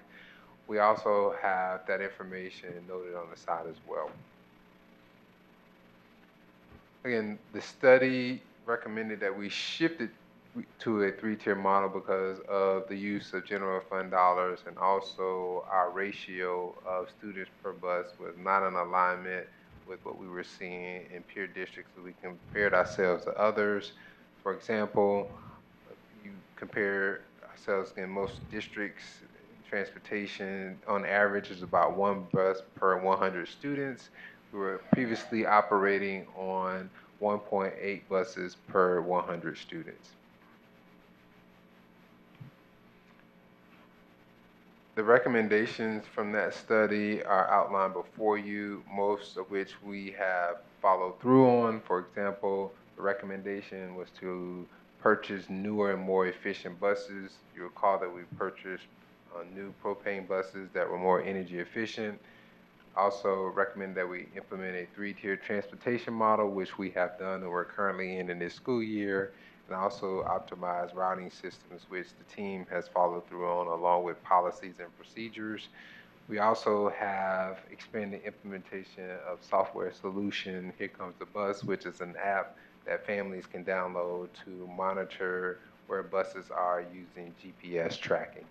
We also have that information noted on the side as well. Again, the study recommended that we shifted to a three-tier model because of the use of general fund dollars, and also our ratio of students per bus was not in alignment with what we were seeing in peer districts. So we compared ourselves to others. For example, you compare ourselves in most districts, transportation on average is about one bus per 100 students. We were previously operating on 1.8 buses per 100 students. The recommendations from that study are outlined before you, most of which we have followed through on. For example, the recommendation was to purchase newer and more efficient buses. You recall that we purchased new propane buses that were more energy efficient. Also recommend that we implement a three-tier transportation model, which we have done and we're currently in this school year, and also optimize routing systems, which the team has followed through on, along with policies and procedures. We also have expanded implementation of software solution, Here Comes the Bus, which is an app that families can download to monitor where buses are using GPS tracking.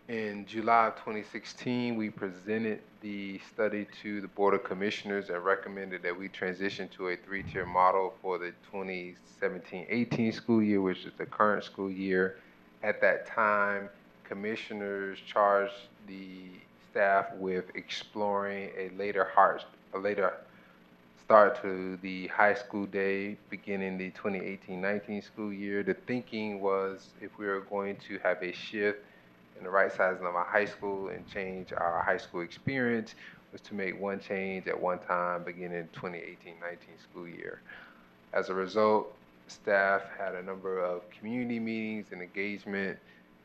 In July of 2016, we presented the study to the Board of Commissioners and recommended that we transition to a 3-tier model for the 2017-18 school year, which is the current school year. At that time, commissioners charged the staff with exploring a later start to the high school day beginning the 2018-19 school year. The thinking was if we were going to have a shift in the right sizing of our high school and change our high school experience, was to make one change at one time beginning 2018-19 school year. As a result, staff had a number of community meetings and engagement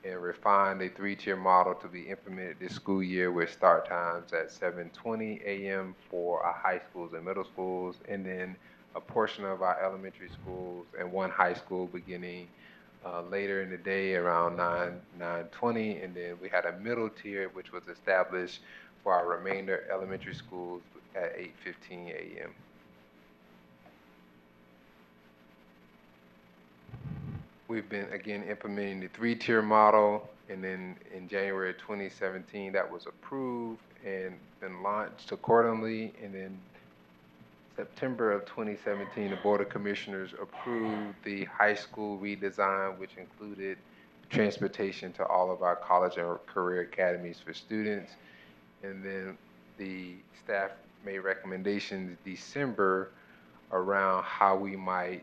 and refined a 3-tier model to be implemented this school year with start times at 7:20 a.m. for our high schools and middle schools, and then a portion of our elementary schools and one high school beginning later in the day around 9:20, and then we had a middle tier which was established for our remainder elementary schools at 8:15 a.m. We've been, again, implementing the 3-tier model, and then in January 2017, that was approved and been launched accordingly. And then September of 2017, the Board of Commissioners approved the high school redesign, which included transportation to all of our college and career academies for students. And then the staff made recommendations December around how we might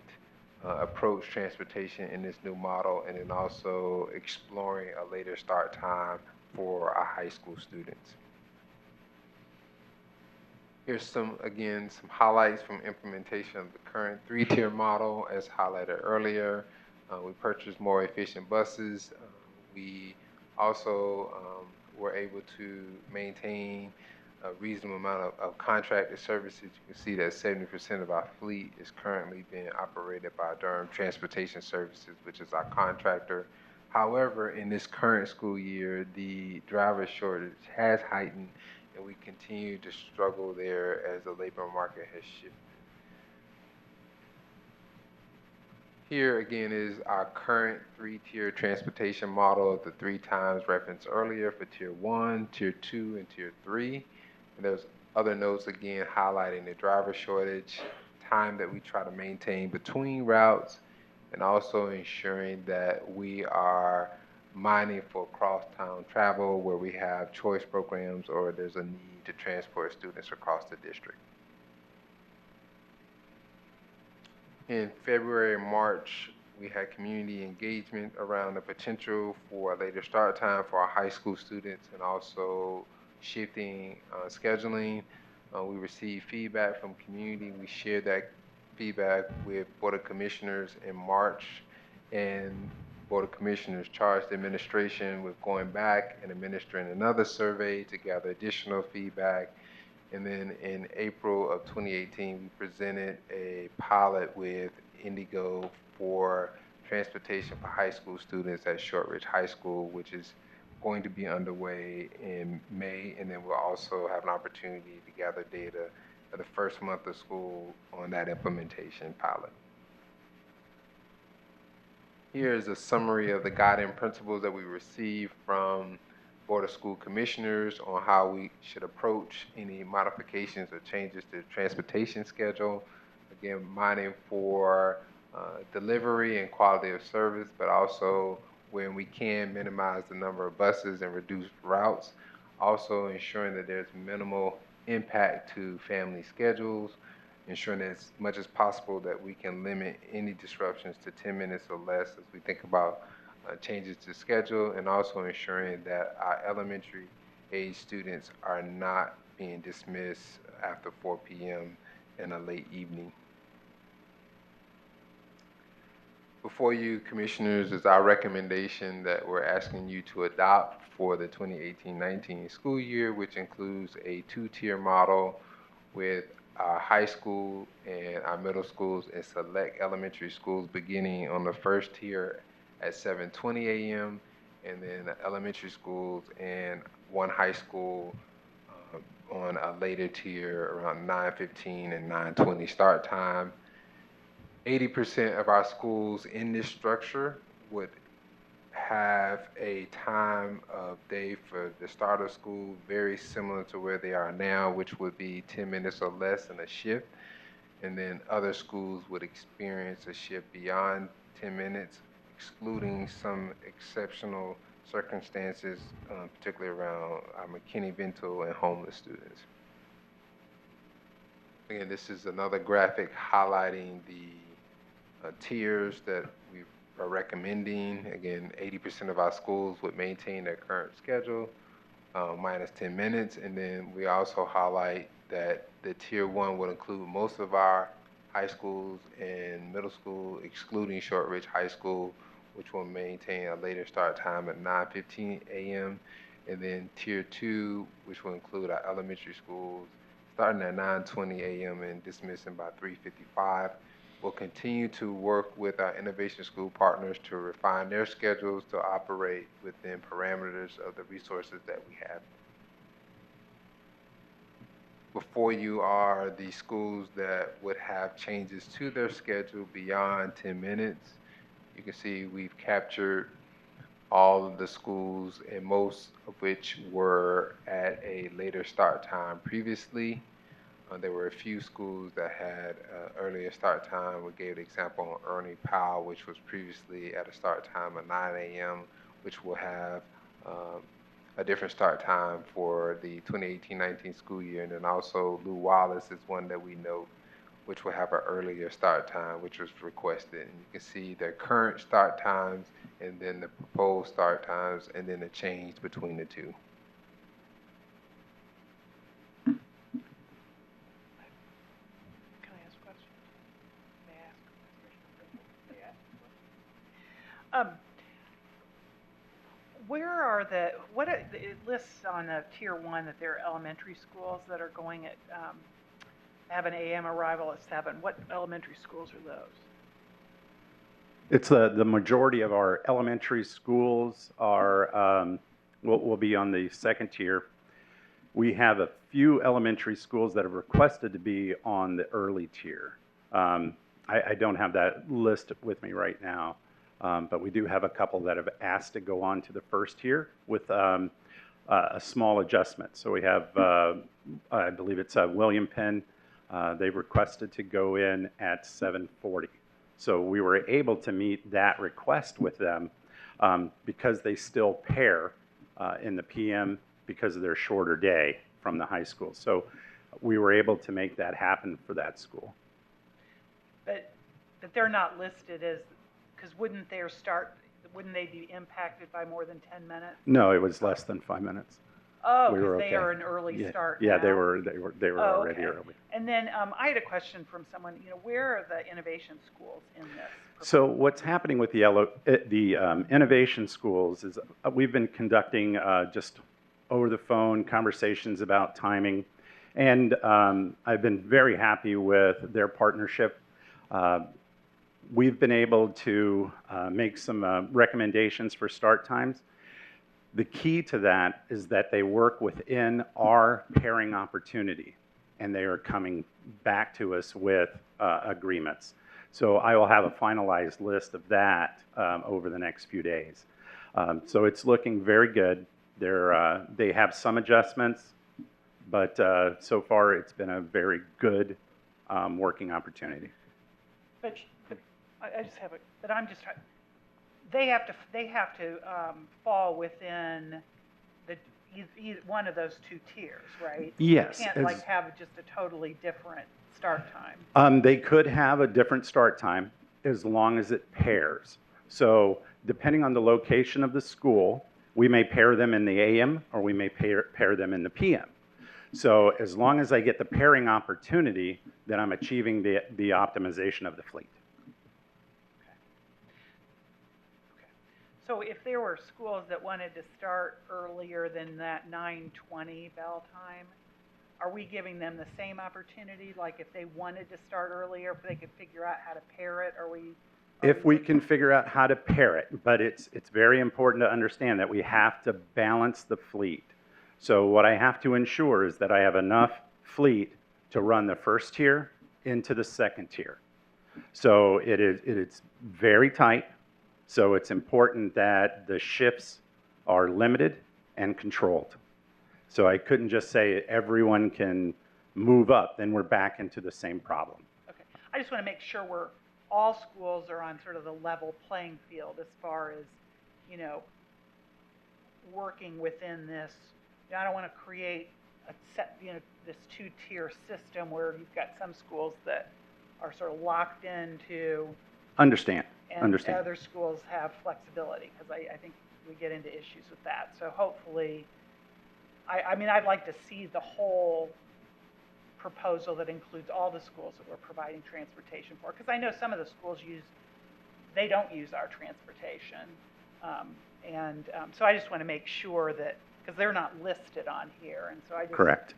approach transportation in this new model, and then also exploring a later start time for our high school students. Here's some highlights from implementation of the current 3-tier model. As highlighted earlier, we purchased more efficient buses. We also were able to maintain a reasonable amount of contracted services. You can see that 70% of our fleet is currently being operated by Durham Transportation Services, which is our contractor. However, in this current school year, the driver shortage has heightened, and we continue to struggle there as the labor market has shifted. Here again is our current 3-tier transportation model of the 3 times referenced earlier for Tier 1, Tier 2, and Tier 3. And there's other notes again highlighting the driver shortage, time that we try to maintain between routes, and also ensuring that we are mining for cross-town travel where we have choice programs or there's a need to transport students across the district. In February and March, we had community engagement around the potential for a later start time for our high school students and also shifting scheduling. We received feedback from community. We shared that feedback with Board of Commissioners in March, and Board of Commissioners charged the administration with going back and administering another survey to gather additional feedback. And then in April of 2018, we presented a pilot with Indigo for transportation for high school students at Shortridge High School, which is going to be underway in May, and then we'll also have an opportunity to gather data for the first month of school on that implementation pilot. Here's a summary of the guiding principles that we received from Board of School Commissioners on how we should approach any modifications or changes to the transportation schedule. Again, mining for delivery and quality of service, but also when we can minimize the number of buses and reduce routes. Also ensuring that there's minimal impact to family schedules, ensuring that as much as possible that we can limit any disruptions to 10 minutes or less as we think about changes to schedule, and also ensuring that our elementary age students are not being dismissed after 4 p.m. in a late evening. Before you, Commissioners, is our recommendation that we're asking you to adopt for the 2018-19 school year, which includes a 2-tier model with our high school and our middle schools and select elementary schools beginning on the first tier at 7:20 a.m. and then the elementary schools and one high school on a later tier around 9:15 and 9:20 start time. 80% of our schools in this structure would have a time of day for the start of school very similar to where they are now, which would be 10 minutes or less in a shift. And then other schools would experience a shift beyond 10 minutes, excluding some exceptional circumstances, particularly around McKinney-Vento and homeless students. Again, this is another graphic highlighting the tiers that we are recommending. Again, 80% of our schools would maintain their current schedule, minus 10 minutes. And then we also highlight that the tier 1 would include most of our high schools and middle school, excluding Shortridge High School, which will maintain a later start time at 9:15 a.m. And then tier 2, which will include our elementary schools, starting at 9:20 a.m. and dismissing by 3:55. We'll continue to work with our innovation school partners to refine their schedules to operate within parameters of the resources that we have. Before you are the schools that would have changes to their schedule beyond 10 minutes. You can see we've captured all of the schools, and most of which were at a later start time previously. There were a few schools that had earlier start time. We gave the example on Ernie Powell, which was previously at a start time of 9 a.m., which will have a different start time for the 2018-19 school year. And then also Lou Wallace is one that we note, which will have an earlier start time, which was requested. And you can see their current start times and then the proposed start times and then the change between the two. Where are it lists on tier 1 that there are elementary schools that are going at, have an AM arrival at 7. What elementary schools are those? It's the majority of our elementary schools are, will be on the second tier. We have a few elementary schools that have requested to be on the early tier. I don't have that list with me right now. But we do have a couple that have asked to go on to the first tier with a small adjustment. So we have, I believe it's William Penn. They've requested to go in at 7:40. So we were able to meet that request with them because they still pair in the PM because of their shorter day from the high school. So we were able to make that happen for that school. But they're not listed as, because wouldn't they be impacted by more than 10 minutes? No, it was less than 5 minutes. Oh, we because were they okay. are an early start. Yeah, now. they were already okay. early. And then I had a question from someone. Where are the innovation schools in this? So what's happening with the innovation schools is we've been conducting just over the phone conversations about timing, and I've been very happy with their partnership. We've been able to make some recommendations for start times. The key to that is that they work within our pairing opportunity, and they are coming back to us with agreements. So I will have a finalized list of that over the next few days. So it's looking very good. They have some adjustments, but so far it's been a very good working opportunity. But I just have but I'm just trying. They have to fall within either one of those two tiers, right? Yes. You can't have just a totally different start time. They could have a different start time as long as it pairs. So depending on the location of the school, we may pair them in the AM or we may pair them in the PM. So as long as I get the pairing opportunity, then I'm achieving the optimization of the fleet. So if there were schools that wanted to start earlier than that 9:20 bell time, are we giving them the same opportunity? Like if they wanted to start earlier, if they could figure out how to pair it, If we can figure out how to pair it, but it's very important to understand that we have to balance the fleet. So what I have to ensure is that I have enough fleet to run the first tier into the second tier. So it is very tight. So it's important that the shifts are limited and controlled. So I couldn't just say everyone can move up, then we're back into the same problem. Okay. I just want to make sure all schools are on sort of the level playing field as far as, you know, working within this. I don't want to create a set, you know, this two-tier system where you've got some schools that are sort of locked into, Understand. and other schools have flexibility, because I think we get into issues with that. So hopefully, I mean, I'd like to see the whole proposal that includes all the schools that we're providing transportation for, because I know some of the schools they don't use our transportation. So I just want to make sure that, because they're not listed on here, and so I just. Correct.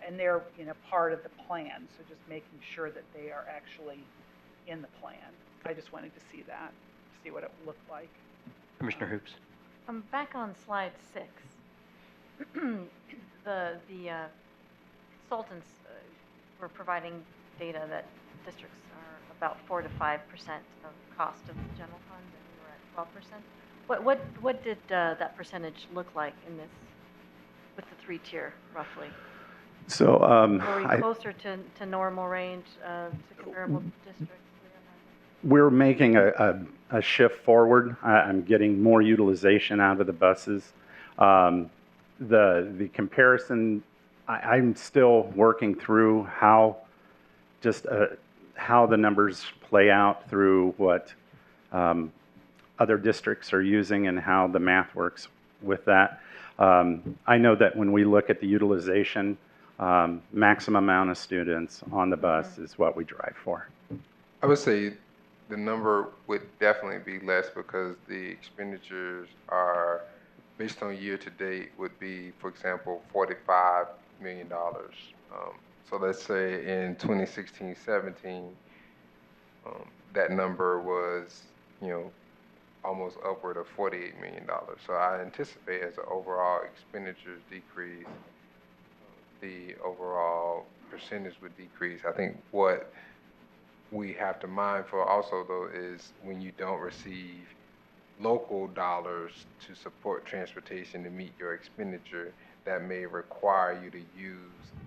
And they're, you know, part of the plan, so just making sure that they are actually in the plan. I just wanted to see that, see what it looked like. Commissioner Hoops. Back on slide 6, the consultants were providing data that districts are about 4 to 5% of cost of the general fund, and we were at 12%. What did that percentage look like in this, with the 3-tier roughly? So Were we closer to normal range to comparable districts? we're making a shift forward. I'm getting more utilization out of the buses. The comparison, I'm still working through how the numbers play out through what other districts are using and how the math works with that. I know that when we look at the utilization, maximum amount of students on the bus is what we drive for. I would say the number would definitely be less because the expenditures are, based on year to date, would be, for example, $45 million. So let's say in 2016-17, that number was, almost upward of $48 million. So I anticipate as the overall expenditures decrease, the overall percentage would decrease. I think what we have to mind for also though is when you don't receive local dollars to support transportation to meet your expenditure, that may require you to use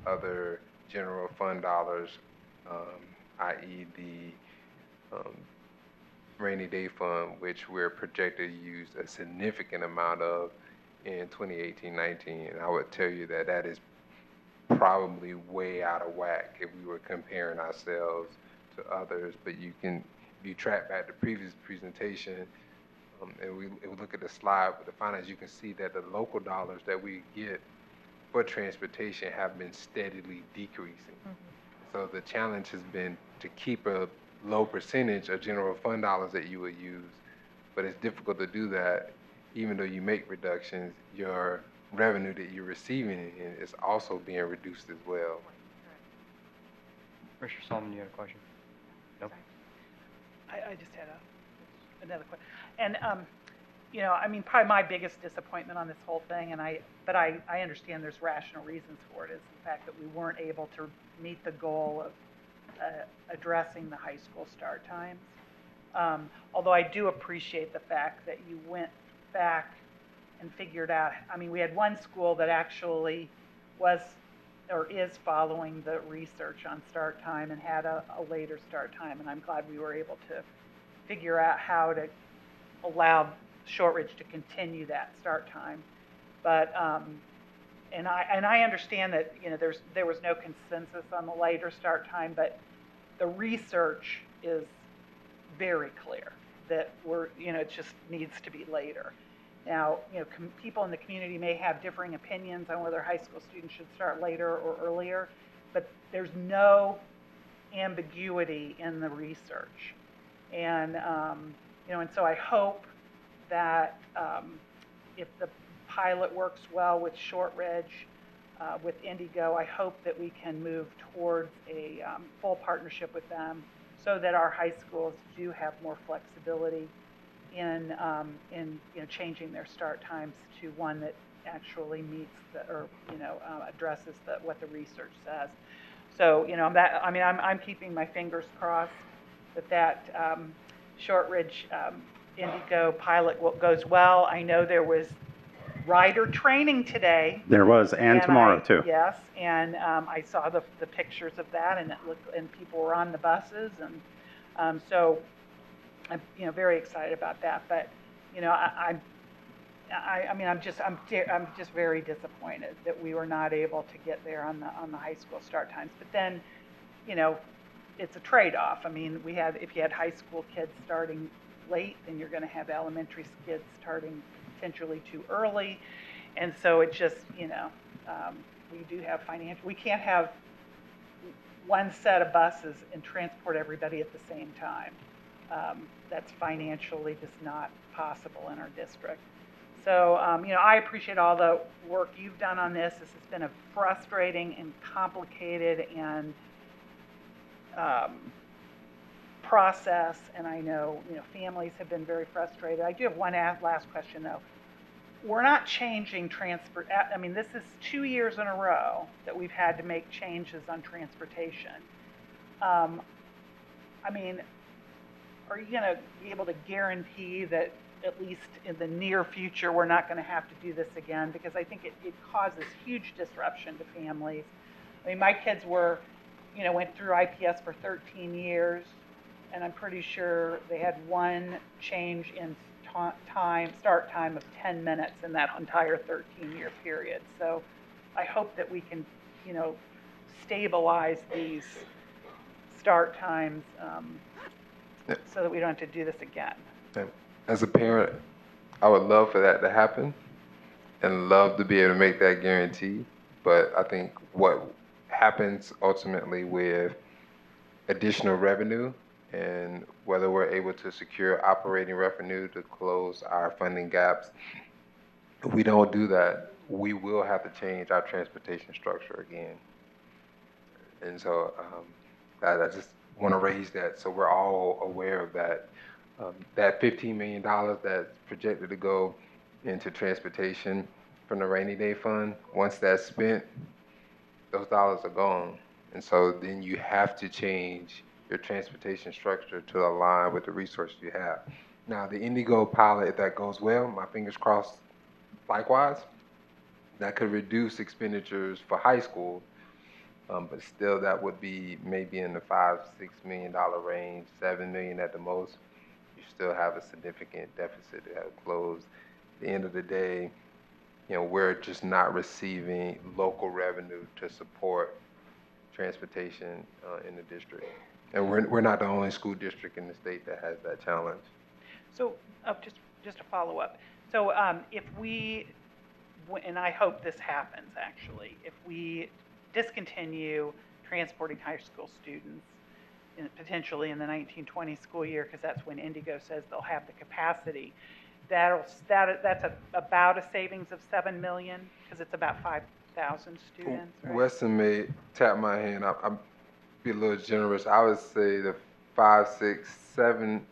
other general fund dollars, i.e. the rainy day fund, which we're projected to use a significant amount of in 2018-19. And I would tell you that that is probably way out of whack if we were comparing ourselves to others. But you can, if you track back the previous presentation, and we look at the slide with the finance, you can see that the local dollars that we get for transportation have been steadily decreasing. So the challenge has been to keep a low percentage of general fund dollars that you would use, but it's difficult to do that. Even though you make reductions, your revenue that you're receiving is also being reduced as well. Commissioner Solomon, you had a question? Nope. I just had another question. And, I mean, probably my biggest disappointment on this whole thing, but I understand there's rational reasons for it, is the fact that we weren't able to meet the goal of addressing the high school start times. Although I do appreciate the fact that you went back and figured out, I mean, we had one school that actually was or is following the research on start time and had a later start time, and I'm glad we were able to figure out how to allow Shortridge to continue that start time. But and I understand that there was no consensus on the later start time, but the research is very clear that it just needs to be later. Now, people in the community may have differing opinions on whether high school students should start later or earlier, but there's no ambiguity in the research. And, and so I hope that if the pilot works well with Shortridge, with Indigo, I hope that we can move towards a full partnership with them so that our high schools do have more flexibility in changing their start times to one that actually meets or addresses what the research says. So, I'm keeping my fingers crossed that Shortridge Indigo pilot goes well. I know there was rider training today. There was, and tomorrow too. Yes, and I saw the pictures of that, and people were on the buses, and so I'm very excited about that. But I'm just very disappointed that we were not able to get there on the high school start times. But then, it's a trade-off. I mean, if you had high school kids starting late, then you're going to have elementary kids starting potentially too early, and so it just we do have financial. We can't have one set of buses and transport everybody at the same time. That's financially just not possible in our district. So, I appreciate all the work you've done on this. This has been a frustrating and complicated and process, and I know, families have been very frustrated. I do have one last question, though. We're not changing transport. I mean, this is 2 years in a row that we've had to make changes on transportation. I mean, are you going to be able to guarantee that at least in the near future we're not going to have to do this again? Because I think it causes huge disruption to families. I mean, my kids went through IPS for 13 years, and I'm pretty sure they had one change in start time of 10 minutes in that entire 13-year period. So I hope that we can, stabilize these start times so that we don't have to do this again. As a parent, I would love for that to happen and love to be able to make that guarantee. But I think what happens ultimately with additional revenue and whether we're able to secure operating revenue to close our funding gaps, if we don't do that, we will have to change our transportation structure again. And so I just want to raise that so we're all aware of that. That $15 million that's projected to go into transportation from the rainy day fund, once that's spent, those dollars are gone. And so then you have to change your transportation structure to align with the resources you have. Now, the Indigo pilot, if that goes well, my fingers crossed, likewise, that could reduce expenditures for high school, but still that would be maybe in the $5-6 million range, $7 million at the most. You still have a significant deficit to have closed. At the end of the day, we're just not receiving local revenue to support transportation in the district. And we're not the only school district in the state that has that challenge. So just to follow up. So if we, and I hope this happens actually, if we discontinue transporting high school students potentially in the 1920 school year, because that's when Indigo says they'll have the capacity, that's about a savings of $7 million, because it's about 5,000 students, right? Weston may tap my hand. I'll be a little generous. I would say the 5, 6, 7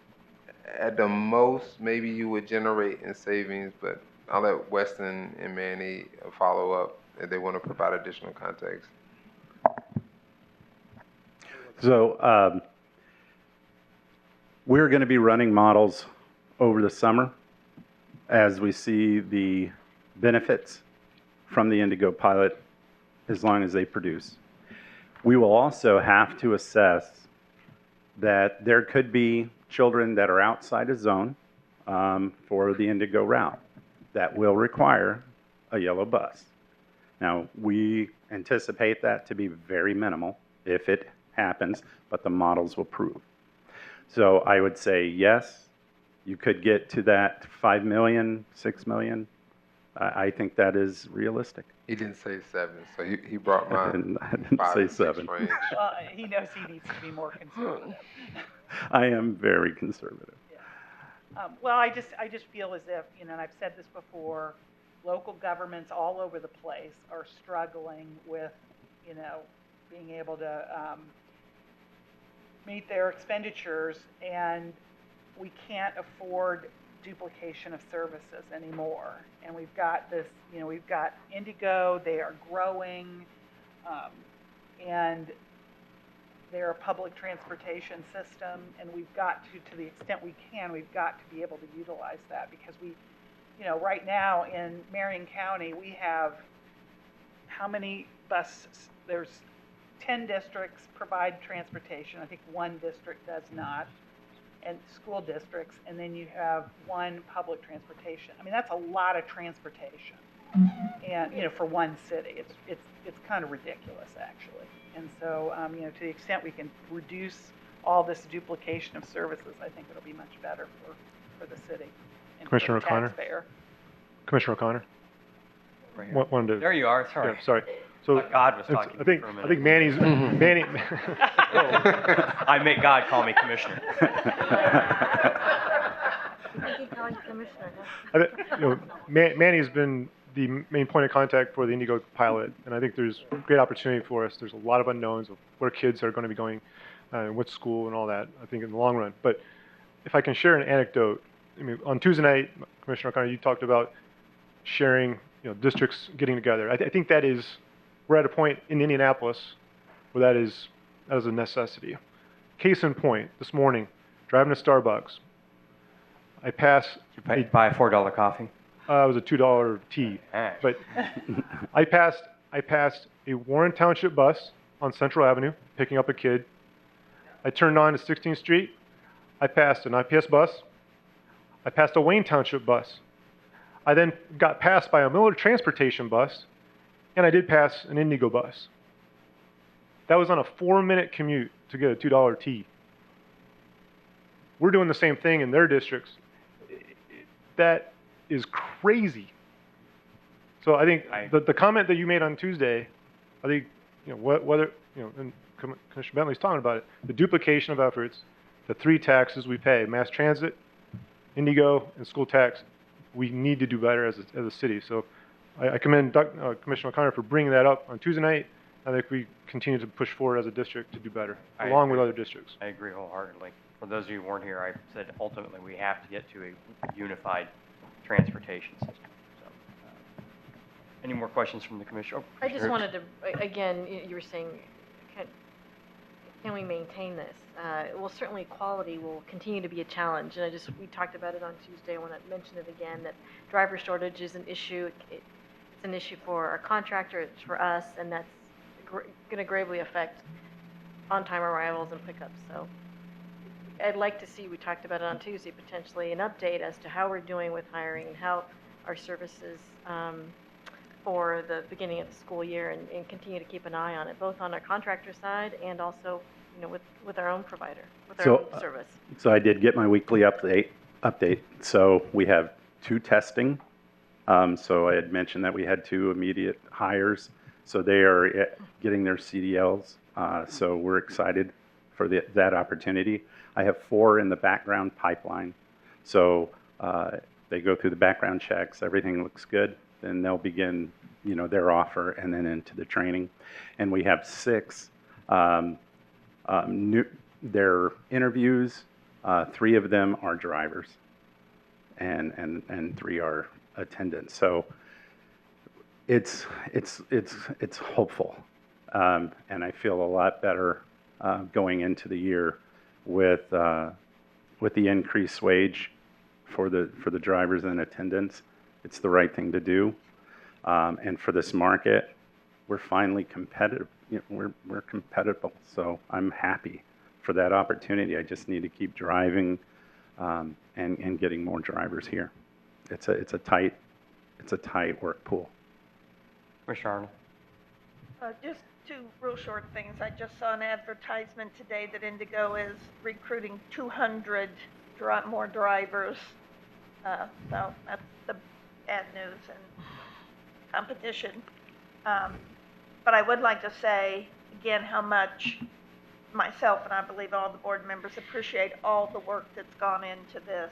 at the most, maybe you would generate in savings, but I'll let Weston and Manny follow up if they want to provide additional context. So we're going to be running models over the summer as we see the benefits from the Indigo pilot as long as they produce. We will also have to assess that there could be children that are outside a zone for the Indigo route that will require a yellow bus. Now, we anticipate that to be very minimal if it happens, but the models will prove. So I would say yes, you could get to that 5 million, 6 million. I think that is realistic. He didn't say 7, so he brought my I didn't 5 say and 6 7. range. Well, he knows he needs to be more conservative. I am very conservative. Yeah. Well, I just feel as if, and I've said this before, local governments all over the place are struggling with, being able to meet their expenditures, and we can't afford duplication of services anymore. And we've got this, we've got Indigo, they are growing, and they're a public transportation system, and we've got to the extent we can, we've got to be able to utilize that, because we, right now in Marion County, we have how many buses? There's 10 districts provide transportation. I think one district does not, and school districts, and then you have one public transportation. I mean, that's a lot of transportation, and for one city, it's kind of ridiculous actually. And so, to the extent we can reduce all this duplication of services, I think it'll be much better for the city and Commissioner for the O'Connor. taxpayer. Commissioner O'Connor. Right here. Wanted to, There you are. Sorry. Yeah, sorry. So Thought God was talking I think for a minute. I think Manny. I make God call me commissioner. Manny's been the main point of contact for the Indigo pilot, and I think there's great opportunity for us. There's a lot of unknowns of where kids are going to be going, what school and all that, I think in the long run. But if I can share an anecdote, I mean, on Tuesday night, Commissioner O'Connor, you talked about sharing, districts getting together. I think that is, we're at a point in Indianapolis where that is a necessity. Case in point, this morning, driving to Starbucks, I pass. You buy a $4 coffee? It was a $2 tea. But I passed a Warren Township bus on Central Avenue picking up a kid. I turned on to 16th Street. I passed an IPS bus. I passed a Wayne Township bus. I then got passed by a Miller Transportation bus, and I did pass an Indigo bus. That was on a 4-minute commute to get a $2 tea. We're doing the same thing in their districts. That is crazy. So I think the comment that you made on Tuesday, I think, and Commissioner Bentley's talking about it, the duplication of efforts, the 3 taxes we pay, mass transit, Indigo, and school tax, we need to do better as a city. So I commend Commissioner O'Connor for bringing that up on Tuesday night. I think we continue to push forward as a district to do better, along with other districts. I agree wholeheartedly. For those of you who weren't here, I said ultimately we have to get to a unified transportation system. So, any more questions from the commissioner? I just wanted to, again, you were saying, can we maintain this? Well, certainly quality will continue to be a challenge, and we talked about it on Tuesday. I want to mention it again, that driver shortage is an issue. It's an issue for our contractor, it's for us, and that's going to gravely affect on-time arrivals and pickups. So I'd like to see, we talked about it on Tuesday, potentially an update as to how we're doing with hiring and how our services for the beginning of the school year, and continue to keep an eye on it, both on our contractor side and also, with our own provider, with our own service. So I did get my weekly update. So we have 2 testing. So I had mentioned that we had 2 immediate hires. So they are getting their CDLs. So we're excited for that opportunity. I have 4 in the background pipeline. So they go through the background checks, everything looks good, then they'll begin, their offer and then into the training. And we have 6 their interviews. 3 of them are drivers, and 3 are attendants. So it's hopeful, and I feel a lot better going into the year with the increased wage for the drivers and attendants. It's the right thing to do, and for this market, we're finally competitive. We're competitive, so I'm happy for that opportunity. I just need to keep driving and getting more drivers here. It's a tight work pool. Commissioner Arnold. Just 2 real short things. I just saw an advertisement today that Indigo is recruiting 200 more drivers. So that's the bad news and competition. But I would like to say again how much myself and I believe all the board members appreciate all the work that's gone into this,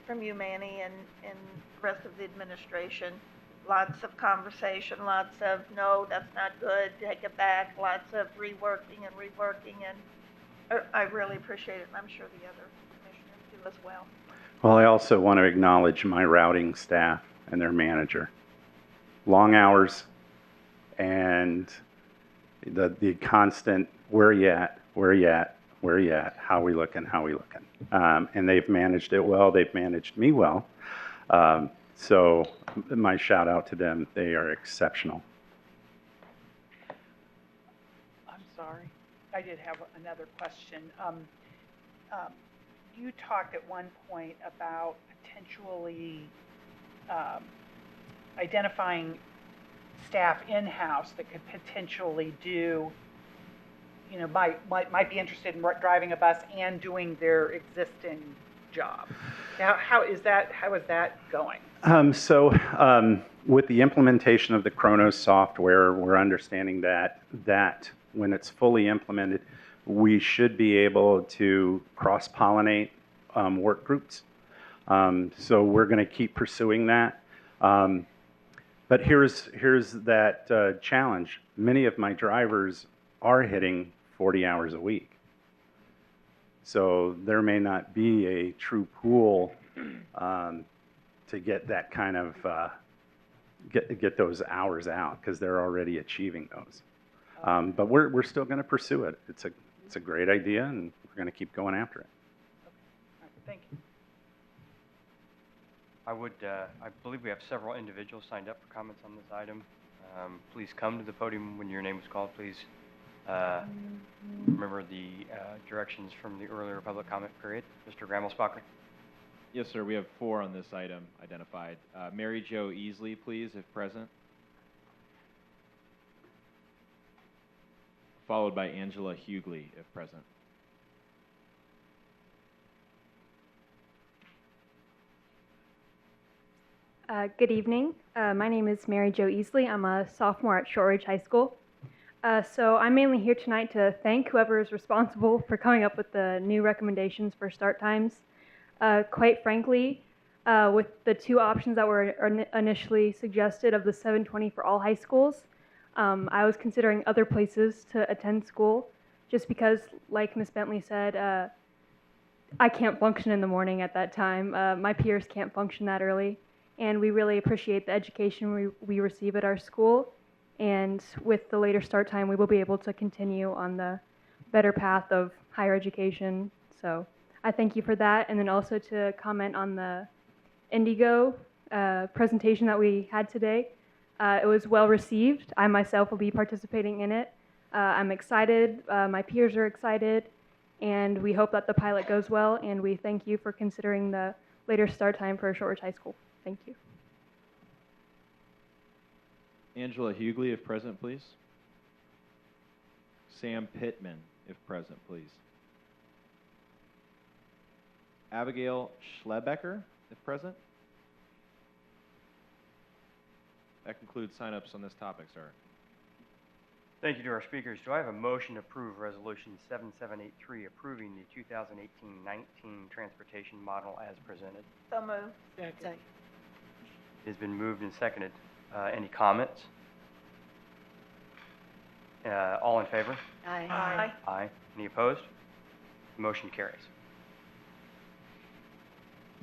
from you, Manny, and the rest of the administration. Lots of conversation, lots of, no, that's not good, take it back, lots of reworking, and I really appreciate it, and I'm sure the other commissioners do as well. Well, I also want to acknowledge my routing staff and their manager. Long hours and the constant, where you at, where you at, where you at, how we looking, how we looking. And they've managed it well. They've managed me well. So my shout out to them. They are exceptional. I'm sorry. I did have another question. You talked at one point about potentially identifying staff in-house that could potentially do, you know, might be interested in driving a bus and doing their existing job. Now, how is that going? With the implementation of the Kronos software, we're understanding that when it's fully implemented, we should be able to cross-pollinate work groups. So we're going to keep pursuing that. But here's that challenge. Many of my drivers are hitting 40 hours a week. So there may not be a true pool to get that kind of, get those hours out because they're already achieving those. But we're still going to pursue it. It's a great idea, and we're going to keep going after it. Okay. Thank you. I believe we have several individuals signed up for comments on this item. Please come to the podium when your name is called. Please remember the directions from the earlier public comment period. Mr. Grammelsbacher. Yes, sir. We have 4 on this item identified. Mary Jo Easley, please, if present. Followed by Angela Hughley, if present. Good evening. My name is Mary Jo Easley. I'm a sophomore at Shortridge High School. So I'm mainly here tonight to thank whoever is responsible for coming up with the new recommendations for start times. Quite frankly, with the 2 options that were initially suggested of the 7:20 for all high schools, I was considering other places to attend school just because, like Ms. Bentley said, I can't function in the morning at that time. My peers can't function that early, and we really appreciate the education we receive at our school. And with the later start time, we will be able to continue on the better path of higher education. So I thank you for that. And then also to comment on the Indigo presentation that we had today. It was well received. I myself will be participating in it. I'm excited. My peers are excited. And we hope that the pilot goes well. And we thank you for considering the later start time for Shortridge High School. Thank you. Angela Hughley, if present, please. Sam Pittman, if present, please. Abigail Schlebecker, if present. That concludes signups on this topic, sir. Thank you to our speakers. Do I have a motion to approve Resolution 7783 approving the 2018-19 transportation model as presented? So moved. Second. It has been moved and seconded. Any comments? All in favor? Aye. Aye. Aye. Any opposed? Motion carries.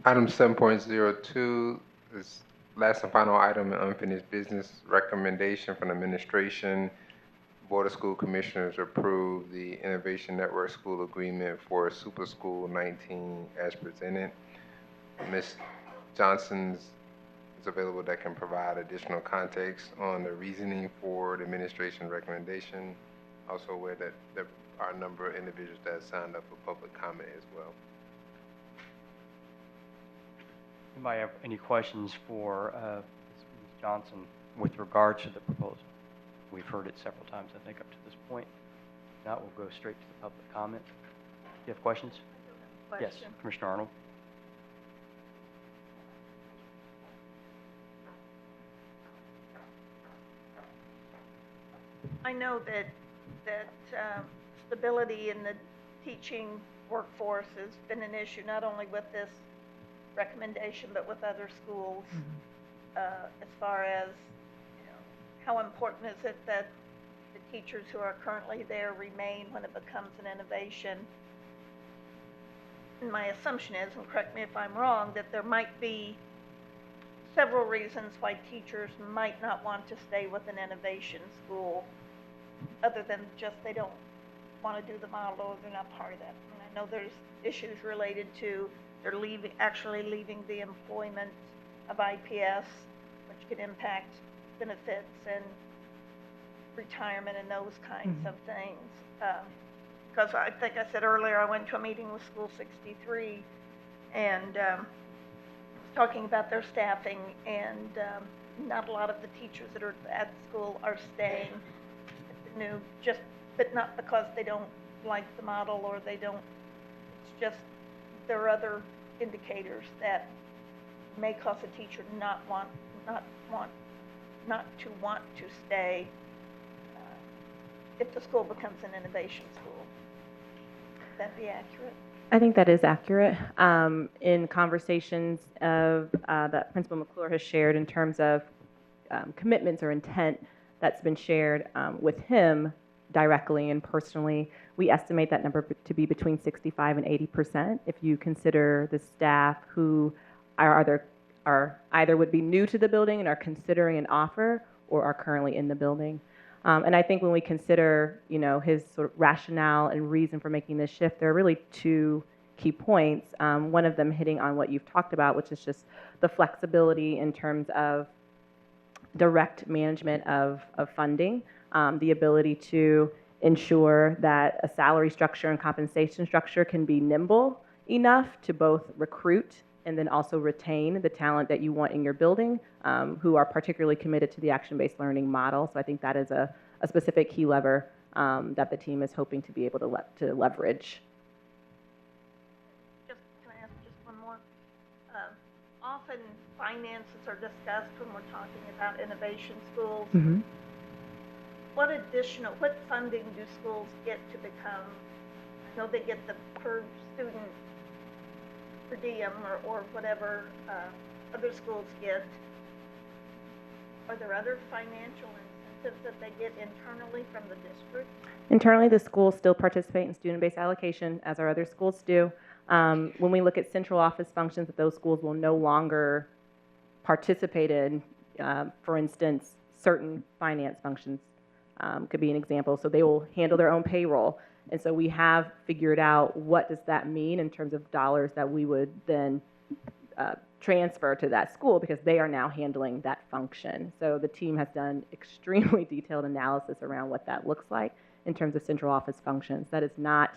Item 7.02 is last and final item in unfinished business. Recommendation from the administration. Board of School Commissioners approve the Innovation Network School Agreement for Super School 19 as presented. Ms. Johnson is available that can provide additional context on the reasoning for the administration recommendation. Also aware that there are a number of individuals that signed up for public comment as well. Anybody have any questions for Ms. Johnson with regard to the proposal? We've heard it several times, I think, up to this point. If not, we'll go straight to the public comment. Do you have questions? Yes, Commissioner Arnold. I know that stability in the teaching workforce has been an issue, not only with this recommendation, but with other schools, as far as, you know, how important is it that the teachers who are currently there remain when it becomes an innovation? my assumption is, and correct me if I'm wrong, that there might be several reasons why teachers might not want to stay with an innovation school, other than just they don't want to do the model or they're not part of that. And I know there's issues related to they're actually leaving the employment of IPS, which can impact benefits and retirement and those kinds of things. Because I think I said earlier, I went to a meeting with School 63 and talking about their staffing, and not a lot of the teachers that are at school are staying at the new, but not because they don't like the model or they don't, it's just there are other indicators that may cause a teacher not to want to stay if the school becomes an innovation school. Would that be accurate? I think that is accurate. In conversations that Principal McClure has shared in terms of commitments or intent that's been shared with him directly and personally, we estimate that number to be between 65 and 80% if you consider the staff who are either would be new to the building and are considering an offer or are currently in the building. And I think when we consider, his sort of rationale and reason for making this shift, there are really two key points. One of them hitting on what you've talked about, which is just the flexibility in terms of direct management of funding, the ability to ensure that a salary structure and compensation structure can be nimble enough to both recruit and then also retain the talent that you want in your building, who are particularly committed to the action-based learning model. So I think that is a specific key lever that the team is hoping to be able to leverage. Can I ask just one more? Often finances are discussed when we're talking about innovation schools. Mm-hmm. What funding do schools get to become, I know they get the per student per diem or whatever other schools get. Are there other financial incentives that they get internally from the district? Internally, the schools still participate in student-based allocation, as our other schools do. When we look at central office functions that those schools will no longer participate in, for instance, certain finance functions could be an example. So they will handle their own payroll. And so we have figured out what does that mean in terms of dollars that we would then transfer to that school because they are now handling that function. So the team has done extremely detailed analysis around what that looks like in terms of central office functions. That is not,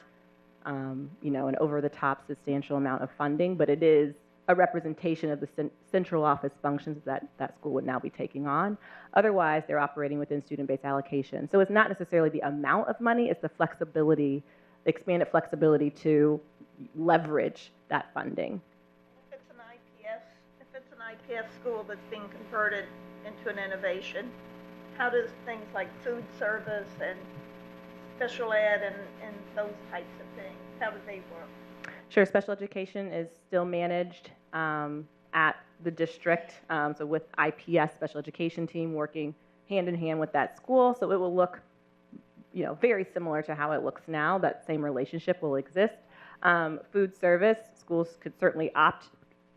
an over-the-top substantial amount of funding, but it is a representation of the central office functions that that school would now be taking on. Otherwise, they're operating within student-based allocation. So it's not necessarily the amount of money, it's the flexibility, the expanded flexibility to leverage that funding. If it's an IPS school that's being converted into an innovation, how does things like food service and special ed and those types of things, how do they work? Sure, special education is still managed at the district, so with IPS, special education team working hand in hand with that school. So it will look, very similar to how it looks now. That same relationship will exist. Food service, schools could certainly opt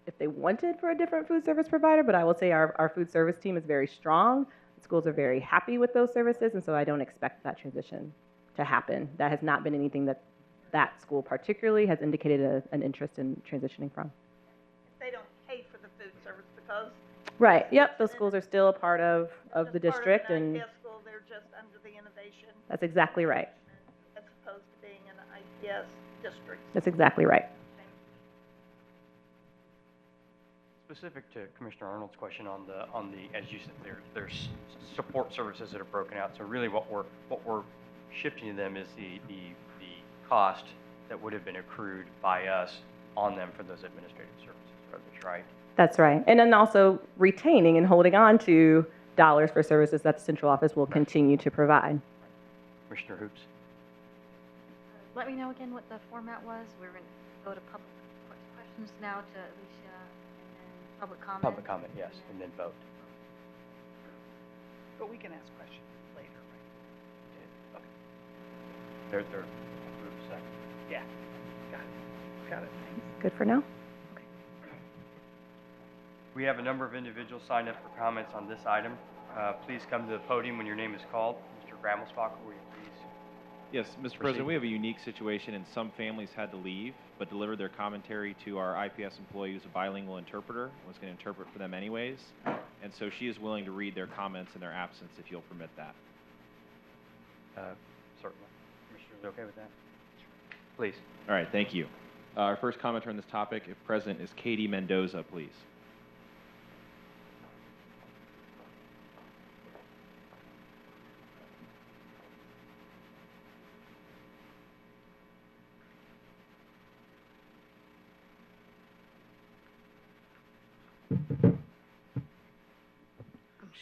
if they wanted for a different food service provider, but I will say our food service team is very strong. Schools are very happy with those services, and so I don't expect that transition to happen. That has not been anything that school particularly has indicated an interest in transitioning from. If they don't pay for the food service because... Right, yep, those schools are still a part of the district. Part of an and IPS school, they're just under the innovation. That's exactly right. As opposed to being an IPS district. That's exactly right. Specific to Commissioner Arnold's question on the as you said, there's support services that are broken out. So really what we're shifting to them is the cost that would have been accrued by us on them for those administrative services, right? That's right. And then also retaining and holding on to dollars for services that the central office will continue to provide. Commissioner Hoops. Let me know again what the format was. We're going to go to public questions now to Alicia, and then public comment. Public comment, yes, and then vote. But we can ask questions later, right? Okay. They're group second. Yeah, got it. Got it. Good for now? We have a number of individuals signed up for comments on this item. Please come to the podium when your name is called. Mr. Grammelsbacher, will you please? Yes, Mr. President, we have a unique situation, and some families had to leave, but delivered their commentary to our IPS employee who's a bilingual interpreter, was going to interpret for them anyways, and so she is willing to read their comments in their absence if you'll permit that. Certainly. Commissioner's okay with that? Please. All right, thank you. Our first commenter on this topic, if present, is Katie Mendoza, please.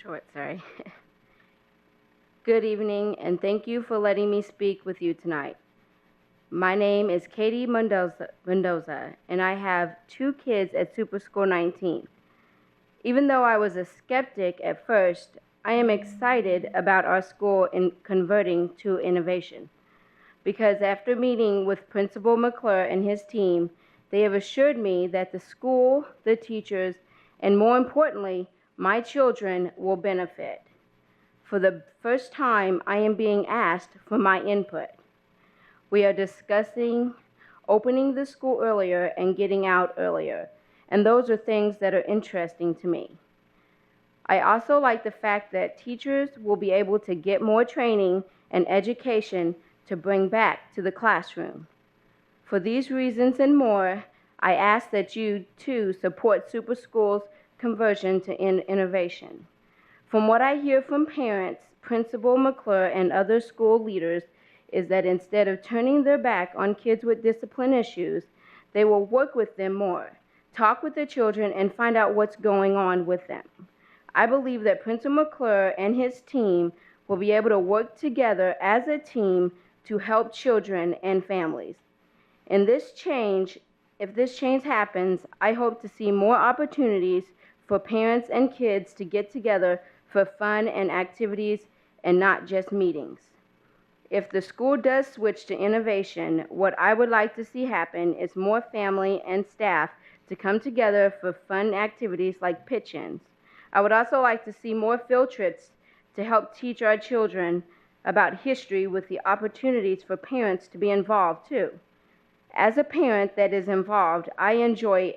Short, sorry. Good evening, and thank you for letting me speak with you tonight. My name is Katie Mendoza, and I have 2 kids at Super School 19. Even though I was a skeptic at first, I am excited about our school in converting to innovation. Because after meeting with Principal McClure and his team, they have assured me that the school, the teachers, and more importantly, my children will benefit. For the first time, I am being asked for my input. We are discussing opening the school earlier and getting out earlier, and those are things that are interesting to me. I also like the fact that teachers will be able to get more training and education to bring back to the classroom. For these reasons and more, I ask that you too support Super School's conversion to innovation. From what I hear from parents, Principal McClure, and other school leaders is that instead of turning their back on kids with discipline issues, they will work with them more, talk with the children, and find out what's going on with them. I believe that Principal McClure and his team will be able to work together as a team to help children and families. If this change happens, I hope to see more opportunities for parents and kids to get together for fun and activities and not just meetings. If the school does switch to innovation, what I would like to see happen is more family and staff to come together for fun activities like pitch-ins. I would also like to see more field trips to help teach our children about history with the opportunities for parents to be involved too. As a parent that is involved, I enjoy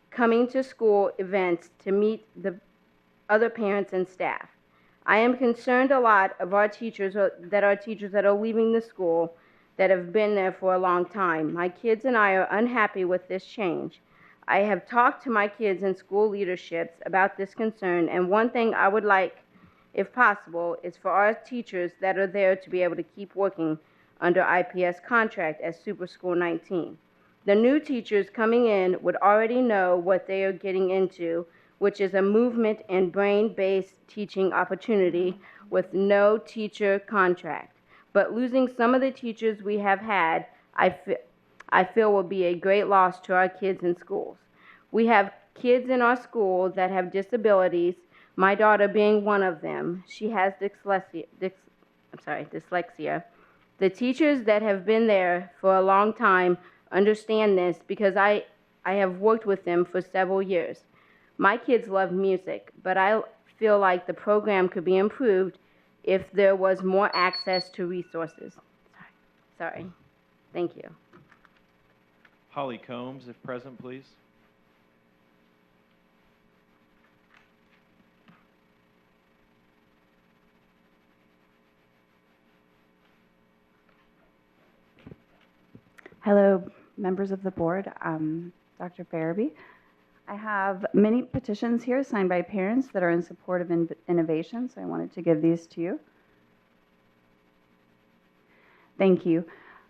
coming to school events to meet the other parents and staff. I am concerned a lot of our teachers that are leaving the school that have been there for a long time. My kids and I are unhappy with this change. I have talked to my kids and school leaderships about this concern, and one thing I would like, if possible, is for our teachers that are there to be able to keep working under IPS contract as Super School 19. The new teachers coming in would already know what they are getting into, which is a movement and brain-based teaching opportunity with no teacher contract. But losing some of the teachers we have had, I feel will be a great loss to our kids in schools. We have kids in our school that have disabilities, my daughter being one of them. She has dyslexia. The teachers that have been there for a long time understand this because I have worked with them for several years. My kids love music, but I feel like the program could be improved if there was more access to resources. Sorry. Thank you. Holly Combs, if present, please. Hello, members of the board. Dr. Farabee. I have many petitions here signed by parents that are in support of innovation, so I wanted to give these to you. Thank you.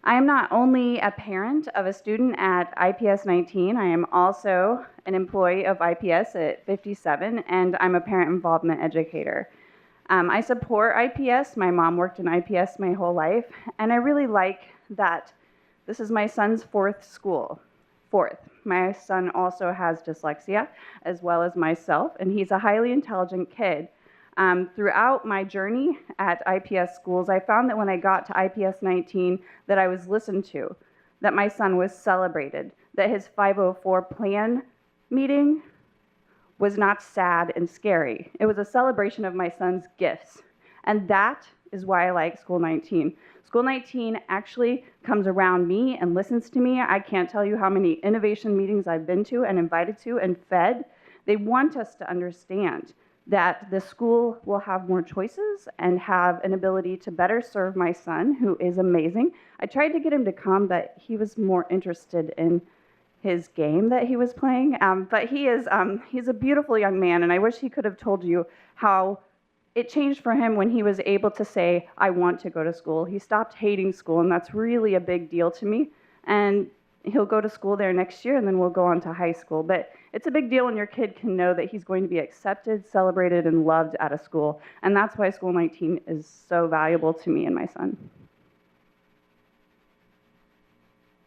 I am not only a parent of a student at IPS 19, I am also an employee of IPS at 57, and I'm a parent involvement educator. I support IPS. My mom worked in IPS my whole life, and I really like that this is my son's 4th school. 4th. My son also has dyslexia, as well as myself, and he's a highly intelligent kid. Throughout my journey at IPS schools, I found that when I got to IPS 19 that I was listened to. that my son was celebrated, that his 504 plan meeting was not sad and scary. It was a celebration of my son's gifts. And that is why I like School 19. School 19 actually comes around me and listens to me. I can't tell you how many innovation meetings I've been to and invited to and fed. They want us to understand that the school will have more choices and have an ability to better serve my son, who is amazing. I tried to get him to come, but he was more interested in his game that he was playing. But he's a beautiful young man, and I wish he could have told you how it changed for him when he was able to say, I want to go to school. He stopped hating school, and that's really a big deal to me. And he'll go to school there next year, and then we'll go on to high school. But it's a big deal when your kid can know that he's going to be accepted, celebrated, and loved at a school. And that's why School 19 is so valuable to me and my son.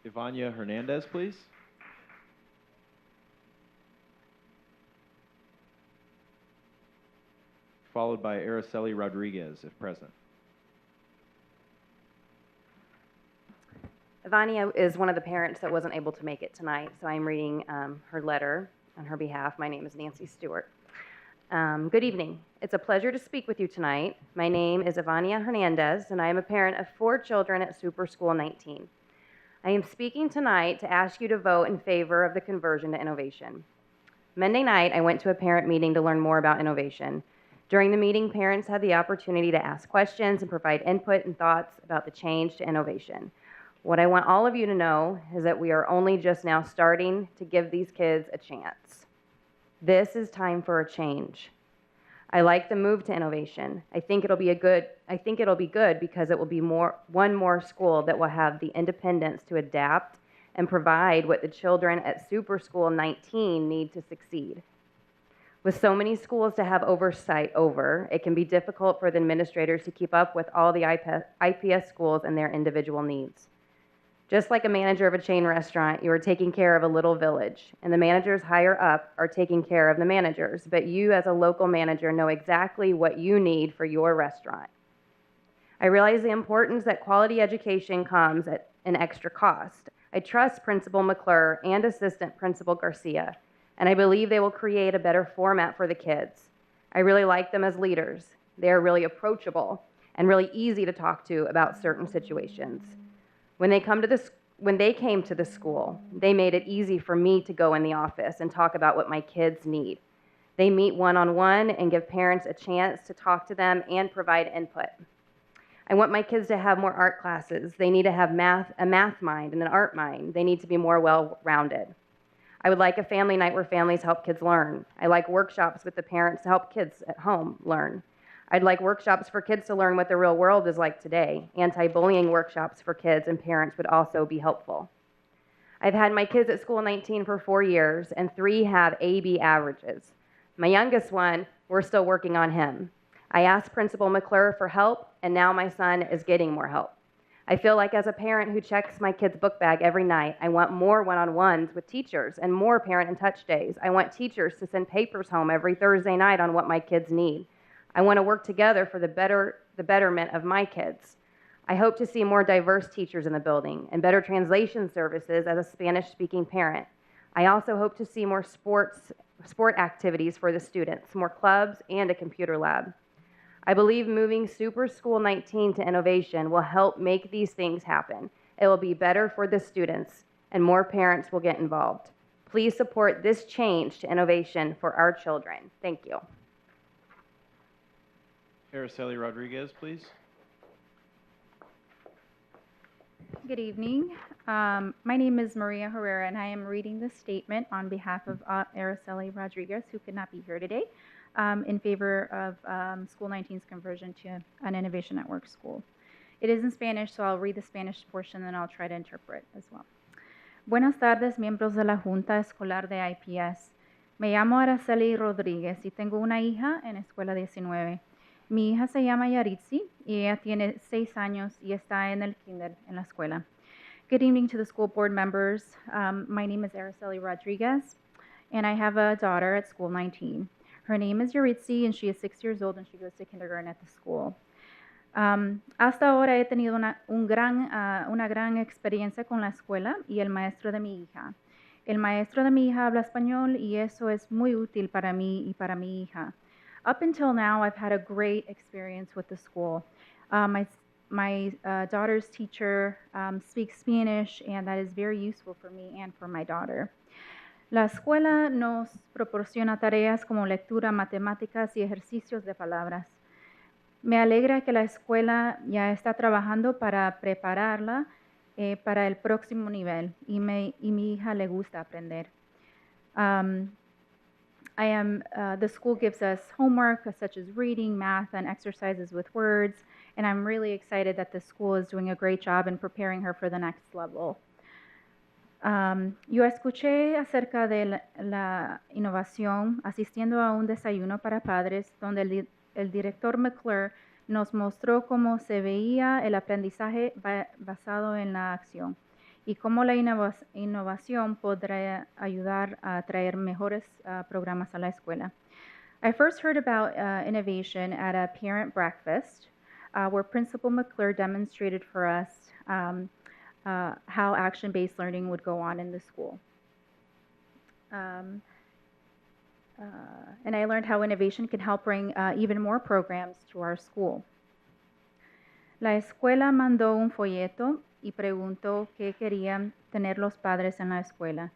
Ivania Hernandez, please. Followed by Araceli Rodriguez, if present. Ivania is one of the parents that wasn't able to make it tonight, so I'm reading her letter on her behalf. My name is Nancy Stewart. Good evening. It's a pleasure to speak with you tonight. My name is Ivania Hernandez, and I am a parent of 4 children at Super School 19. I am speaking tonight to ask you to vote in favor of the conversion to innovation. Monday night, I went to a parent meeting to learn more about innovation. During the meeting, parents had the opportunity to ask questions and provide input and thoughts about the change to innovation. What I want all of you to know is that we are only just now starting to give these kids a chance. This is time for a change. I like the move to innovation. I think it'll be good because it will be one more school that will have the independence to adapt and provide what the children at Super School 19 need to succeed. With so many schools to have oversight over, it can be difficult for the administrators to keep up with all the IPS schools and their individual needs. Just like a manager of a chain restaurant, you are taking care of a little village, and the managers higher up are taking care of the managers, but you as a local manager know exactly what you need for your restaurant. I realize the importance that quality education comes at an extra cost. I trust Principal McClure and Assistant Principal Garcia, and I believe they will create a better format for the kids. I really like them as leaders. They are really approachable and really easy to talk to about certain situations. When they came to the school, they made it easy for me to go in the office and talk about what my kids need. They meet one-on-one and give parents a chance to talk to them and provide input. I want my kids to have more art classes. They need to have a math mind and an art mind. They need to be more well-rounded. I would like a family night where families help kids learn. I like workshops with the parents to help kids at home learn. I'd like workshops for kids to learn what the real world is like today. Anti-bullying workshops for kids and parents would also be helpful. I've had my kids at School 19 for 4 years, and 3 have AB averages. My youngest one, we're still working on him. I asked Principal McClure for help, and now my son is getting more help. I feel like as a parent who checks my kid's book bag every night, I want more one-on-ones with teachers and more parent and touch days. I want teachers to send papers home every Thursday night on what my kids need. I want to work together for the betterment of my kids. I hope to see more diverse teachers in the building and better translation services as a Spanish-speaking parent. I also hope to see more sport activities for the students, more clubs, and a computer lab. I believe moving Super School 19 to innovation will help make these things happen. It will be better for the students, and more parents will get involved. Please support this change to innovation for our children. Thank you. Araceli Rodriguez, please. Good evening. My name is Maria Herrera, and I am reading this statement on behalf of Araceli Rodriguez, who could not be here today, in favor of School 19's conversion to an Innovation at Work school. It is in Spanish, so I'll read the Spanish portion and I'll try to interpret as well. Buenas tardes, miembros de la Junta Escolar de IPS. Me llamo Araceli Rodríguez y tengo una hija en Escuela 19. Mi hija se llama Yaritzi y ella tiene 6 años y está en el kinder en la escuela. Good evening to the school board members. My name is Araceli Rodriguez, and I have a daughter at School 19. Her name is Yaritzi, and she is 6 years old, and she goes to kindergarten at the school. Hasta ahora he tenido una gran experiencia con la escuela y el maestro de mi hija. El maestro de mi hija habla español y eso es muy útil para mí y para mi hija. Up until now, I've had a great experience with the school. My daughter's teacher speaks Spanish, and that is very useful for me and for my daughter. La escuela nos proporciona tareas como lectura, matemáticas y ejercicios de palabras. Me alegra que la escuela ya está trabajando para prepararla para el próximo nivel y mi hija le gusta aprender. The school gives us homework such as reading, math, and exercises with words, and I'm really excited that the school is doing a great job in preparing her for the next level. Yo escuché acerca de la innovación asistiendo a un desayuno para padres donde el director Mccall nos mostró cómo se veía el aprendizaje basado en la acción y cómo la innovación podrá ayudar a traer mejores programas a la escuela. I first heard about innovation at a parent breakfast where Principal Mccall demonstrated for us how action-based learning would go on in the school. And I learned how innovation can help bring even more programs to our school. La escuela mandó un folleto y preguntó qué querían tener los padres en la escuela.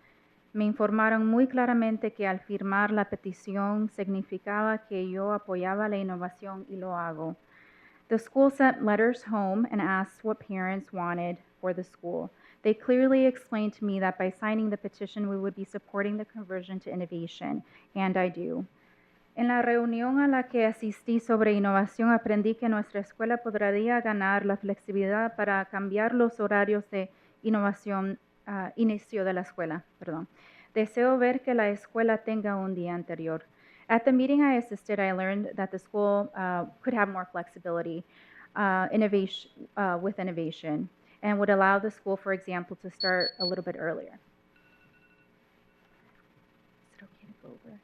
Me informaron muy claramente que al firmar la petición significaba que yo apoyaba la innovación y lo hago. The school sent letters home and asked what parents wanted for the school. They clearly explained to me that by signing the petition, we would be supporting the conversion to innovation, and I do. En la reunión a la que asistí sobre innovación, aprendí que nuestra escuela podría ganar la flexibilidad para cambiar los horarios de innovación, inicio de la escuela, perdón. Deseo ver que la escuela tenga un día anterior. At the meeting I assisted, I learned that the school could have more flexibility with innovation, and would allow the school, for example, to start a little bit earlier. Is it okay to go over?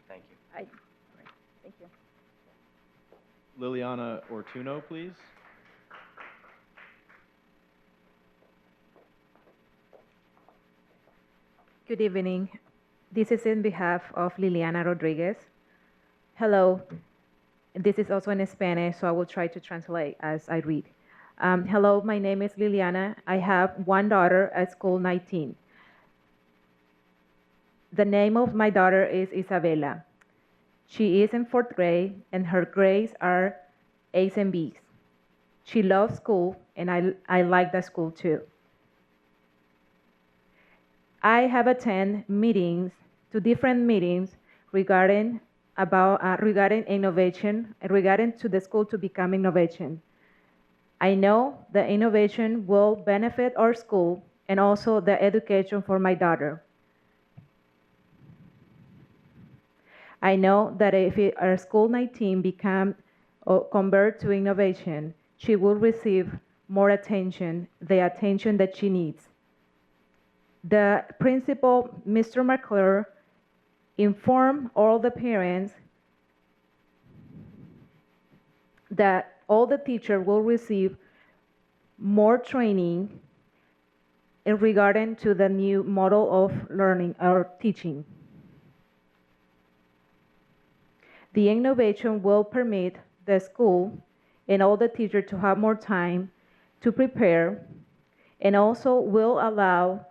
Thank you. All right, thank you. Liliana Ortuno, please. Good evening. This is in behalf of Liliana Rodriguez. Hello. This is also in Spanish, so I will try to translate as I read. Hello, my name is Liliana. I have one daughter at school 19. The name of my daughter is Isabella. She is in 4th grade, and her grades are A's and B's. She loves school, and I like the school too. I have attended meetings, 2 different meetings regarding innovation, regarding to the school to become innovation. I know the innovation will benefit our school and also the education for my daughter. I know that if our school 19 become or convert to innovation, she will receive more attention, the attention that she needs. The principal, Mr. Mccall, informed all the parents that all the teachers will receive more training in regarding to the new model of learning or teaching. The innovation will permit the school and all the teachers to have more time to prepare, and also will allow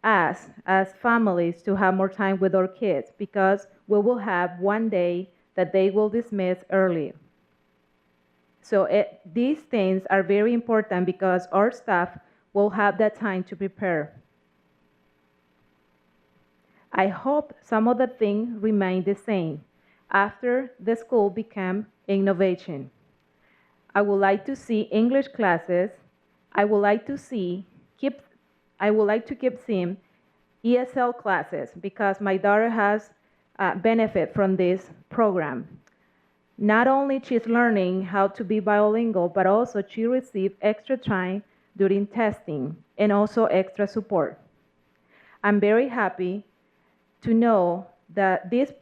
us as families to have more time with our kids, because we will have one day that they will dismiss early. So these things are very important because our staff will have that time to prepare. I hope some of the things remain the same after the school become innovation. I would like to see English classes. I would like to keep seeing ESL classes, because my daughter has benefit from this program. Not only she's learning how to be bilingual, but also she received extra time during testing and also extra support. I'm very happy to know that this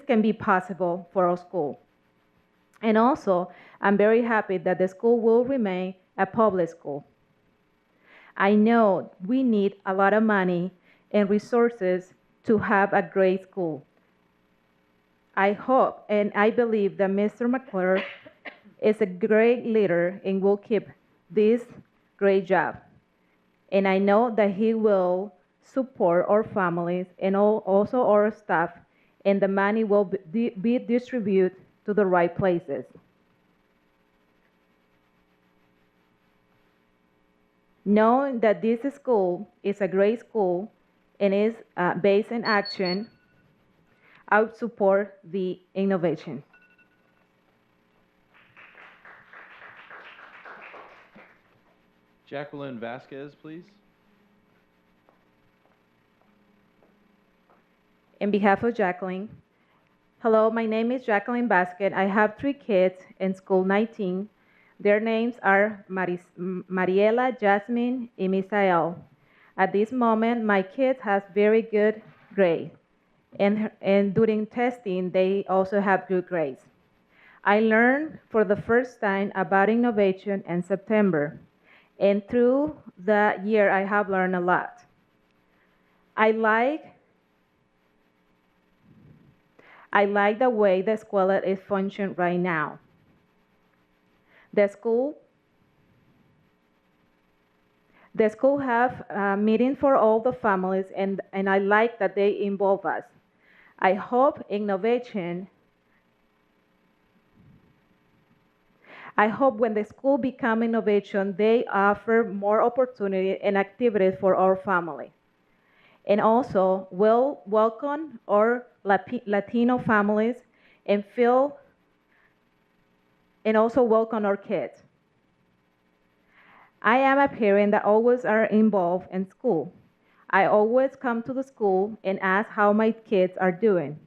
can be possible for our school. And also, I'm very happy that the school will remain a public school. I know we need a lot of money and resources to have a great school. I hope and I believe that Mr. McClure is a great leader and will keep this great job. And I know that he will support our families and also our staff, and the money will be distributed to the right places. Knowing that this school is a great school and is based in action, I would support the innovation. Jacqueline Vasquez, please. In behalf of Jacqueline, hello, my name is Jacqueline Vasquez. I have 3 kids in school 19. Their names are Mariela, Jasmine, and Misael. At this moment, my kids have very good grades, and during testing, they also have good grades. I learned for the first time about innovation in September, and through the year, I have learned a lot. I like the way the school is functioning right now. The school have a meeting for all the families, and I like that they involve us. I hope when the school become innovation, they offer more opportunity and activities for our family. And also will welcome our Latino families and also welcome our kids. I am a parent that always are involved in school. I always come to the school and ask how my kids are doing.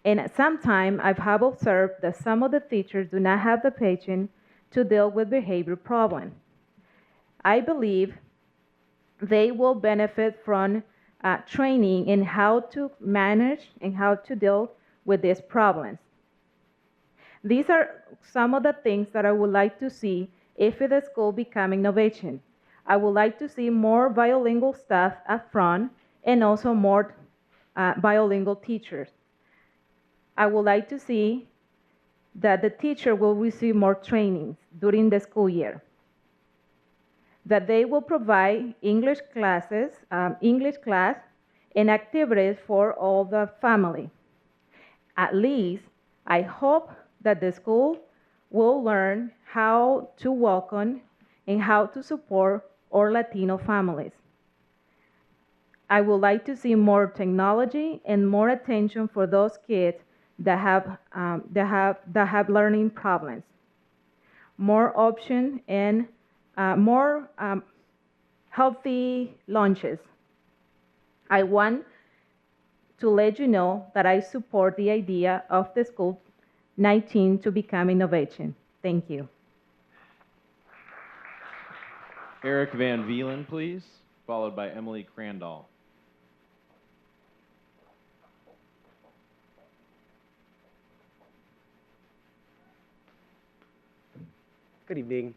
And sometimes I have observed that some of the teachers do not have the patience to deal with behavior problems. I believe they will benefit from training in how to manage and how to deal with these problems. These are some of the things that I would like to see if the school become innovation. I would like to see more bilingual staff up front and also more bilingual teachers. I would like to see that the teacher will receive more trainings during the school year, that they will provide English class and activities for all the family. At least, I hope that the school will learn how to welcome and how to support our Latino families. I would like to see more technology and more attention for those kids that have learning problems. More options and more healthy lunches. I want to let you know that I support the idea of the school 19 to become innovation. Thank you. Eric Van Veelen, please, followed by Emily Crandall. Good evening.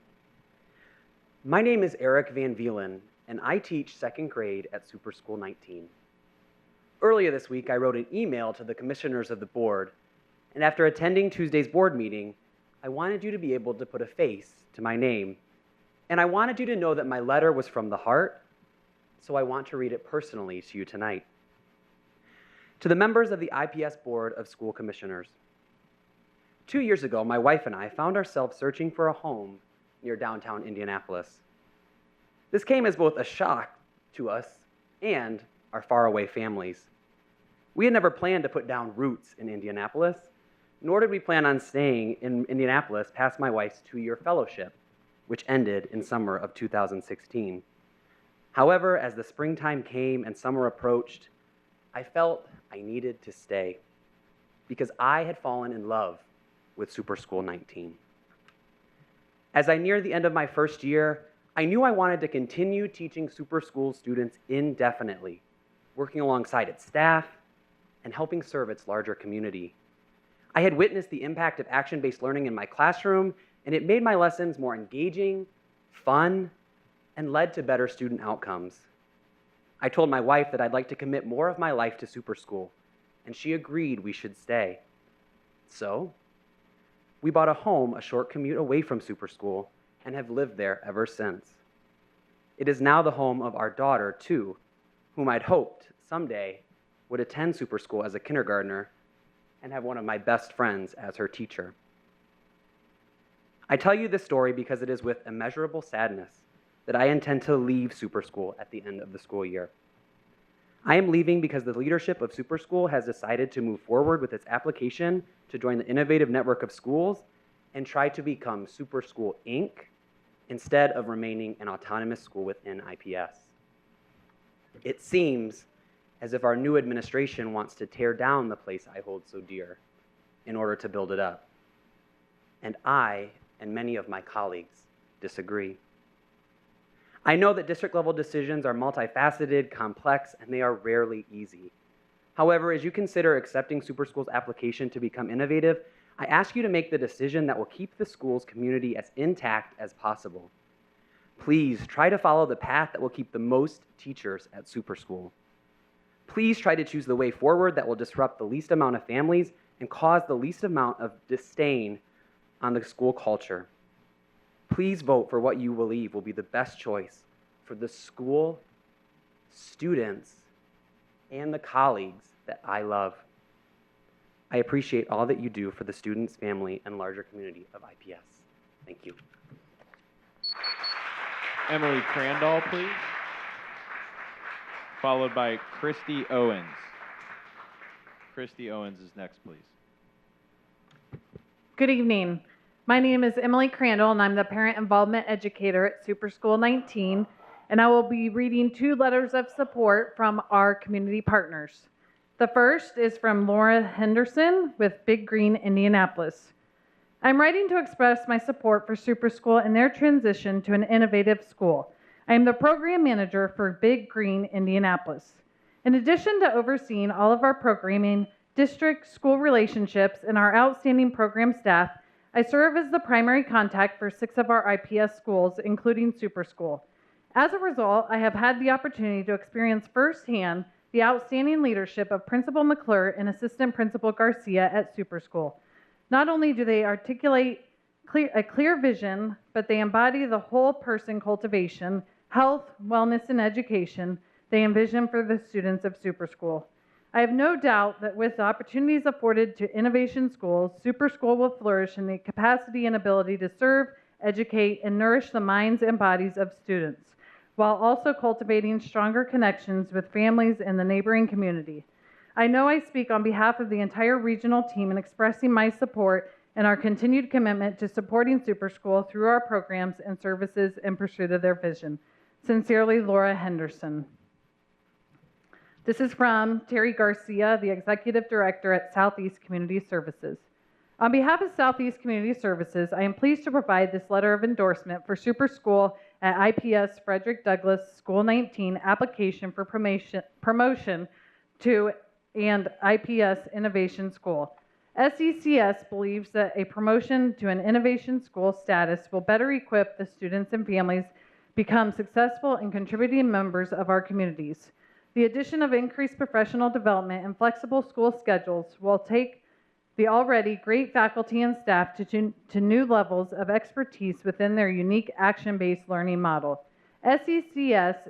My name is Eric Van Veelen, and I teach 2nd grade at Super School 19. Earlier this week, I wrote an email to the commissioners of the board, and after attending Tuesday's board meeting, I wanted you to be able to put a face to my name, and I wanted you to know that my letter was from the heart, so I want to read it personally to you tonight. To the members of the IPS Board of School Commissioners, 2 years ago, my wife and I found ourselves searching for a home near downtown Indianapolis. This came as both a shock to us and our faraway families. We had never planned to put down roots in Indianapolis, nor did we plan on staying in Indianapolis past my wife's 2-year fellowship, which ended in summer of 2016. However, as the springtime came and summer approached, I felt I needed to stay because I had fallen in love with Super School 19. As I neared the end of my first year, I knew I wanted to continue teaching Super School students indefinitely, working alongside its staff and helping serve its larger community. I had witnessed the impact of action-based learning in my classroom, and it made my lessons more engaging, fun, and led to better student outcomes. I told my wife that I'd like to commit more of my life to Super School, and she agreed we should stay. So, we bought a home a short commute away from Super School and have lived there ever since. It is now the home of our daughter, too, whom I'd hoped someday would attend Super School as a kindergartner and have one of my best friends as her teacher. I tell you this story because it is with immeasurable sadness that I intend to leave Super School at the end of the school year. I am leaving because the leadership of Super School has decided to move forward with its application to join the innovative network of schools and try to become Super School Inc. instead of remaining an autonomous school within IPS. It seems as if our new administration wants to tear down the place I hold so dear in order to build it up. And I and many of my colleagues disagree. I know that district-level decisions are multifaceted, complex, and they are rarely easy. However, as you consider accepting Super School's application to become innovative, I ask you to make the decision that will keep the school's community as intact as possible. Please try to follow the path that will keep the most teachers at Super School. Please try to choose the way forward that will disrupt the least amount of families and cause the least amount of disdain on the school culture. Please vote for what you believe will be the best choice for the school, students, and the colleagues that I love. I appreciate all that you do for the students, family, and larger community of IPS. Thank you. Emily Crandall, please. Followed by Christy Owens. Christy Owens is next, please. Good evening. My name is Emily Crandall, and I'm the Parent Involvement Educator at Super School 19, and I will be reading 2 letters of support from our community partners. The first is from Laura Henderson with Big Green, Indianapolis. I'm writing to express my support for Super School and their transition to an innovative school. I am the program manager for Big Green, Indianapolis. In addition to overseeing all of our programming, district, school relationships, and our outstanding program staff, I serve as the primary contact for 6 of our IPS schools, including Super School. As a result, I have had the opportunity to experience firsthand the outstanding leadership of Principal McClure and Assistant Principal Garcia at Super School. Not only do they articulate a clear vision, but they embody the whole person cultivation, health, wellness, and education they envision for the students of Super School. I have no doubt that with the opportunities afforded to innovation schools, Super School will flourish in the capacity and ability to serve, educate, and nourish the minds and bodies of students, while also cultivating stronger connections with families and the neighboring community. I know I speak on behalf of the entire regional team in expressing my support and our continued commitment to supporting Super School through our programs and services in pursuit of their vision. Sincerely, Laura Henderson. This is from Terry Garcia, the Executive Director at Southeast Community Services. On behalf of Southeast Community Services, I am pleased to provide this letter of endorsement for Super School at IPS Frederick Douglass School 19 application for promotion to and IPS Innovation School. SECS believes that a promotion to an innovation school status will better equip the students and families become successful and contributing members of our communities. The addition of increased professional development and flexible school schedules will take the already great faculty and staff to new levels of expertise within their unique action-based learning model. SECS,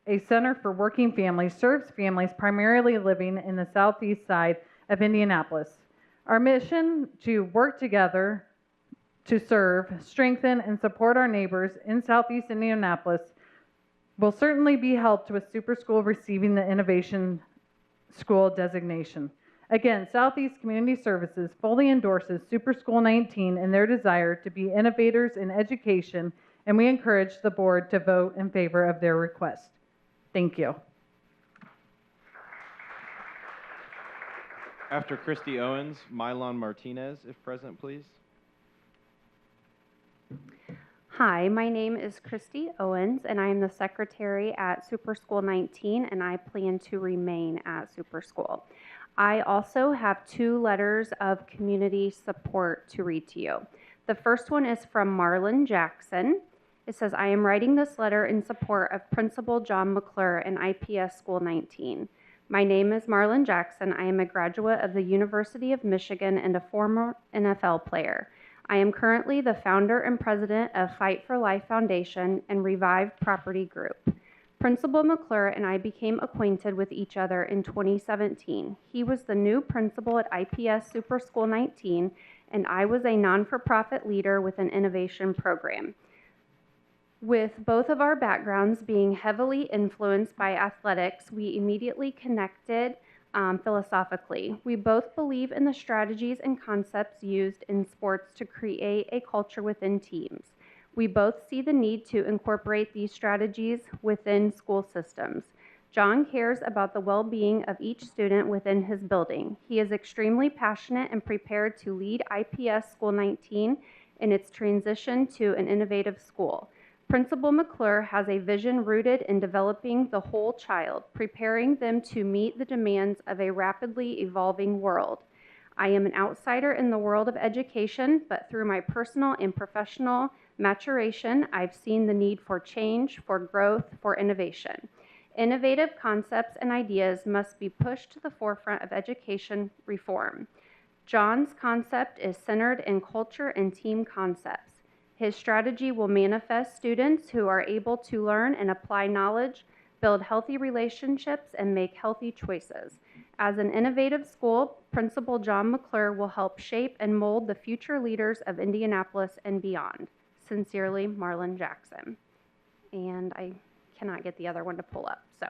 a center for working families, serves families primarily living in the southeast side of Indianapolis. Our mission to work together to serve, strengthen, and support our neighbors in southeast Indianapolis will certainly be helped with Super School receiving the Innovation School designation. Again, Southeast Community Services fully endorses Super School 19 and their desire to be innovators in education, and we encourage the board to vote in favor of their request. Thank you. After Christy Owens, Mylon Martinez, if present, please. Hi, my name is Christy Owens, and I am the secretary at Super School 19, and I plan to remain at Super School. I also have 2 letters of community support to read to you. The first one is from Marlon Jackson. It says, I am writing this letter in support of Principal John McClure in IPS School 19. My name is Marlon Jackson. I am a graduate of the University of Michigan and a former NFL player. I am currently the founder and president of Fight for Life Foundation and Revive Property Group. Principal McClure and I became acquainted with each other in 2017. He was the new principal at IPS Super School 19, and I was a non-for-profit leader with an innovation program. With both of our backgrounds being heavily influenced by athletics, we immediately connected philosophically. We both believe in the strategies and concepts used in sports to create a culture within teams. We both see the need to incorporate these strategies within school systems. John cares about the well-being of each student within his building. He is extremely passionate and prepared to lead IPS School 19 in its transition to an innovative school. Principal McClure has a vision rooted in developing the whole child, preparing them to meet the demands of a rapidly evolving world. I am an outsider in the world of education, but through my personal and professional maturation, I've seen the need for change, for growth, for innovation. Innovative concepts and ideas must be pushed to the forefront of education reform. John's concept is centered in culture and team concepts. His strategy will manifest students who are able to learn and apply knowledge, build healthy relationships, and make healthy choices. As an innovative school, Principal John McClure will help shape and mold the future leaders of Indianapolis and beyond. Sincerely, Marlon Jackson. And I cannot get the other one to pull up, so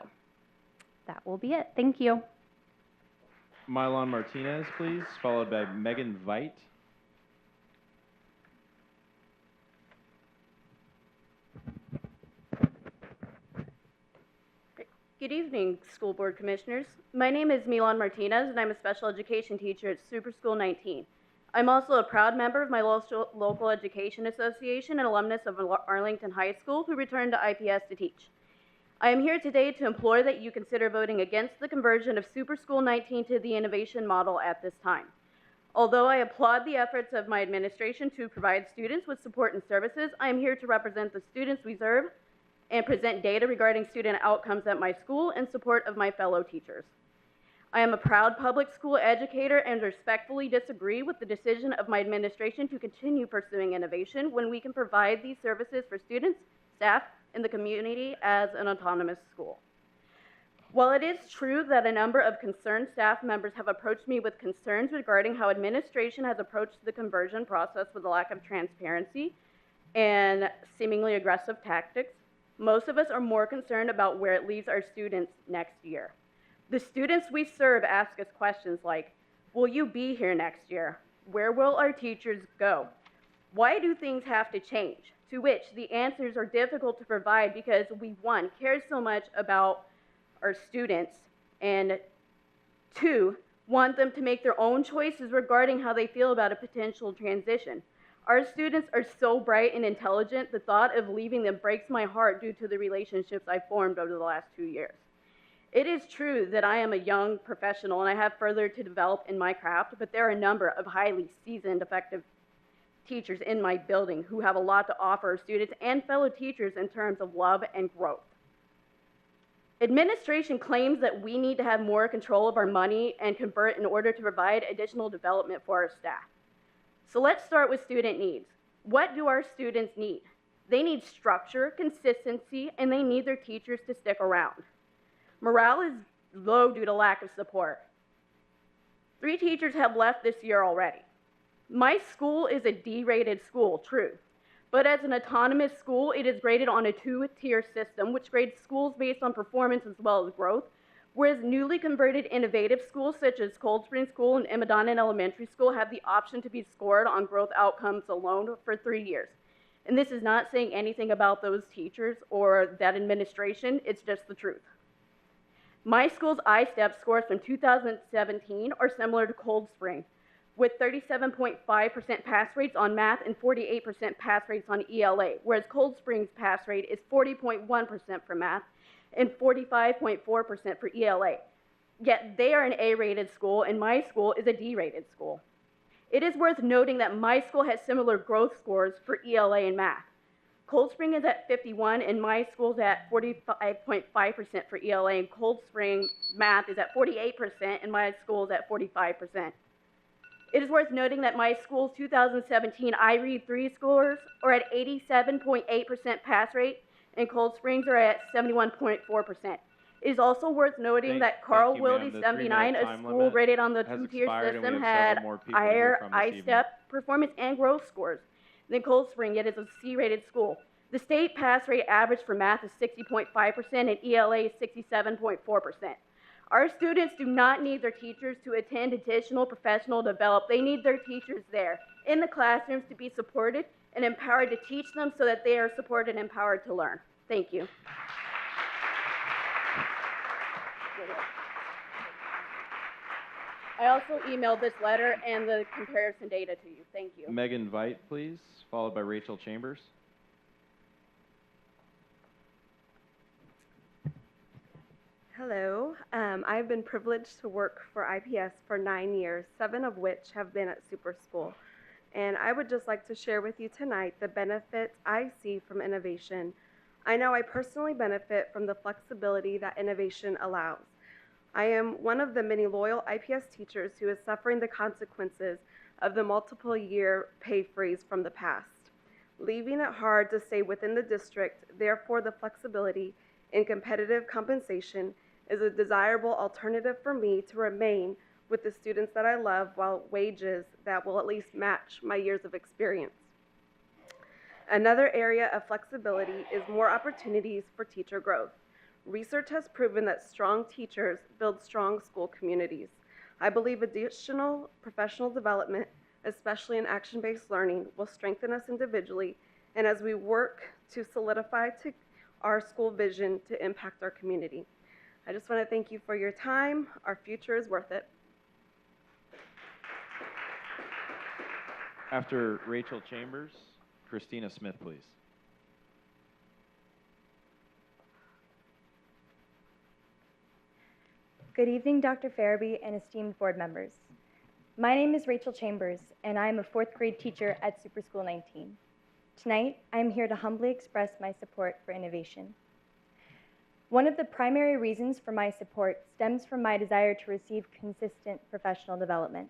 that will be it. Thank you. Mylon Martinez, please, followed by Megan Veit. Good evening, School Board Commissioners. My name is Milan Martinez, and I'm a special education teacher at Super School 19. I'm also a proud member of my local education association and alumnus of Arlington High School who returned to IPS to teach. I am here today to implore that you consider voting against the conversion of Super School 19 to the innovation model at this time. Although I applaud the efforts of my administration to provide students with support and services, I am here to represent the students we serve and present data regarding student outcomes at my school in support of my fellow teachers. I am a proud public school educator and respectfully disagree with the decision of my administration to continue pursuing innovation when we can provide these services for students, staff, and the community as an autonomous school. While it is true that a number of concerned staff members have approached me with concerns regarding how administration has approached the conversion process with a lack of transparency and seemingly aggressive tactics, most of us are more concerned about where it leaves our students next year. The students we serve ask us questions like, will you be here next year? Where will our teachers go? Why do things have to change? To which the answers are difficult to provide because we, 1, care so much about our students, and 2, want them to make their own choices regarding how they feel about a potential transition. Our students are so bright and intelligent, the thought of leaving them breaks my heart due to the relationships I've formed over the last 2 years. It is true that I am a young professional and I have further to develop in my craft, but there are a number of highly seasoned, effective teachers in my building who have a lot to offer students and fellow teachers in terms of love and growth. Administration claims that we need to have more control of our money and convert in order to provide additional development for our staff. So let's start with student needs. What do our students need? They need structure, consistency, and they need their teachers to stick around. Morale is low due to lack of support. 3 teachers have left this year already. My school is a D-rated school, true. But as an autonomous school, it is graded on a 2-tier system, which grades schools based on performance as well as growth, whereas newly converted innovative schools such as Cold Spring School and Emadonin Elementary School have the option to be scored on growth outcomes alone for 3 years. And this is not saying anything about those teachers or that administration, it's just the truth. My school's ISTEP scores from 2017 are similar to Cold Spring, with 37.5% pass rates on math and 48% pass rates on ELA, whereas Cold Spring's pass rate is 40.1% for math and 45.4% for ELA. yet they are an A-rated school and my school is a D-rated school. It is worth noting that my school has similar growth scores for ELA and math. Cold Spring is at 51 and my school's at 45.5% for ELA, and Cold Spring math is at 48% and my school's at 45%. It is worth noting that my school's 2017 IREAD 3 scores are at 87.8% pass rate and Cold Springs are at 71.4%. It is also worth noting that Carl Wilde 79, a school rated on the two-tier system, had higher ISTEP performance and growth scores than Cold Spring, yet is a C-rated school. The state pass rate average for math is 60.5% and ELA is 67.4%. Our students do not need their teachers to attend additional professional development. They need their teachers there in the classrooms to be supported and empowered to teach them so that they are supported and empowered to learn. Thank you. I also emailed this letter and the comparison data to you. Thank you. Megan Veit, please, followed by Rachel Chambers. Hello. I've been privileged to work for IPS for 9 years, 7 of which have been at Super School. And I would just like to share with you tonight the benefits I see from innovation. I know I personally benefit from the flexibility that innovation allows. I am one of the many loyal IPS teachers who is suffering the consequences of the multiple year pay freeze from the past, leaving it hard to stay within the district. Therefore, the flexibility in competitive compensation is a desirable alternative for me to remain with the students that I love while wages that will at least match my years of experience. Another area of flexibility is more opportunities for teacher growth. Research has proven that strong teachers build strong school communities. I believe additional professional development, especially in action-based learning, will strengthen us individually and as we work to solidify our school vision to impact our community. I just want to thank you for your time. Our future is worth it. After Rachel Chambers, Christina Smith, please. Good evening, Dr. Farabee and esteemed board members. My name is Rachel Chambers, and I am a 4th grade teacher at Super School 19. Tonight, I am here to humbly express my support for innovation. One of the primary reasons for my support stems from my desire to receive consistent professional development.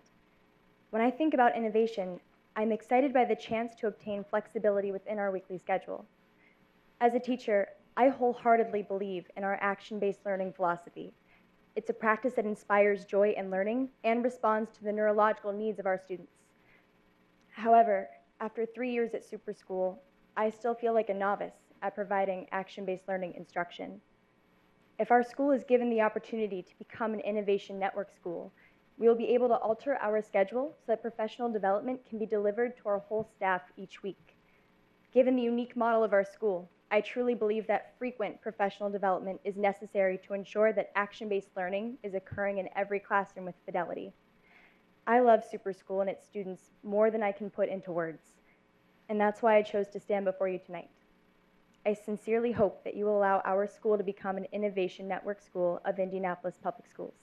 When I think about innovation, I'm excited by the chance to obtain flexibility within our weekly schedule. As a teacher, I wholeheartedly believe in our action-based learning philosophy. It's a practice that inspires joy in learning and responds to the neurological needs of our students. However, after 3 years at Super School, I still feel like a novice at providing action-based learning instruction. If our school is given the opportunity to become an innovation network school, we will be able to alter our schedule so that professional development can be delivered to our whole staff each week. Given the unique model of our school, I truly believe that frequent professional development is necessary to ensure that action-based learning is occurring in every classroom with fidelity. I love Super School and its students more than I can put into words, and that's why I chose to stand before you tonight. I sincerely hope that you will allow our school to become an innovation network school of Indianapolis Public Schools.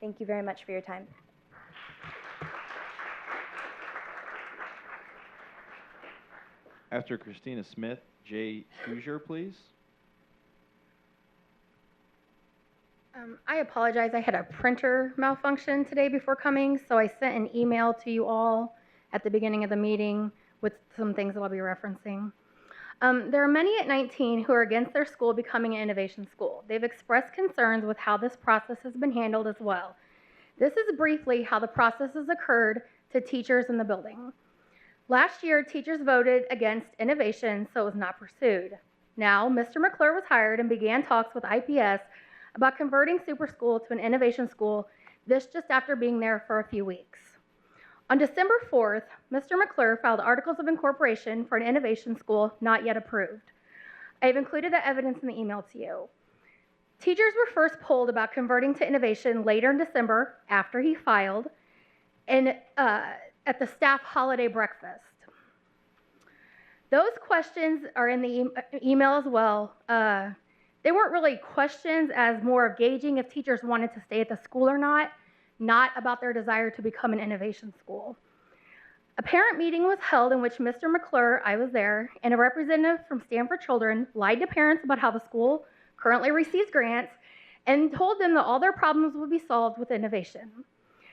Thank you very much for your time. After Christina Smith, Jay Hoosier, please. I apologize. I had a printer malfunction today before coming, so I sent an email to you all at the beginning of the meeting with some things that I'll be referencing. There are many at 19 who are against their school becoming an innovation school. They've expressed concerns with how this process has been handled as well. This is briefly how the process has occurred to teachers in the building. Last year, teachers voted against innovation, so it was not pursued. Now, Mr. McClure was hired and began talks with IPS about converting Super School to an innovation school, this just after being there for a few weeks. On December 4th, Mr. McClure filed articles of incorporation for an innovation school not yet approved. I have included the evidence in the email to you. Teachers were first polled about converting to innovation later in December after he filed and at the staff holiday breakfast. Those questions are in the email as well. They weren't really questions, as more of gauging if teachers wanted to stay at the school or not about their desire to become an innovation school. A parent meeting was held in which Mr. McClure, I was there, and a representative from Stanford Children lied to parents about how the school currently receives grants and told them that all their problems would be solved with innovation.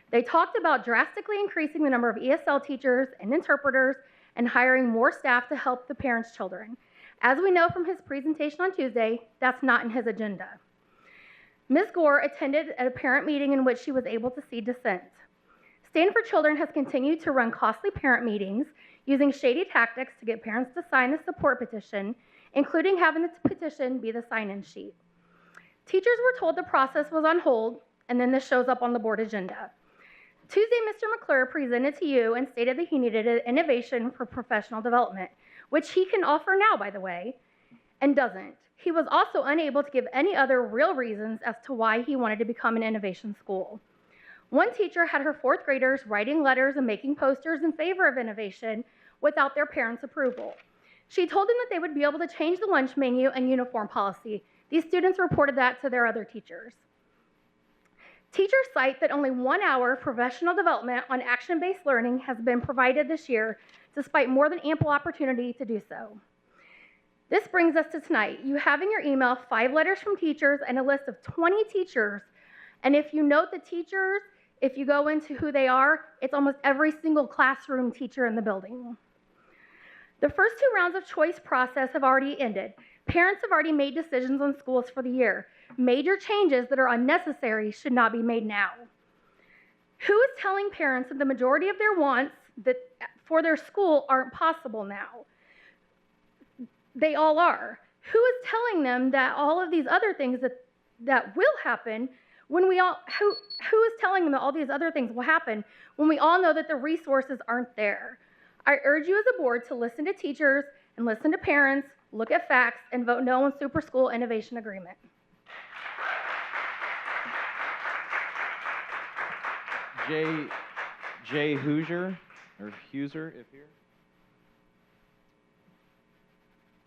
They talked about drastically increasing the number of ESL teachers and interpreters and hiring more staff to help the parents' children. As we know from his presentation on Tuesday, that's not in his agenda. Ms. Gore attended a parent meeting in which she was able to see dissent. Stanford Children has continued to run costly parent meetings using shady tactics to get parents to sign the support petition, including having the petition be the sign-in sheet. Teachers were told the process was on hold, and then this shows up on the board agenda. Tuesday, Mr. McClure presented to you and stated that he needed an innovation for professional development, which he can offer now, by the way, and doesn't. He was also unable to give any other real reasons as to why he wanted to become an innovation school. One teacher had her fourth graders writing letters and making posters in favor of innovation without their parents' approval. She told them that they would be able to change the lunch menu and uniform policy. These students reported that to their other teachers. Teachers cite that only 1 hour of professional development on action-based learning has been provided this year, despite more than ample opportunity to do so. This brings us to tonight. You have in your email 5 letters from teachers and a list of 20 teachers. And if you note the teachers, if you go into who they are, it's almost every single classroom teacher in the building. The first 2 rounds of choice process have already ended. Parents have already made decisions on schools for the year. Major changes that are unnecessary should not be made now. Who is telling parents that the majority of their wants that for their school aren't possible now? They all are. Who is telling them that all of these other things that will happen when we all, who is telling them that all these other things will happen when we all know that the resources aren't there? I urge you as a board to listen to teachers and listen to parents, look at facts, and vote no on Super School Innovation Agreement. Jay Hoosier, or Huser, if here.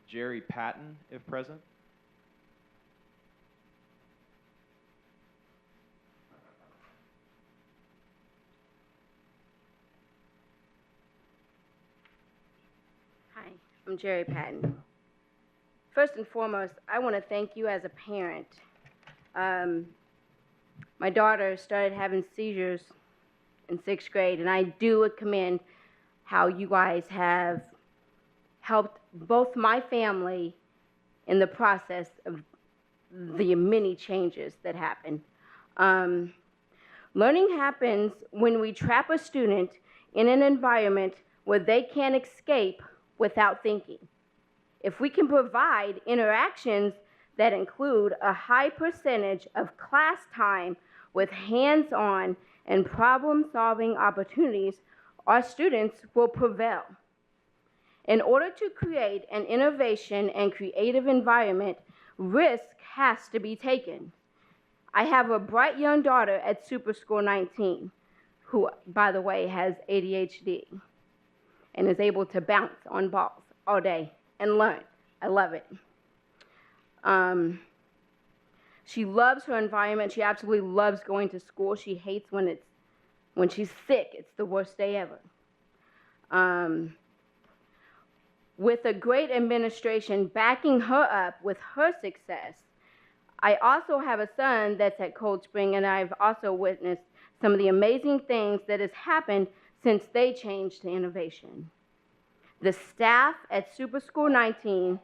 Jerry Patton, if present. Hi, I'm Jerry Patton. First and foremost, I want to thank you as a parent. My daughter started having seizures in 6th grade, and I do commend how you guys have helped both my family in the process of the many changes that happen. Learning happens when we trap a student in an environment where they can't escape without thinking. If we can provide interactions that include a high percentage of class time with hands-on and problem-solving opportunities, our students will prevail. In order to create an innovation and creative environment, risk has to be taken. I have a bright young daughter at Super School 19, who, by the way, has ADHD and is able to bounce on balls all day and learn. I love it. She loves her environment. She absolutely loves going to school. She hates when she's sick. It's the worst day ever. With a great administration backing her up with her success, I also have a son that's at Cold Spring, and I've also witnessed some of the amazing things that has happened since they changed to innovation. The staff at Super School 19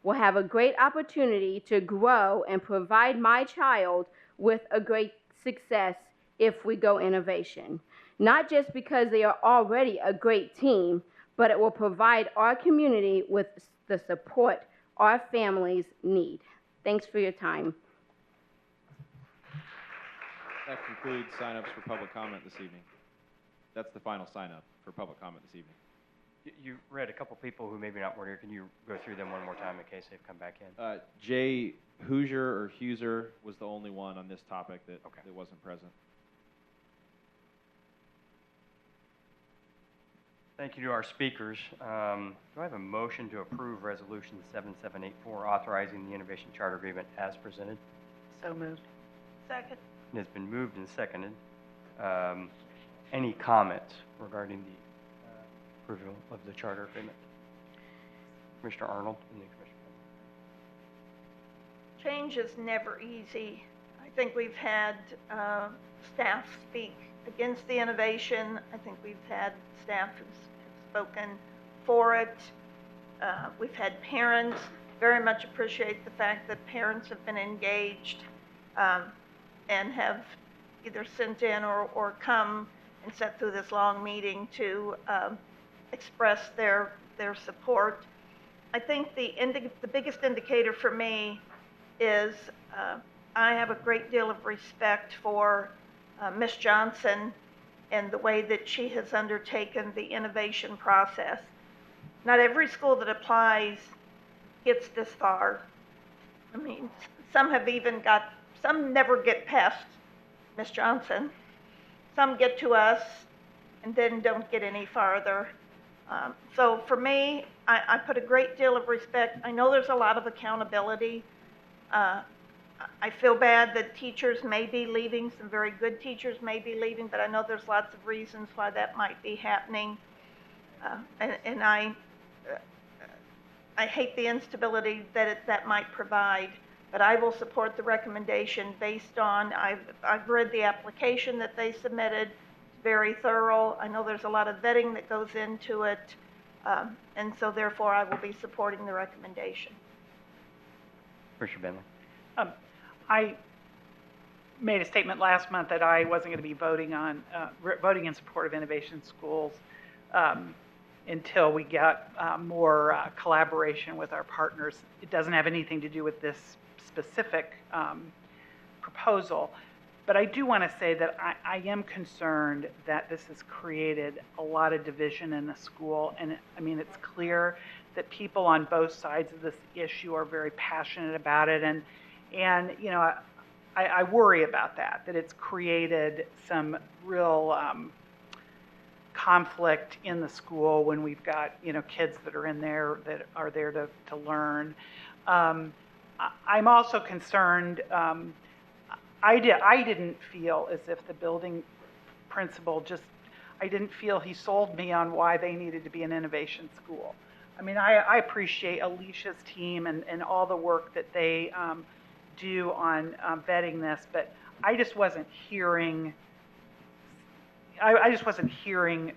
will have a great opportunity to grow and provide my child with a great success if we go innovation. Not just because they are already a great team, but it will provide our community with the support our families need. Thanks for your time. That concludes sign-ups for public comment this evening. That's the final sign-up for public comment this evening. You read a couple people who maybe not were here. Can you go through them one more time in case they've come back in? Jay Hoosier or Huser was the only one on this topic that wasn't present. Thank you to our speakers. Do I have a motion to approve Resolution 7784 authorizing the Innovation Charter Agreement as presented? So moved. Second. It has been moved and seconded. Any comments regarding the approval of the charter agreement? Commissioner Arnold and then Commissioner Change is never easy. I think we've had staff speak against the innovation. I think we've had staff who's spoken for it. We've had parents very much appreciate the fact that parents have been engaged and have either sent in or come and sat through this long meeting to express their support. I think the biggest indicator for me is I have a great deal of respect for Ms. Johnson and the way that she has undertaken the innovation process. Not every school that applies gets this far. I mean, some never get past Ms. Johnson. Some get to us and then don't get any farther. So for me, I put a great deal of respect. I know there's a lot of accountability. I feel bad that teachers may be leaving, some very good teachers may be leaving, but I know there's lots of reasons why that might be happening. And I hate the instability that might provide, but I will support the recommendation based on, I've read the application that they submitted, it's very thorough. I know there's a lot of vetting that goes into it, and so therefore I will be supporting the recommendation. Commissioner Bentley. I made a statement last month that I wasn't going to be voting in support of innovation schools until we got more collaboration with our partners. It doesn't have anything to do with this specific proposal, but I do want to say that I am concerned that this has created a lot of division in the school, and I mean, it's clear that people on both sides of this issue are very passionate about it, and you know, I worry about that it's created some real conflict in the school when we've got, you know, kids that are in there that are there to learn. I'm also concerned, I didn't feel as if the building principal I didn't feel he sold me on why they needed to be an innovation school. I mean, I appreciate Alicia's team and all the work that they do on vetting this, but I just wasn't hearing. I just wasn't hearing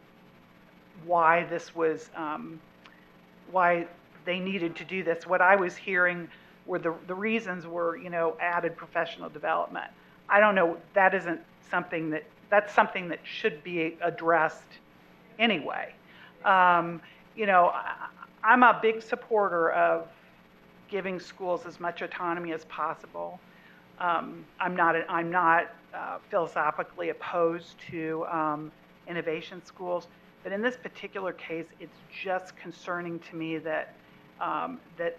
why this was, why they needed to do this. What I was hearing were the reasons were, you know, added professional development. I don't know. That isn't something that's something that should be addressed anyway. You know, I'm a big supporter of giving schools as much autonomy as possible. I'm not philosophically opposed to innovation schools, but in this particular case, it's just concerning to me that that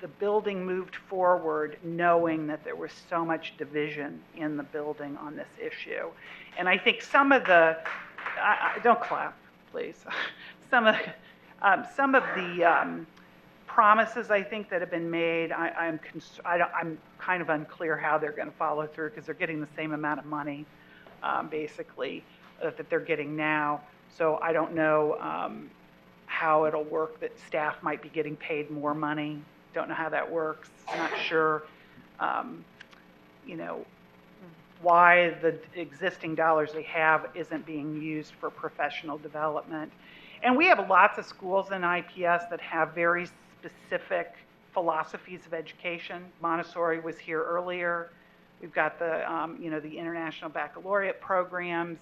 the building moved forward knowing that there was so much division in the building on this issue. And I think some of the, don't clap, please. Some of the promises I think that have been made, I'm kind of unclear how they're going to follow through because they're getting the same amount of money, basically, that they're getting now. So I don't know how it'll work, that staff might be getting paid more money. Don't know how that works. Not sure, you know, why the existing dollars they have isn't being used for professional development. And we have lots of schools in IPS that have very specific philosophies of education. Montessori was here earlier. We've got the, you know, the International Baccalaureate programs.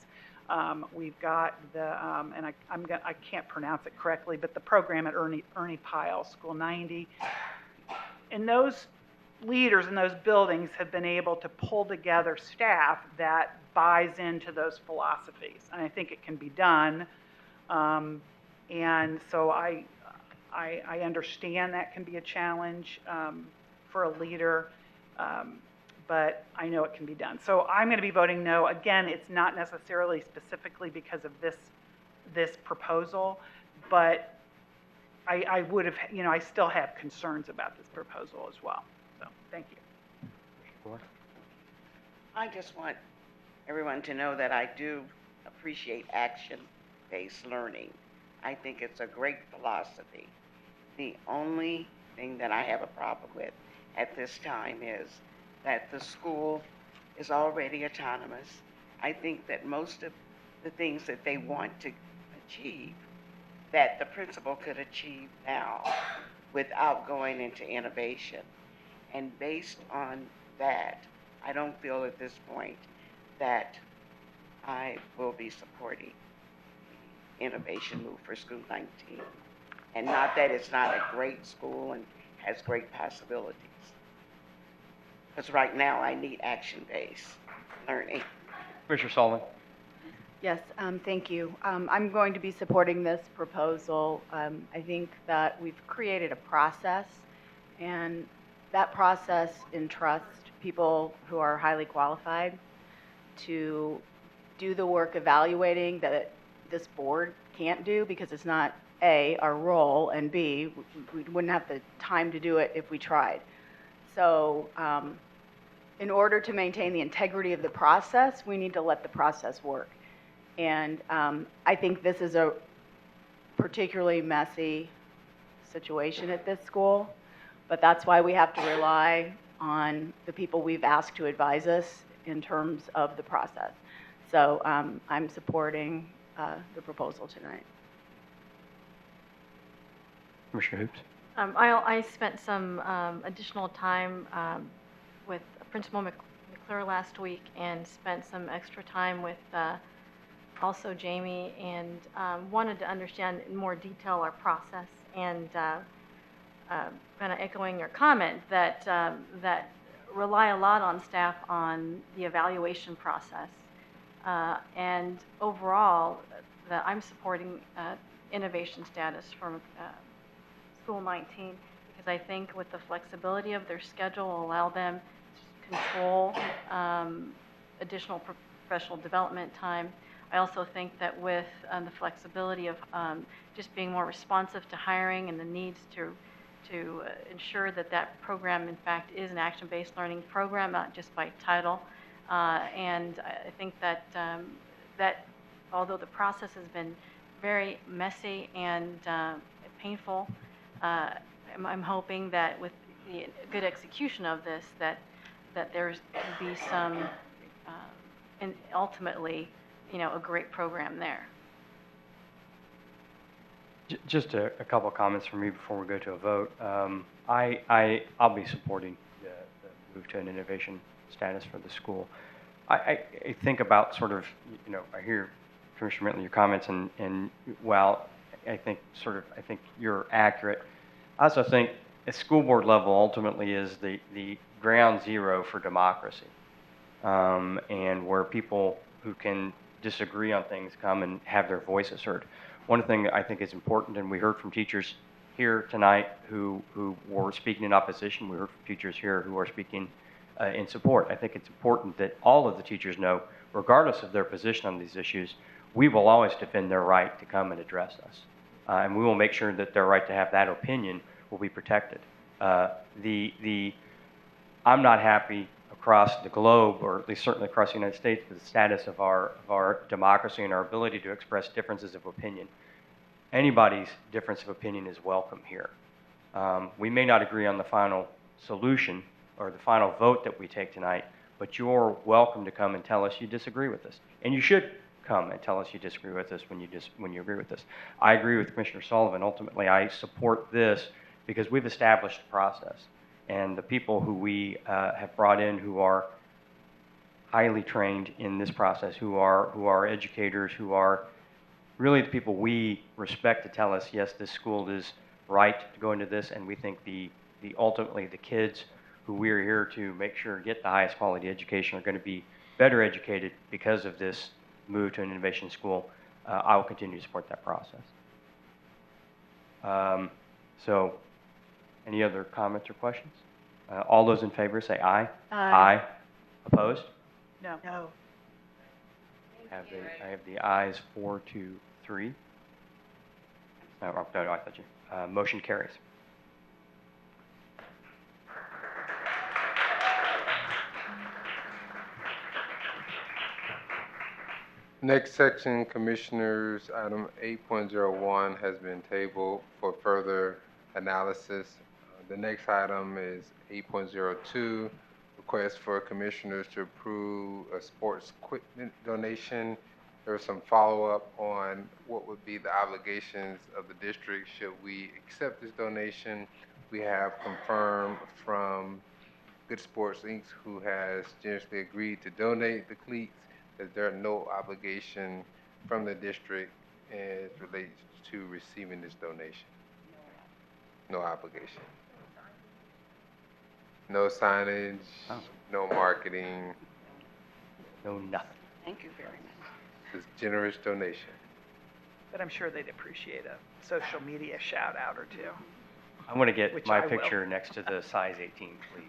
We've got the, and I can't pronounce it correctly, but the program at Ernie Pyle, School 90. And those leaders in those buildings have been able to pull together staff that buys into those philosophies. And I think it can be done. And so I understand that can be a challenge for a leader, but I know it can be done. So I'm going to be voting no. Again, it's not necessarily specifically because of this proposal, but I would have, I still have concerns about this proposal as well. So, thank you. I just want everyone to know that I do appreciate action-based learning. I think it's a great philosophy. The only thing that I have a problem with at this time is that the school is already autonomous. I think that most of the things that they want to achieve, that the principal could achieve now without going into innovation. And based on that, I don't feel at this point that I will be supporting the innovation move for School 19. And not that it's not a great school and has great possibilities. Because right now I need action-based learning. Commissioner Sullivan. Yes, thank you. I'm going to be supporting this proposal. I think that we've created a process, and that process entrusts people who are highly qualified to do the work evaluating that this board can't do because it's not A, our role, and B, we wouldn't have the time to do it if we tried. So in order to maintain the integrity of the process, we need to let the process work. And I think this is a particularly messy situation at this school, but that's why we have to rely on the people we've asked to advise us in terms of the process. So I'm supporting the proposal tonight. Commissioner Hoops. I spent some additional time with Principal McClure last week and spent some extra time with also Jamie, and wanted to understand in more detail our process, and kind of echoing your comment that that rely a lot on staff on the evaluation process, and overall that I'm supporting innovation status for School 19 because I think with the flexibility of their schedule will allow them to control additional professional development time. I also think that with the flexibility of just being more responsive to hiring and the needs to ensure that that program, in fact, is an action-based learning program, not just by title. And I think that that although the process has been very messy and painful, I'm hoping that with the good execution of this, that there's can be some, and ultimately, a great program there. Just a couple of comments from me before we go to a vote. I'll be supporting the move to an innovation status for the school. I think about sort of, I hear Commissioner Bentley, your comments, and while I think you're accurate, I also think at school board level ultimately is the ground zero for democracy, and where people who can disagree on things come and have their voices heard. One thing that I think is important, and we heard from teachers here tonight who were speaking in opposition, we heard from teachers here who are speaking in support. I think it's important that all of the teachers know, regardless of their position on these issues, we will always defend their right to come and address us. And we will make sure that their right to have that opinion will be protected. I'm not happy across the globe, or at least certainly across the United States, with the status of our democracy and our ability to express differences of opinion. Anybody's difference of opinion is welcome here. We may not agree on the final solution or the final vote that we take tonight, but you're welcome to come and tell us you disagree with us. And you should come and tell us you disagree with us when you agree with us. I agree with Commissioner Sullivan. Ultimately, I support this because we've established a process. And the people who we have brought in who are highly trained in this process, who are educators, who are really the people we respect to tell us, yes, this school is right to go into this, and we think ultimately the kids who we're here to make sure get the highest quality education are going to be better educated because of this move to an innovation school. I will continue to support that process. So, any other comments or questions? All those in favor say aye. Aye. Opposed? No. I have the ayes 4-3. No, I thought you. Motion carries. Next section, Commissioners, item 8.01 has been tabled for further analysis. The next item is 8.02, request for Commissioners to approve a sports equipment donation. There was some follow-up on what would be the obligations of the district should we accept this donation. We have confirmed from Good Sports Inc., who has generously agreed to donate the cleats, that there are no obligation from the district as relates to receiving this donation. No obligation. No signage, no marketing. No nothing. Thank you very much. It's generous donation. But I'm sure they'd appreciate a social media shout out or two. I want to get Which my I will. picture next to the size 18, please.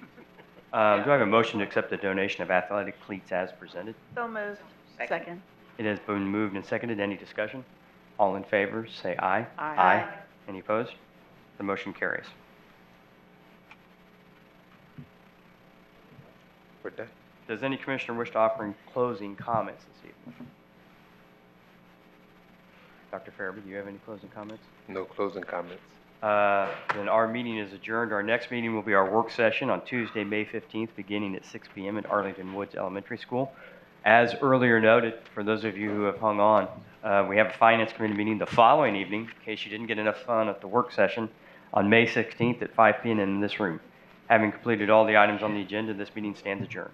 Do I have a motion to accept the donation of athletic cleats as presented? So moved. Second. It has been moved and seconded. Any discussion? All in favor, say aye. Aye. Any opposed? The motion carries. We're done. Does any commissioner wish to offer in closing comments this evening? Dr. Farabee, do you have any closing comments? No closing comments. Then our meeting is adjourned. Our next meeting will be our work session on Tuesday, May 15th, beginning at 6 p.m. at Arlington Woods Elementary School. As earlier noted, for those of you who have hung on, we have a Finance Committee meeting the following evening, in case you didn't get enough fun at the work session, on May 16th at 5 p.m. in this room. Having completed all the items on the agenda, this meeting stands adjourned.